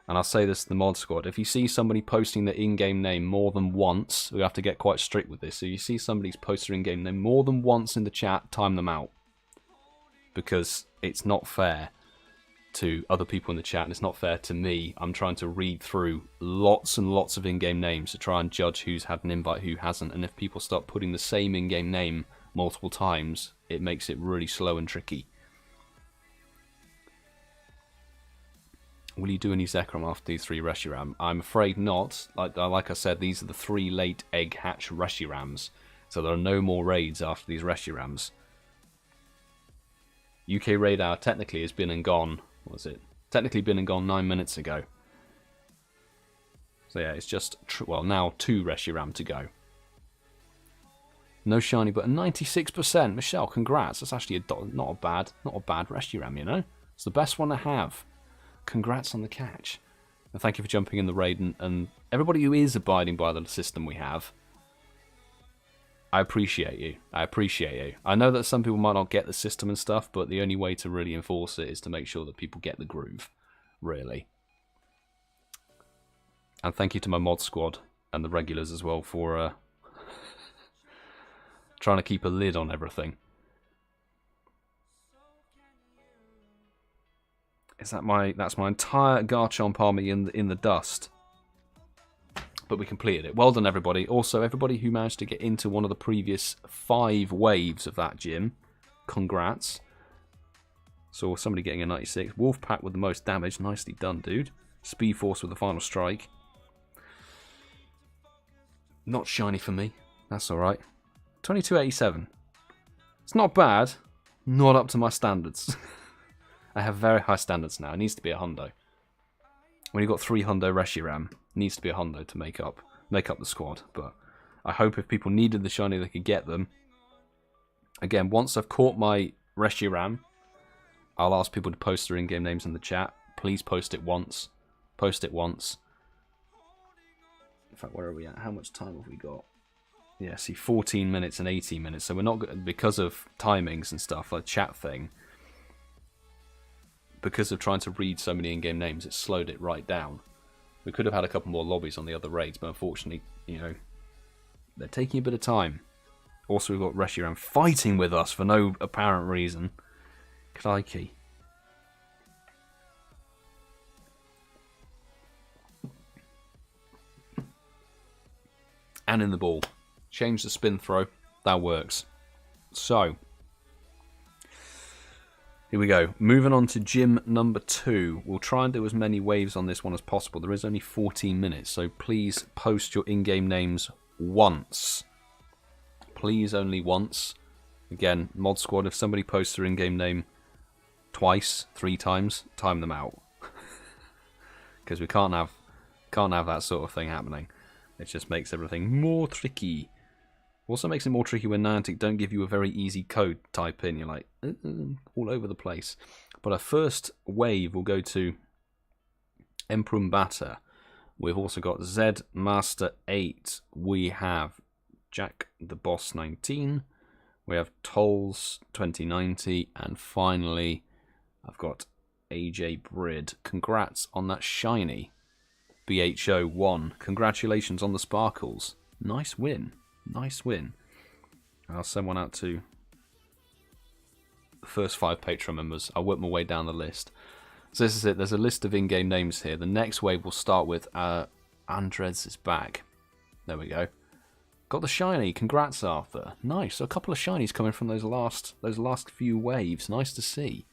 and I'll say this to the mod squad, if you see somebody posting their in-game name more than once, we have to get quite strict with this. So you see somebody's posted their in-game name more than once in the chat, time them out. Because it's not fair to other people in the chat, and it's not fair to me. I'm trying to read through lots and lots of in-game names to try and judge who's had an invite, who hasn't, and if people start putting the same in-game name multiple times, it makes it really slow and tricky. Will you do any Zekrom after these 3 Reshiram? I'm afraid not. Like I said, these are the 3 late egg hatch Reshirams, so there are no more raids after these Reshirams. UK raid hour technically has been and gone. What was it? Technically been and gone 9 minutes ago. So yeah, it's just, well, now 2 Reshiram to go. No shiny, but a 96%. Michelle, congrats. That's actually not a bad Reshiram, you know? It's the best one to have. Congrats on the catch. And thank you for jumping in the raid, and everybody who is abiding by the system we have. I appreciate you. I appreciate you. I know that some people might not get the system and stuff, but the only way to really enforce it is to make sure that people get the groove, really. And thank you to my mod squad and the regulars as well for trying to keep a lid on everything. That's my entire Garchomp army in the dust. But we completed it. Well done, everybody. Also, everybody who managed to get into one of the previous 5 waves of that gym, congrats. Saw somebody getting a 96. Wolfpack with the most damage. Nicely done, dude. Speed Force with the final strike. Not shiny for me. That's alright. 2287. It's not bad. Not up to my standards. I have very high standards now. It needs to be a hundo. When you've got 3 hundo Reshiram, it needs to be a hundo to make up the squad. But I hope if people needed the shiny, they could get them. Again, once I've caught my Reshiram, I'll ask people to post their in-game names in the chat. Please post it once. Post it once. In fact, where are we at? How much time have we got? Yeah, see, 14 minutes and 18 minutes. So we're not, because of timings and stuff, like chat thing, because of trying to read so many in-game names, it slowed it right down. We could have had a couple more lobbies on the other raids, but unfortunately, you know, they're taking a bit of time. Also, we've got Reshiram fighting with us for no apparent reason. Crikey. And in the ball. Change the spin throw. That works. So, here we go. Moving on to gym number 2. We'll try and do as many waves on this one as possible. There is only 14 minutes, so please post your in-game names once. Please only once. Again, mod squad, if somebody posts their in-game name twice, 3 times, time them out. Because we can't have that sort of thing happening. It just makes everything more tricky. Also makes it more tricky when Niantic don't give you a very easy code to type in. You're like, all over the place. But our first wave will go to Emprumbata. We've also got Z Master 8. We have Jack the Boss 19. We have Tolls 2090. And finally, I've got AJ Brid. Congrats on that shiny BHO1. Congratulations on the sparkles. Nice win. Nice win. I'll send one out to the first 5 Patreon members. I'll work my way down the list. So this is it. There's a list of in-game names here. The next wave will start with Andres is back. There we go. Got the shiny. Congrats, Arthur. Nice. So a couple of shinies coming from those last few waves. Nice to see.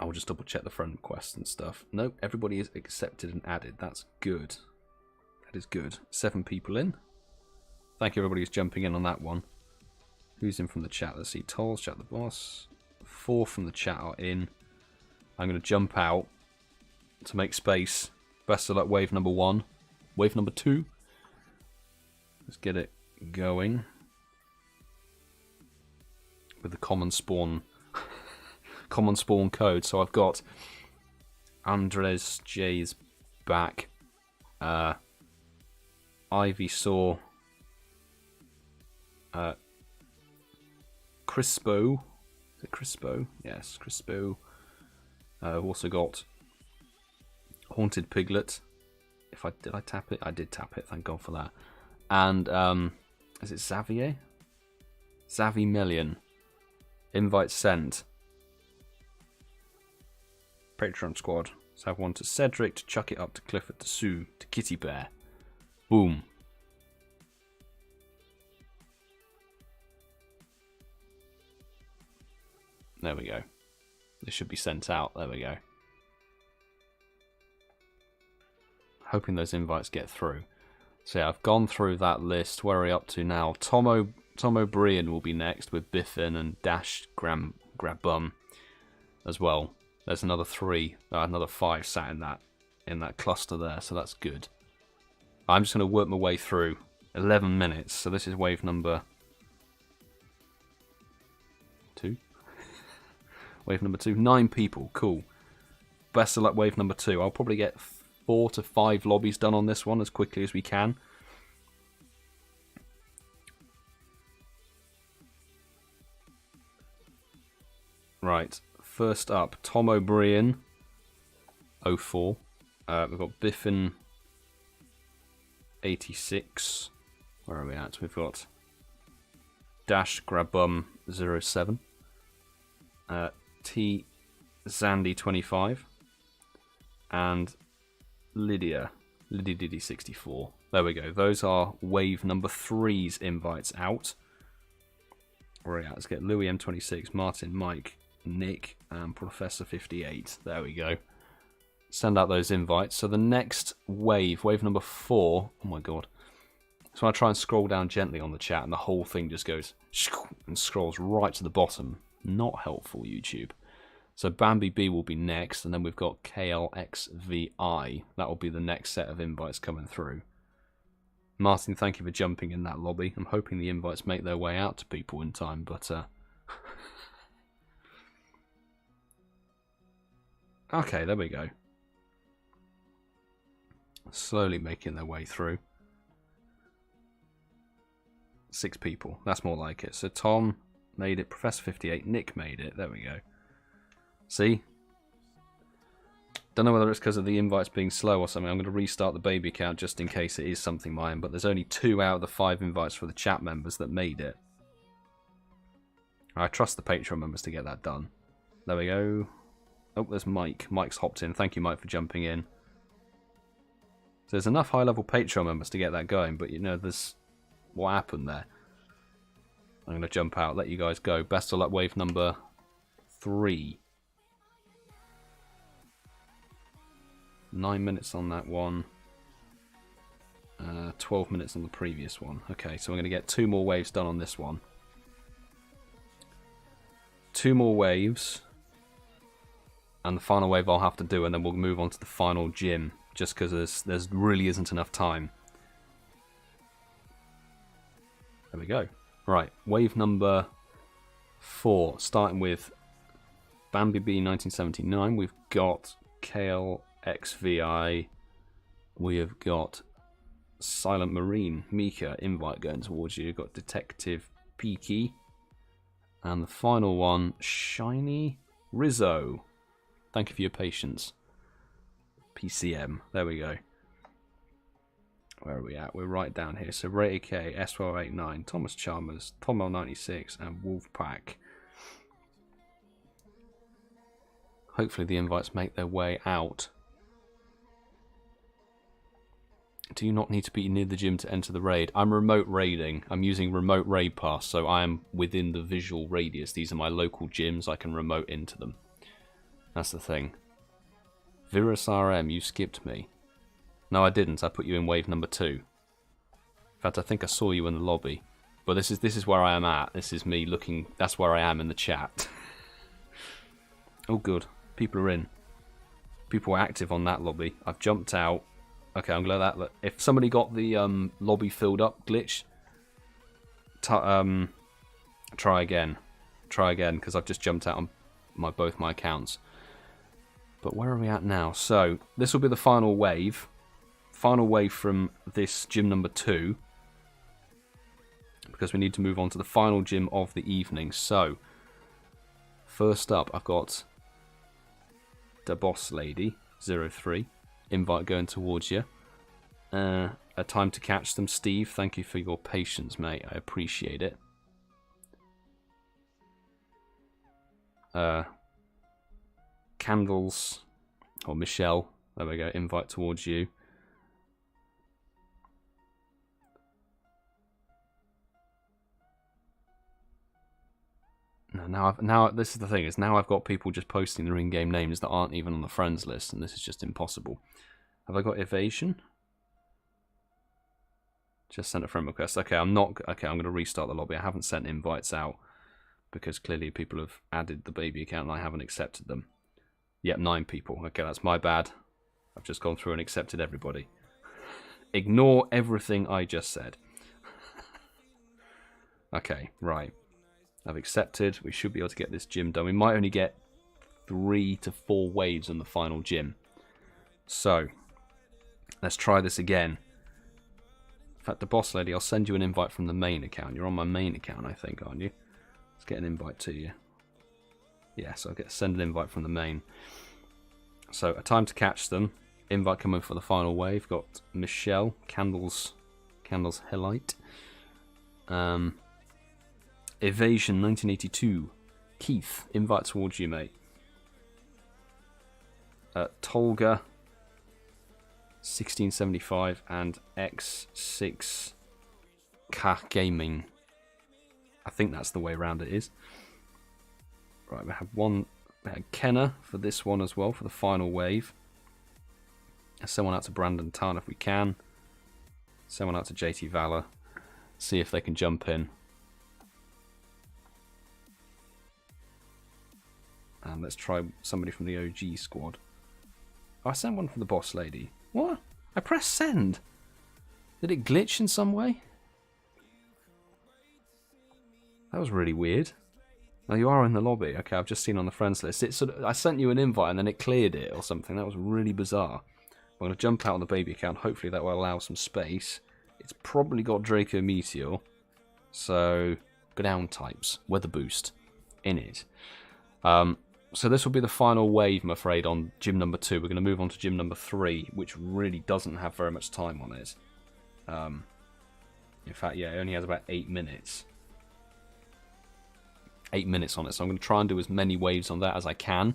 I'll just double check the friend requests and stuff. Nope, everybody is accepted and added. That's good. That is good. 7 people in. Thank you everybody who's jumping in on that one. Who's in from the chat? Let's see. Tolls, Chat the Boss. 4 from the chat are in. I'm going to jump out to make space. Best of luck, wave number 1. Wave number 2. Let's get it going. With the common spawn code. So I've got Andres J's back. Ivy saw. Crispo. Is it Crispo? Yes, Crispo. I've also got Haunted Piglet. Did I tap it? I did tap it. Thank God for that. And is it Xavier? Xavi Million. Invite sent. Patreon squad. So I have one to Cedric, to ChuckItUp, to Clifford, to Sue, to KittieBear. Boom. There we go. This should be sent out. There we go. Hoping those invites get through. So yeah, I've gone through that list. Where are we up to now? Tom O'Brien will be next with Biffin and Dash Grabum as well. There's another 5 sat in that cluster there, so that's good. I'm just going to work my way through 11 minutes. So this is wave number 2. Wave number 2, 9 people, cool. Best of luck wave number 2. I'll probably get 4 to 5 lobbies done on this one as quickly as we can. Right, first up, Tom O'Brien, 04. We've got Biffin, 86. Where are we at? We've got Dash Grabum, 07. T Zandy 25 and Lydia Diddy 64. There we go. Those are wave number 3's invites out. Right, let's get Louis M26, Martin, Mike, Nick, and Professor 58. There we go. Send out those invites. So the next wave number 4. Oh my god. So I try and scroll down gently on the chat, and the whole thing just goes and scrolls right to the bottom. Not helpful, YouTube. So Bambi B will be next, and then we've got KLXVI. That will be the next set of invites coming through. Martin, thank you for jumping in that lobby. I'm hoping the invites make their way out to people in time, but okay, there we go. Slowly making their way through. 6 people. That's more like it. So Tom made it. Professor 58. Nick made it. There we go. See? Don't know whether it's because of the invites being slow or something. I'm going to restart the baby account just in case it is something mine. But there's only 2 out of the 5 invites for the chat members that made it. I trust the Patreon members to get that done. There we go. Oh, there's Mike. Mike's hopped in. Thank you, Mike, for jumping in. So there's enough high-level Patreon members to get that going. But, you know, there's... What happened there? I'm going to jump out, let you guys go. Best of luck, wave number 3. 9 minutes on that one. 12 minutes on the previous one. Okay, so I'm going to get 2 more waves done on this one. 2 more waves. And the final wave I'll have to do, and then we'll move on to the final gym. Just because there's really isn't enough time. There we go. Right, wave number 4, starting with Bambi B 1979. We've got KLXVI. We have got Silent Marine, Mika, invite going towards you. We've got Detective Peaky. And the final one, Shiny Rizzo. Thank you for your patience. PCM. There we go. Where are we at? We're right down here. So RatedK, S1289, ThomasChalmers, TomL96, and Wolfpack. Hopefully the invites make their way out. Do you not need to be near the gym to enter the raid? I'm remote raiding. I'm using remote raid pass, so I am within the visual radius. These are my local gyms. I can remote into them. That's the thing. Virus RM, you skipped me. No, I didn't. I put you in wave number 2. In fact, I think I saw you in the lobby. But this is where I am at. This is me looking. That's where I am in the chat. Oh, good. People are in. People are active on that lobby. I've jumped out. Okay, I'm glad that. If somebody got the lobby filled up glitch, try again. Try again, because I've just jumped out on both my accounts. But where are we at now? So, this will be the final wave. Final wave from this gym number 2. Because we need to move on to the final gym of the evening. So, first up, I've got the Boss Lady, 03. Invite going towards you. A time to catch them, Steve. Thank you for your patience, mate. I appreciate it. Candles, or Michelle. There we go. Invite towards you. Now this is the thing, is now I've got people just posting their in-game names that aren't even on the friends list, and this is just impossible. Have I got evasion? Just sent a friend request. Okay, I'm going to restart the lobby. I haven't sent invites out because clearly people have added the baby account and I haven't accepted them. Yep, 9 people. Okay, that's my bad. I've just gone through and accepted everybody. Ignore everything I just said. Okay, right. I've accepted. We should be able to get this gym done. We might only get 3 to 4 waves in the final gym. So, let's try this again. In fact, the Boss Lady, I'll send you an invite from the main account. You're on my main account, I think, aren't you? Let's get an invite to you. Yes, I'll send an invite from the main. So, a time to catch them. Invite coming for the final wave. Got Michelle, Candles Hellite. Evasion 1982. Keith, invite towards you, mate. Tolga 1675 and X6 Gaming. I think that's the way around it is. Right, we have Kenner for this one as well, for the final wave. Send one out to Brandon Tarn if we can. Send one out to JT Valor. See if they can jump in. And let's try somebody from the OG squad. Oh, I sent one from the Boss Lady. What? I pressed send. Did it glitch in some way? That was really weird. Now you are in the lobby. Okay, I've just seen on the friends list. I sent you an invite and then it cleared it or something. That was really bizarre. I'm going to jump out on the baby account. Hopefully that will allow some space. It's probably got Draco Meteor. So, ground types. Weather boost in it. So this will be the final wave, I'm afraid, on gym number 2. We're going to move on to gym number 3, which really doesn't have very much time on it. In fact, yeah, it only has about 8 minutes. 8 minutes on it, so I'm going to try and do as many waves on that as I can.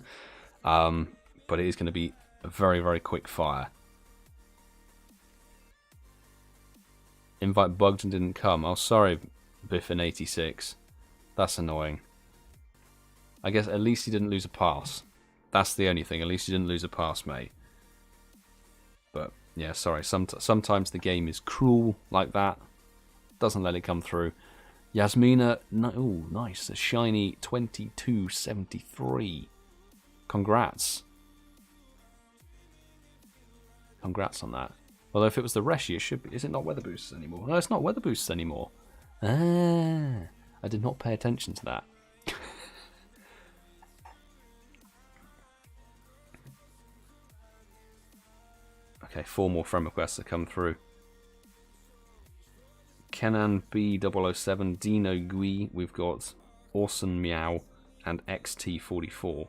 But it is going to be a very, very quick fire. Invite bugged and didn't come. Oh, sorry, Biffin86. That's annoying. I guess at least he didn't lose a pass. That's the only thing. At least he didn't lose a pass, mate. But, yeah, sorry. Sometimes the game is cruel like that. Doesn't let it come through. Yasmina, oh, nice. A shiny 2273. Congrats. Congrats on that. Although if it was the Reshi, it should be. Is it not weather boosts anymore? No, it's not weather boosts anymore. Ah, I did not pay attention to that. Okay, 4 more friend requests have come through. Kenan B007, Dino Gui, we've got Orson Meow, and XT44.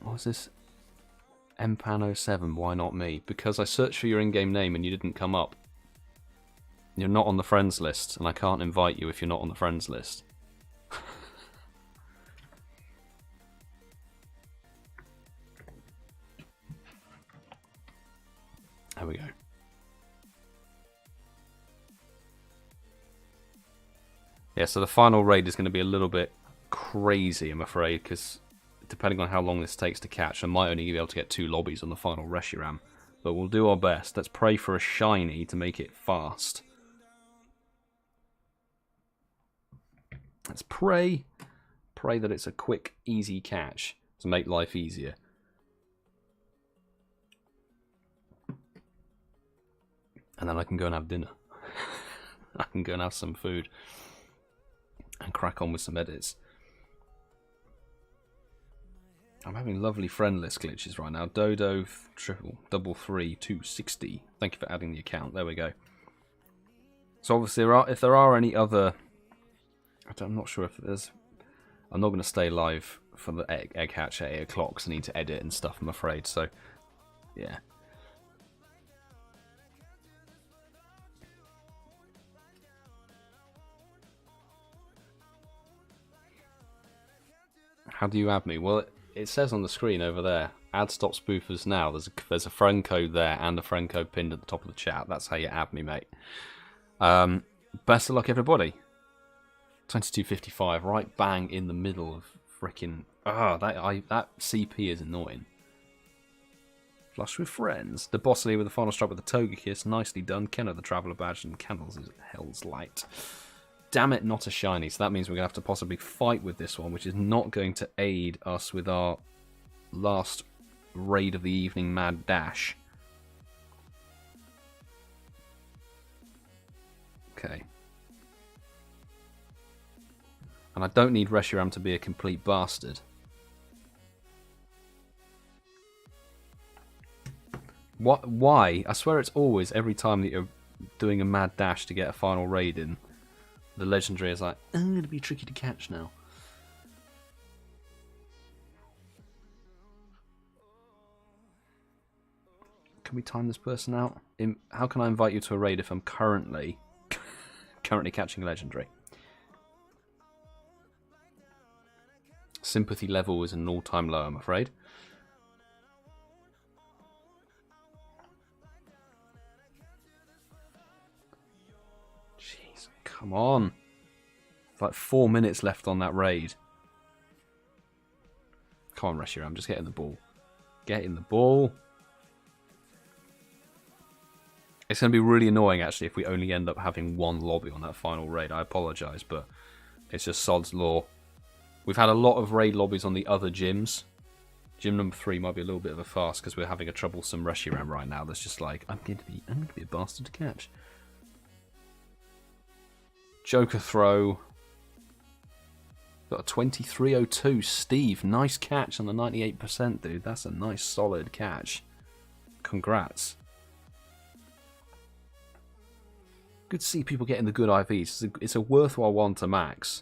What was this? Mpan07, why not me? Because I searched for your in-game name and you didn't come up. You're not on the friends list, and I can't invite you if you're not on the friends list. There we go. Yeah, so the final raid is going to be a little bit crazy, I'm afraid, because depending on how long this takes to catch, I might only be able to get 2 lobbies on the final Reshiram. But we'll do our best. Let's pray for a shiny to make it fast. Let's pray. Pray that it's a quick, easy catch to make life easier. And then I can go and have dinner. I can go and have some food. And crack on with some edits. I'm having lovely friend list glitches right now. Dodo triple double 260. Thank you for adding the account. There we go. So obviously, if there are any other, I'm not sure if there's. I'm not going to stay live for the egg hatch at 8 o'clock because I need to edit and stuff, I'm afraid. So, yeah. How do you add me? Well, it says on the screen over there, add StopSpoofersNow. There's a friend code there and a friend code pinned at the top of the chat. That's how you add me, mate. Best of luck, everybody. 22:55, right bang in the middle of freaking. That CP is annoying. Flush with friends. The boss leader with the final strike with the toga kiss. Nicely done. Kenner the traveller badge and candles is Hell's Light. Damn it, not a shiny. So that means we're going to have to possibly fight with this one, which is not going to aid us with our last raid of the evening mad dash. Okay. And I don't need Reshiram to be a complete bastard. What? Why? I swear it's always, every time that you're doing a mad dash to get a final raid in, the legendary is like, I'm going to be tricky to catch now. Can we time this person out? How can I invite you to a raid if I'm currently catching a legendary? Sympathy level is an all-time low, I'm afraid. Jeez, come on. It's like 4 minutes left on that raid. Come on, Reshiram, just get in the ball. Get in the ball. It's going to be really annoying, actually, if we only end up having one lobby on that final raid. I apologise, but it's just sod's law. We've had a lot of raid lobbies on the other gyms. Gym number 3 might be a little bit of a farce because we're having a troublesome Reshiram right now that's just like, I'm going to be a bastard to catch. Joker throw. Got a 2302. Steve, nice catch on the 98%, dude. That's a nice solid catch. Congrats. Good to see people getting the good IVs. It's a worthwhile one to max.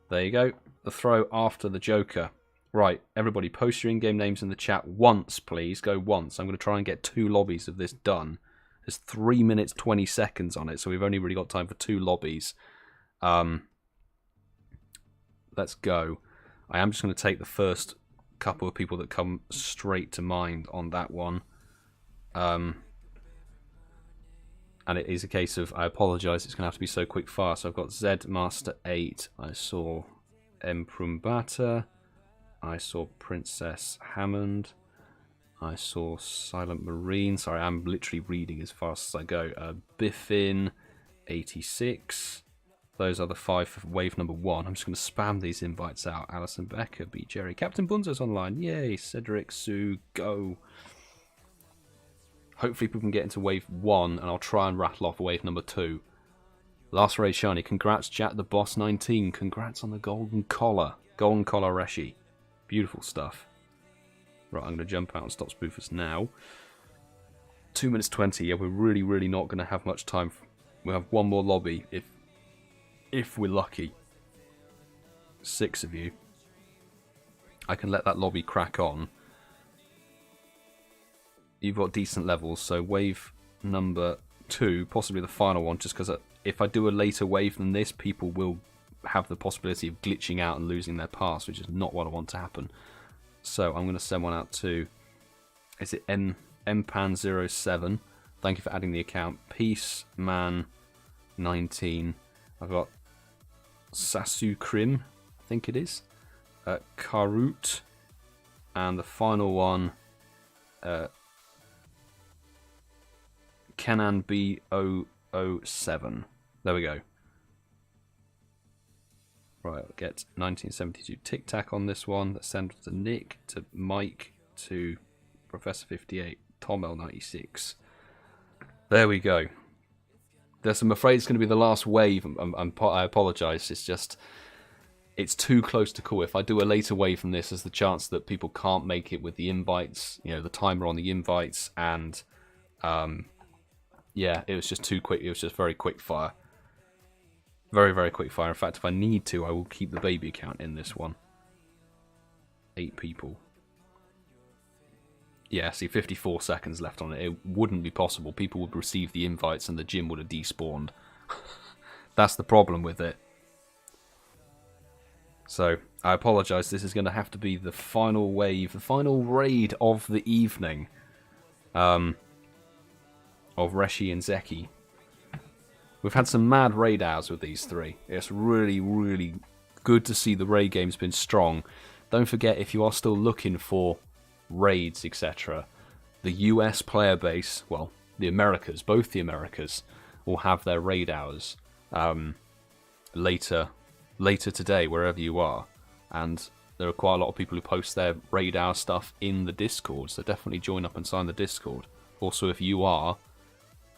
There you go. The throw after the Joker. Right, everybody, post your in-game names in the chat once, please. Go once. I'm going to try and get 2 lobbies of this done. There's 3 minutes 20 seconds on it, so we've only really got time for 2 lobbies. Let's go. I am just going to take the first couple of people that come straight to mind on that one. And it is a case of, I apologise, it's going to have to be so quick fast. So I've got Z Master 8. I saw M Prumbata. I saw Princess Hammond. I saw Silent Marine. Sorry, I'm literally reading as fast as I go. Biffin 86. Those are the 5 for wave number 1. I'm just going to spam these invites out. Alison Becker, BGerry. Captain Bunzo's online. Yay. Cedric, Sue, go. Hopefully people can get into wave 1 and I'll try and rattle off wave number 2. Last raid shiny. Congrats, Jack the Boss 19. Congrats on the golden collar. Golden collar Reshi. Beautiful stuff. Right, I'm going to jump out and stop spoofers now. 2 minutes 20. Yeah, we're really not going to have much time. We'll have one more lobby if we're lucky. 6 of you. I can let that lobby crack on. You've got decent levels, so wave number 2, possibly the final one, just because if I do a later wave than this, people will have the possibility of glitching out and losing their pass, which is not what I want to happen. So I'm going to send one out to, is it Mpan07? Thank you for adding the account. Peace Man 19. I've got Sasukrim, I think it is. Karut, and the final one, Kenan B007. There we go. Right, I'll get 1972 Tic Tac on this one. Let's send it to Nick, to Mike, to Professor 58, Tom L96. There we go. I'm afraid it's going to be the last wave. I apologise. It's just, it's too close to call. If I do a later wave from this, there's the chance that people can't make it with the invites, you know, the timer on the invites, and yeah, it was just too quick. It was just very quick fire. Very, very quick fire. In fact, if I need to, I will keep the baby account in this one. 8 people. Yeah, see, 54 seconds left on it. It wouldn't be possible. People would receive the invites and the gym would have despawned. That's the problem with it. So, I apologise. This is going to have to be the final wave, the final raid of the evening. Of Reshi and Zeki. We've had some mad raid hours with these 3. It's really, really good to see the raid game's been strong. Don't forget, if you are still looking for raids, etc., the US player base, well, the Americas, both the Americas, will have their raid hours later today, wherever you are. And there are quite a lot of people who post their raid hour stuff in the Discord, so definitely join up and sign the Discord. Also, if you are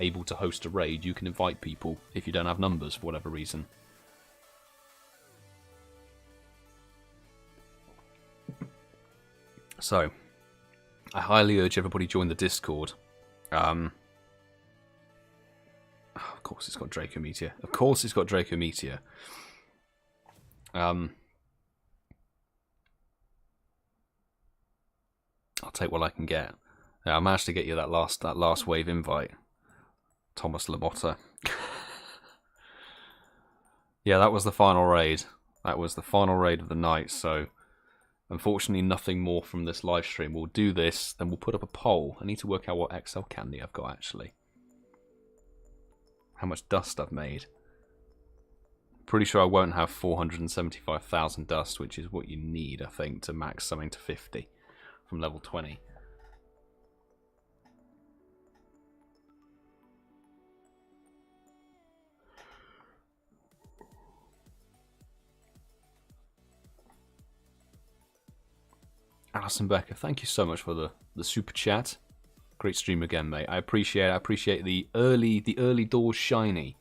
able to host a raid, you can invite people if you don't have numbers for whatever reason. So, I highly urge everybody join the Discord. Of course it's got Draco Meteor. Of course it's got Draco Meteor. I'll take what I can get. I managed to get you that last wave invite. Thomas Lamotta. Yeah, that was the final raid. That was the final raid of the night, so unfortunately nothing more from this live stream. We'll do this, then we'll put up a poll. I need to work out what XL candy I've got, actually. How much dust I've made. Pretty sure I won't have 475,000 dust, which is what you need, I think, to max something to 50 from level 20. Alison Becker, thank you so much for the super chat. Great stream again, mate. I appreciate it. I appreciate the early doors shiny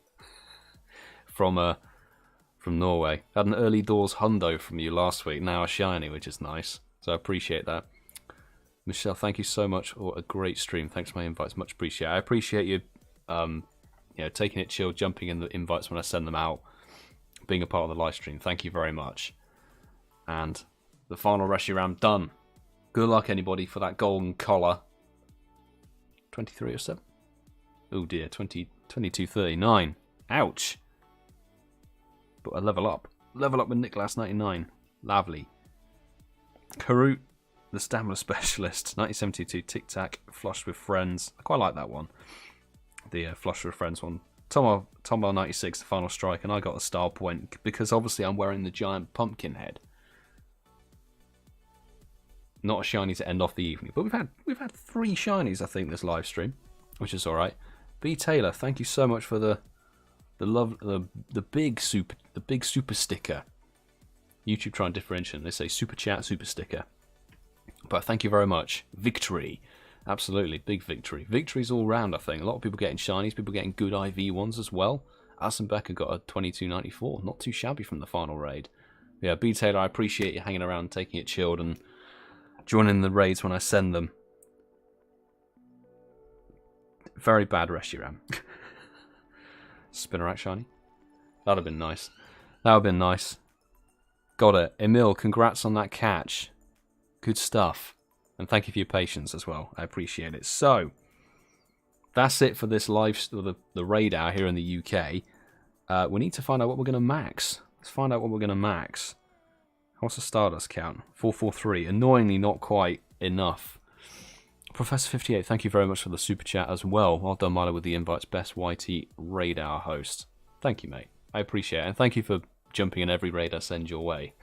from Norway. Had an early doors hundo from you last week. Now a shiny, which is nice. So I appreciate that. Michelle, thank you so much for a great stream. Thanks for my invites, much appreciated. I appreciate you, you know, taking it chill, jumping in the invites when I send them out, being a part of the live stream. Thank you very much. And the final Reshiram done. Good luck, anybody, for that golden collar. 23 or 7? Oh dear, 22.39. Ouch. But a level up. Level up with Nicholas99. Lovely. Karut, the stamina specialist. 1972, Tic Tac, Flushed with Friends. I quite like that one. The Flushed with Friends one. Tomo 96, the final strike, and I got a star point because obviously I'm wearing the giant pumpkin head. Not a shiny to end off the evening, but we've had 3 shinies, I think, this live stream, which is all right. B Taylor, thank you so much for the big super sticker. YouTube try and differentiate. They say super chat, super sticker. But thank you very much. Victory, absolutely big victory. Victories all round. I think a lot of people getting shinies, people getting good IV ones as well. Alison Becker got a 22.94, not too shabby from the final raid. Yeah, B Taylor, I appreciate you hanging around, taking it chilled, and joining the raids when I send them. Very bad Reshiram. Spinnerack shiny. That'd have been nice. That would have been nice. Got it. Emil, congrats on that catch. Good stuff. And thank you for your patience as well. I appreciate it. So, that's it for this the raid hour here in the UK. We need to find out what we're going to max. Let's find out what we're going to max. What's the Stardust count? 443. Annoyingly not quite enough. Professor 58, thank you very much for the super chat as well. Well done, Milo, with the invites. Best YT raid hour host. Thank you, mate. I appreciate it. And thank you for jumping in every raid I send your way.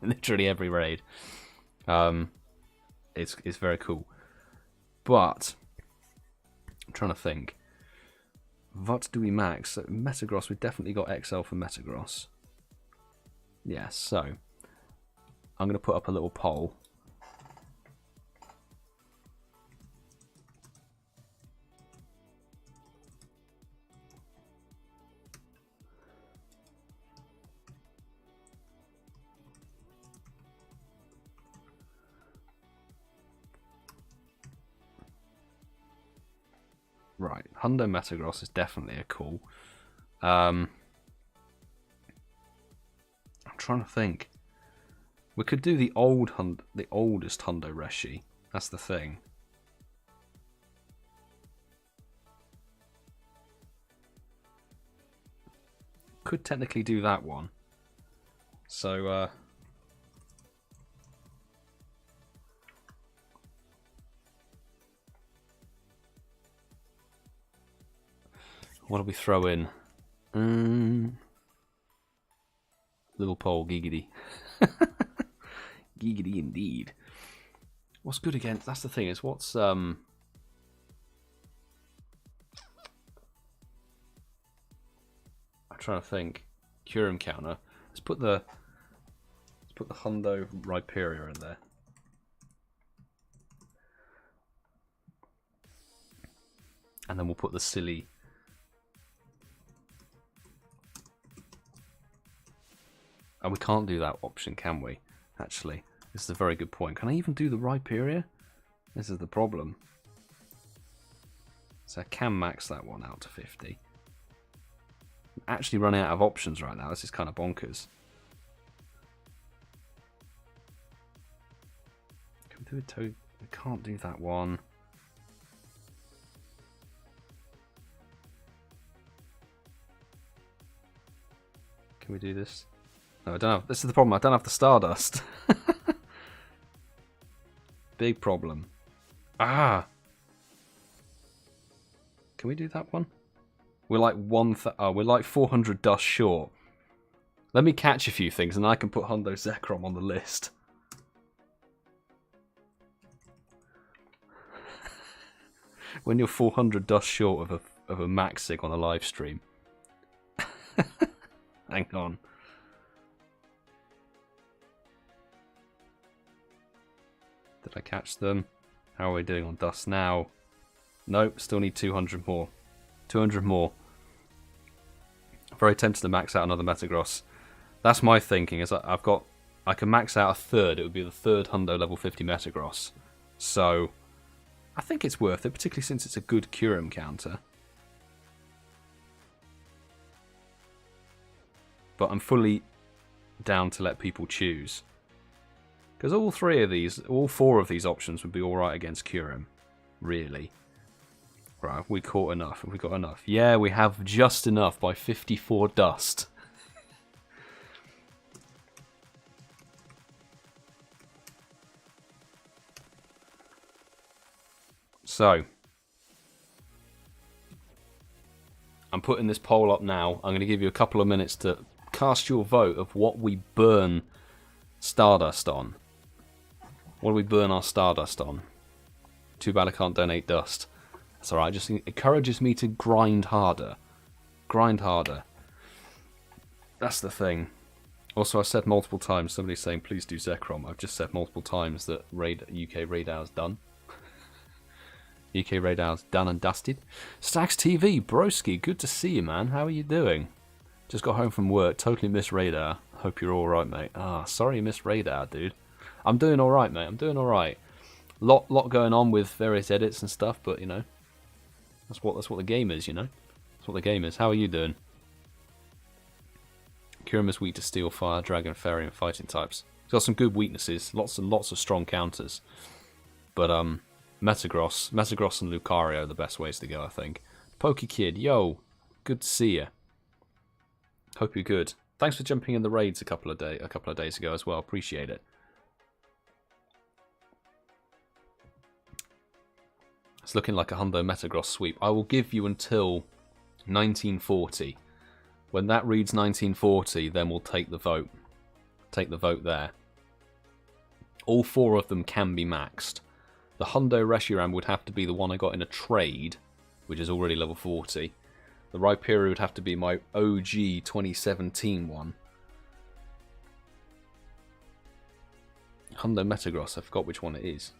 Literally every raid. It's very cool. But I'm trying to think. What do we max? So Metagross, we've definitely got XL for Metagross. Yeah, so I'm going to put up a little poll. Right, Hundo Metagross is definitely a call. I'm trying to think. We could do the oldest Hundo Reshi. That's the thing. Could technically do that one. So, what do we throw in? Little pole, giggity. Giggity indeed. What's good against? That's the thing. Is what's I'm trying to think. Kyurem counter. Let's put the Hundo Rhyperior in there. And then we'll put the silly. And we can't do that option, can we? Actually, this is a very good point. Can I even do the Rhyperior? This is the problem. So I can max that one out to 50. I'm actually running out of options right now. This is kind of bonkers. Can we do a Toad? We can't do that one. Can we do this? No, I don't have. This is the problem. I don't have the Stardust. Big problem. Ah. Can we do that one? We're like we're like 400 dust short. Let me catch a few things, and I can put Hundo Zekrom on the list. When you're 400 dust short of a maxing on a live stream. Hang on. Did I catch them? How are we doing on dust now? Nope, still need 200 more. 200 more. Very tempted to max out another Metagross. That's my thinking, is I can max out a third. It would be the third Hundo level 50 Metagross. So, I think it's worth it, particularly since it's a good Kyurem counter. But I'm fully down to let people choose. Because all four of these options would be alright against Kyurem. Really. Right, have we caught enough? Have we got enough? Yeah, we have just enough by 54 dust. So, I'm putting this poll up now. I'm going to give you a couple of minutes to cast your vote of what we burn Stardust on. What do we burn our Stardust on? Too bad I can't donate dust. That's alright, just encourages me to grind harder. Grind harder. That's the thing. Also, I've said multiple times, somebody's saying please do Zekrom. I've just said multiple times that UK Radar's done. UK Radar's done and dusted. Stacks TV, broski, good to see you, man. How are you doing? Just got home from work, totally missed Radar. Hope you're alright, mate. Ah, sorry you missed Radar, dude. I'm doing alright, mate. I'm doing alright. Lot going on with various edits and stuff, but you know, that's what the game is, you know. That's what the game is. How are you doing? Kyurem is weak to Steel, Fire, Dragon, Fairy, and Fighting types. He's got some good weaknesses, lots and lots of strong counters. But Metagross and Lucario are the best ways to go, I think. PokeKid, yo, good to see you. Hope you're good. Thanks for jumping in the raids a couple of days ago as well. Appreciate it. It's looking like a Hundo Metagross sweep. I will give you until 1940. When that reads 1940, then we'll take the vote. Take the vote there. All four of them can be maxed. The Hundo Reshiram would have to be the one I got in a trade, which is already level 40. The Rhyperior would have to be my OG 2017 one. Hundo Metagross, I forgot which one it is.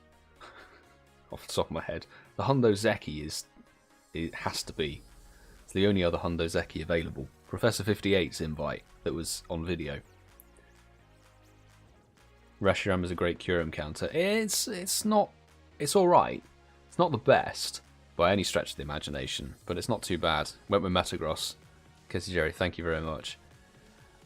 Off the top of my head. The Hundo Zeki it has to be. It's the only other Hundo Zeki available. Professor 58's invite that was on video. Reshiram is a great Kyurem counter. It's not. It's alright. It's not the best. by any stretch of the imagination, but it's not too bad. Went with Metagross. KittieBear, thank you very much.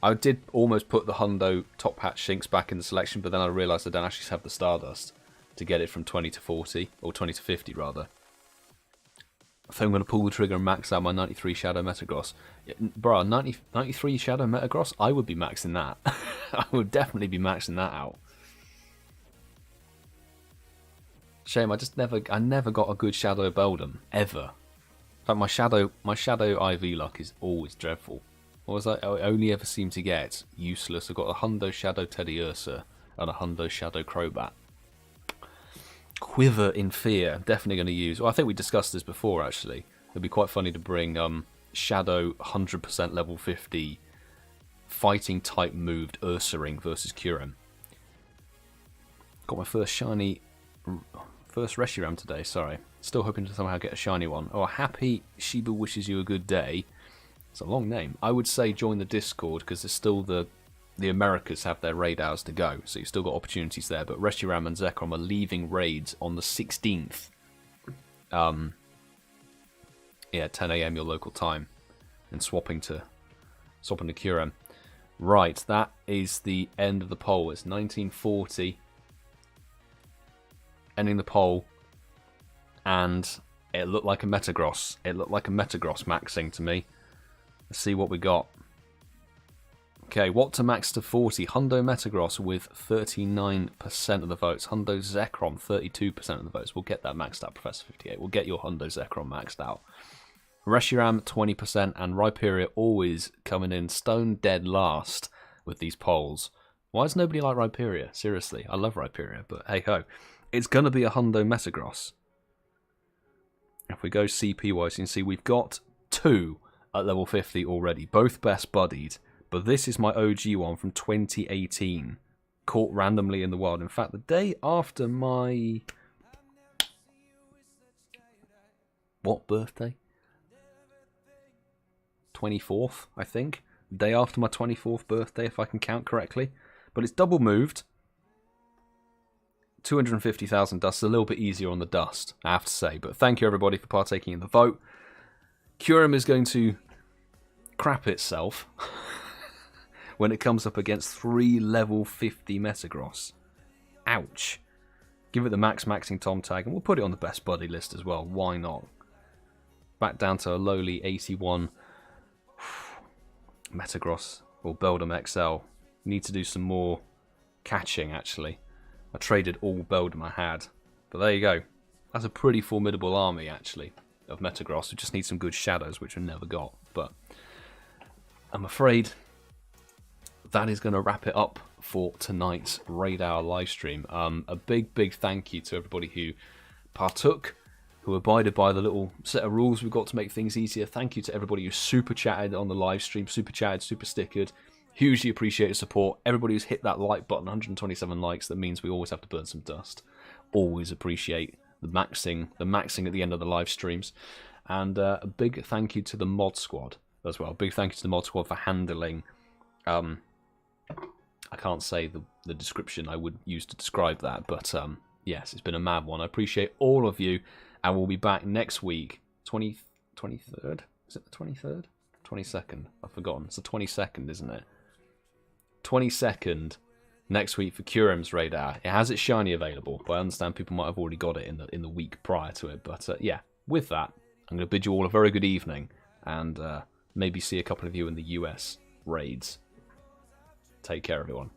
I did almost put the Hundo Top Hat Shinx back in the selection, but then I realised I don't actually have the Stardust to get it from 20 to 40, or 20 to 50 rather. I think I'm going to pull the trigger and max out my 93 Shadow Metagross. Bro, 93 Shadow Metagross? I would be maxing that. I would definitely be maxing that out. Shame, I never got a good Shadow Beldum, ever. In fact, my Shadow IV luck is always dreadful. What was I only ever seem to get? Useless. I've got a Hundo Shadow Teddy Ursa and a Hundo Shadow Crobat. Quiver in Fear, definitely going to use. Well, I think we discussed this before, actually. It'd be quite funny to bring Shadow 100% level 50 fighting type moved Ursa Ring versus Kyurem. Got my first Reshiram today, sorry. Still hoping to somehow get a shiny one. Oh, Happy Shiba wishes you a good day. It's a long name. I would say join the Discord, because there's still the Americas have their raid hours to go, so you've still got opportunities there. But Reshiram and Zekrom are leaving raids on the 16th. Yeah, 10 AM your local time, and swapping to Kyurem. Right, that is the end of the poll. It's 1940. Ending the poll, and it looked like a Metagross. It looked like a Metagross maxing to me. Let's see what we got. Okay, what to max to 40? Hundo Metagross with 39% of the votes. Hundo Zekrom, 32% of the votes. We'll get that maxed out, Professor 58. We'll get your Hundo Zekrom maxed out. Reshiram, 20%, and Rhyperior always coming in stone dead last with these polls. Why does nobody like Rhyperior? Seriously, I love Rhyperior, but hey ho. It's going to be a Hundo Metagross. If we go CP-wise, you can see we've got 2 at level 50 already, both best buddied. But this is my OG one from 2018, caught randomly in the wild. In fact, the day after my... what birthday? 24th, I think. The day after my 24th birthday, if I can count correctly. But it's double moved. 250,000 dust, a little bit easier on the dust, I have to say. But thank you everybody for partaking in the vote. Kyurem is going to crap itself when it comes up against 3 level 50 Metagross. Ouch. Give it the maxing Tom tag, and we'll put it on the best buddy list as well. Why not? Back down to a lowly 81 Metagross or Beldum XL. Need to do some more catching, actually. I traded all Beldum I had. But there you go. That's a pretty formidable army, actually, of Metagross. We just need some good shadows, which we never got. But I'm afraid that is going to wrap it up for tonight's Raid Hour livestream. A big thank you to everybody who partook, who abided by the little set of rules we've got to make things easier. Thank you to everybody who super chatted on the livestream, super chatted, super stickered. Hugely appreciate your support. Everybody who's hit that like button, 127 likes, that means we always have to burn some dust. Always appreciate the maxing at the end of the live streams. And a big thank you to the mod squad as well. Big thank you to the mod squad for handling... I can't say the description I would use to describe that, but yes, it's been a mad one. I appreciate all of you, and we'll be back next week, 23rd? Is it the 23rd? 22nd? I've forgotten. It's the 22nd, isn't it? 22nd next week for Kyurem's Raid Hour. It has its shiny available, but I understand people might have already got it in the week prior to it. But yeah, with that, I'm going to bid you all a very good evening, and maybe see a couple of you in the US raids. Take care, everyone.